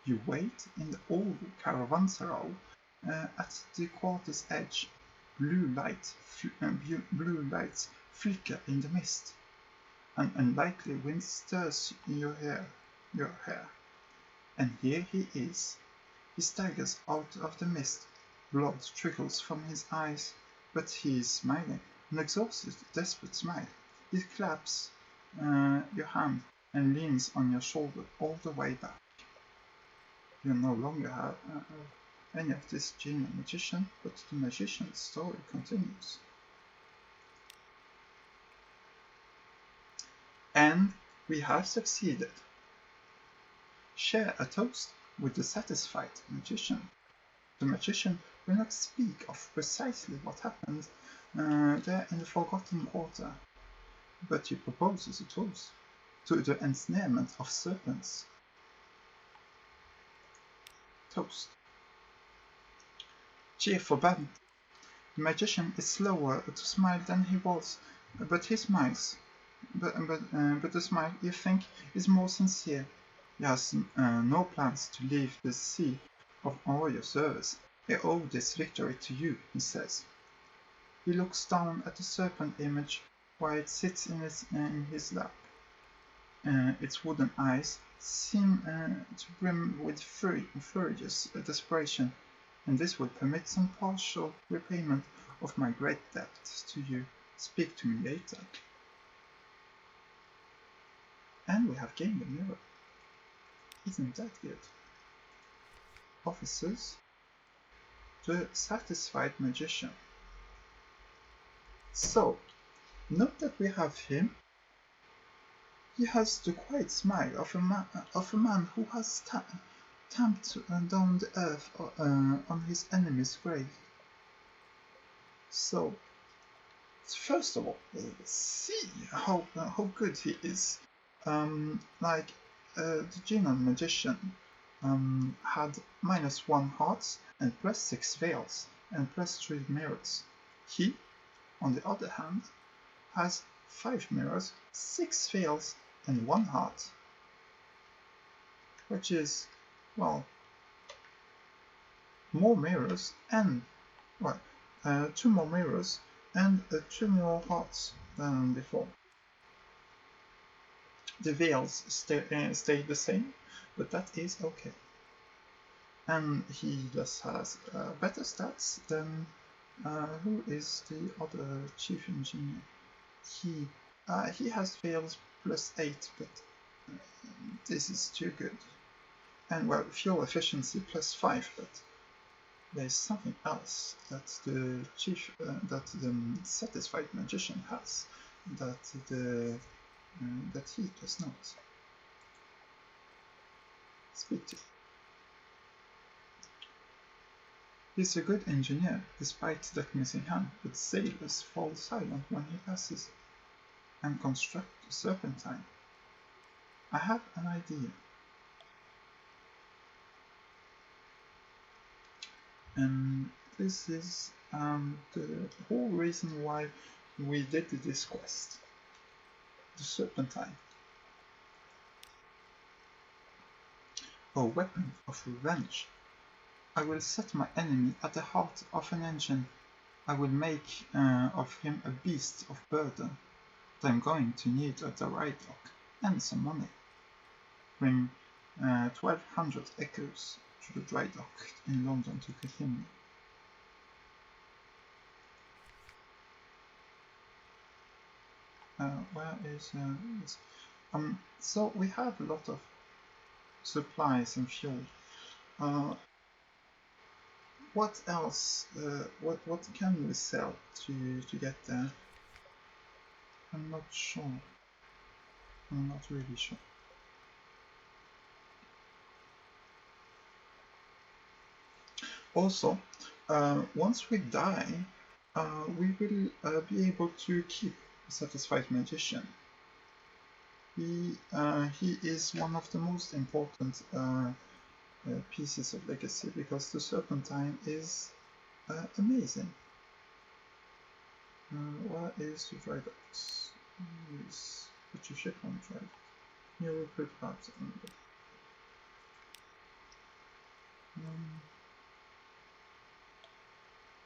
You wait in the old caravanserai at the quarter's edge. Blue lights flicker in the mist. An unlikely wind stirs your hair. And here he is. He staggers out of the mist. Blood trickles from his eyes, but he is smiling, an exhausted, desperate smile. He claps your hand and leans on your shoulder all the way back. You no longer have any of this genial magician, but the magician's story continues. And we have succeeded. Share a toast with the satisfied magician. The magician will not speak of precisely what happened there in the Forgotten Quarter, but he proposes a toast to the ensnarement of serpents. Toast. Cheer for Ben. The magician is slower to smile than he was, but he smiles. But the smile, you think, is more sincere. He has no plans to leave the sea of all your service. I owe this victory to you, he says. He looks down at the serpent image while it sits in his lap. Its wooden eyes seem to brim with furious desperation, and this will permit some partial repayment of my great debt to you. Speak to me later. And we have gained a mirror. Isn't that good? Officers, the satisfied magician. So, note that we have him. He has the quiet smile of a man who has tamped down the earth on his enemy's grave. So, first of all, see how good he is. Like the Genon magician had -1 hearts and +6 veils and +3 mirrors. He, on the other hand, has 5 mirrors, 6 veils, and 1 heart, which is, well, more mirrors and, well, 2 more mirrors and 2 more hearts than before. The veils stay the same, but that is okay. And he just has better stats than who is the other chief engineer? He has fails +8, but this is too good. And well, fuel efficiency +5, but there's something else that the satisfied magician has that that he does not. Speak to. He's a good engineer, despite that missing hand, but sailors fall silent when he passes, and construct a serpentine. I have an idea. And this is the whole reason why we did this quest. The serpentine. A weapon of revenge. I will set my enemy at the heart of an engine. I will make of him a beast of burden. But I'm going to need a dry dock and some money. Bring 1,200 echoes to the dry dock in London to Kahimni. Where is this? So we have a lot of supplies and fuel. What else? What can we sell to get there? I'm not sure. I'm not really sure. Also, once we die, we will be able to keep a satisfied magician. He is one of the most important pieces of legacy because the serpentine is amazing. Where is the dry docks? Yes, put your ship on dry. You will put parts on the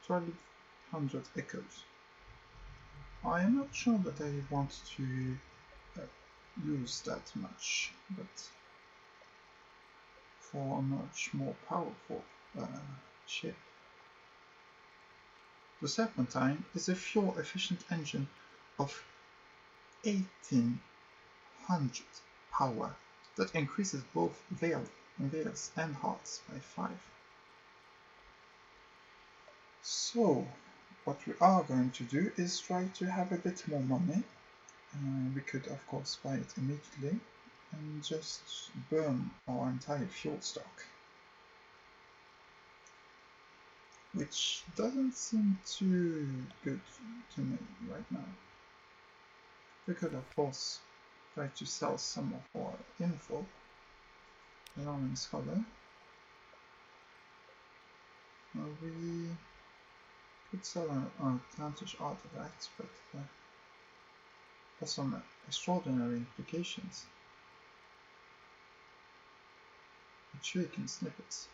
1,200 echoes. I am not sure that I want to use that much, but for a much more powerful ship. The Serpentine is a fuel-efficient engine of 1800 power that increases both veils and hearts by 5. So, what we are going to do is try to have a bit more money. We could of course buy it immediately and just burn our entire fuel stock. Which doesn't seem too good to me right now. We could of course try to sell some of our info. Alarming Scholar. We could sell an Atlantic artifact, but for some extraordinary implications. Intriguing snippets.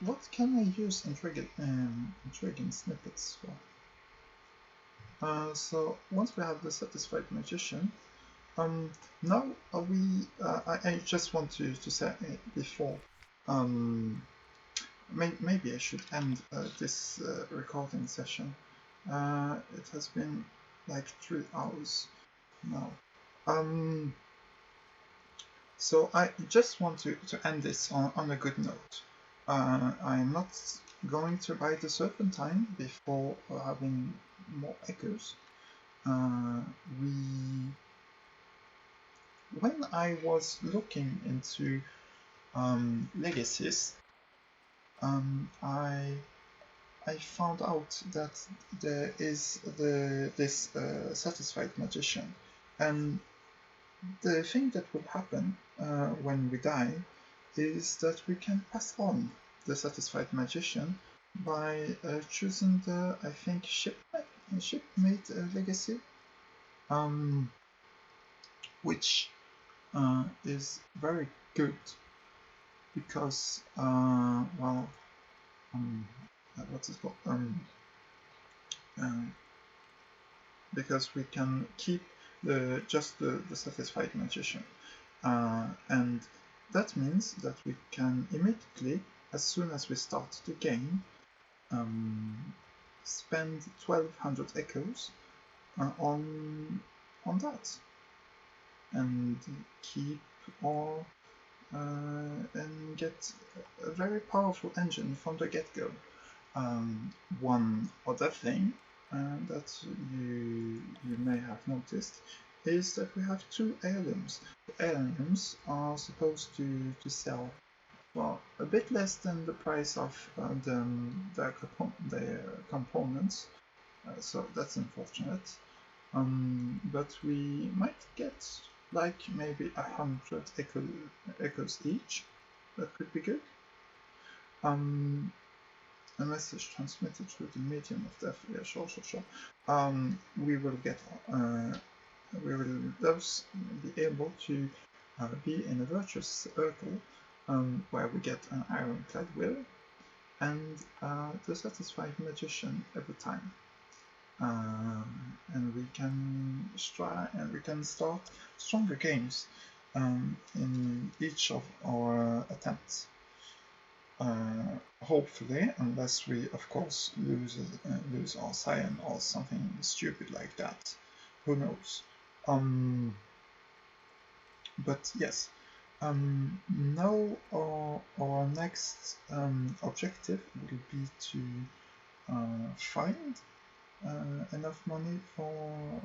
What can I use intriguing snippets for? So once we have the satisfied magician, now I just want to say before, maybe I should end this recording session. It has been like 3 hours now. So I just want to end this on a good note. I'm not going to buy the Serpentine before having more echoes. When I was looking into legacies, I found out that there is this satisfied magician, and the thing that will happen when we die is that we can pass on the satisfied magician by choosing the, I think, shipmate legacy, which is very good because, what's it called? because we can keep just the satisfied magician. And that means that we can immediately, as soon as we start the game, spend 1200 echoes on that, and keep all and get a very powerful engine from the get-go. One other thing that you may have noticed is that we have two heirlooms. The heirlooms are supposed to sell for a bit less than the price of their components, so that's unfortunate. But we might get like maybe 100 echoes each. That could be good. A message transmitted through the medium of death. Yeah, sure. We will get. We will thus be able to be in a virtuous circle where we get an ironclad will and the satisfied magician every time. And we can start stronger games in each of our attempts. Hopefully, unless we, of course, lose our scion or something stupid like that. Who knows? But yes. Now our next objective will be to find enough money for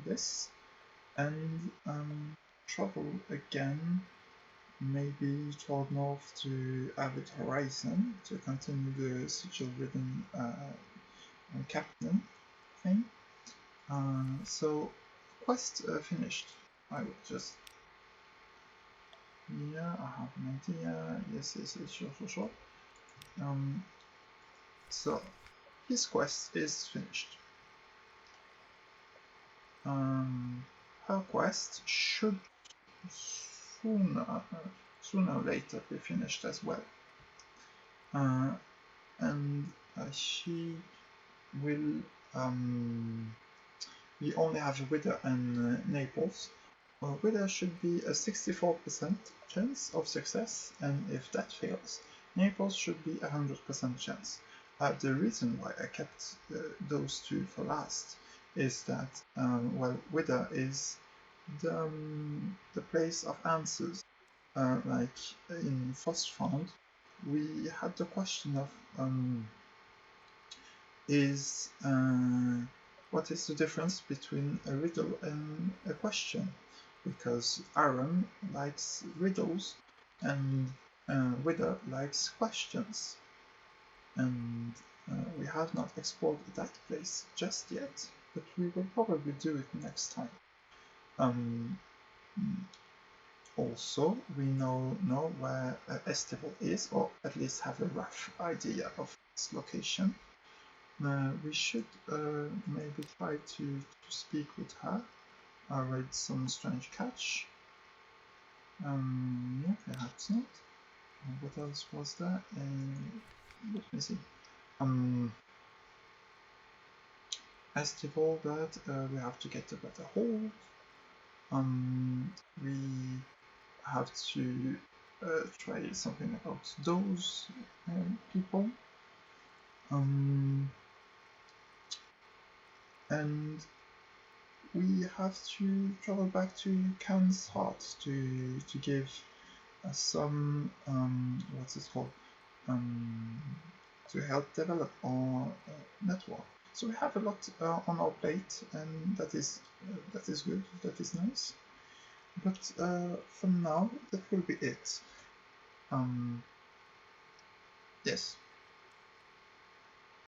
this and travel again, maybe toward north to Avid Horizon to continue the sigil-ridden captain thing. So quest finished. I will just I have an idea. Yes, sure. So his quest is finished. Her quest should sooner or later be finished as well. And she will. We only have Wither and Naples. Wither should be a 64% chance of success, and if that fails, Naples should be a 100% chance. The reason why I kept those two for last is that, Wither is the place of answers. Like in First Found, we had the question of what is the difference between a riddle and a question? Because Aaron likes riddles and Wither likes questions. And we have not explored that place just yet, but we will probably do it next time. Also, we know where Estival is, or at least have a rough idea of its location. We should maybe try to speak with her. Raid some strange catch. Perhaps not. What else was there? Let me see. Estival that we have to get a better hold. We have to try something about those people. And we have to travel back to Khan's Heart to give some what's it called, to help develop our network. So we have a lot on our plate, and that is good. That is nice. But for now, that will be it. Yes.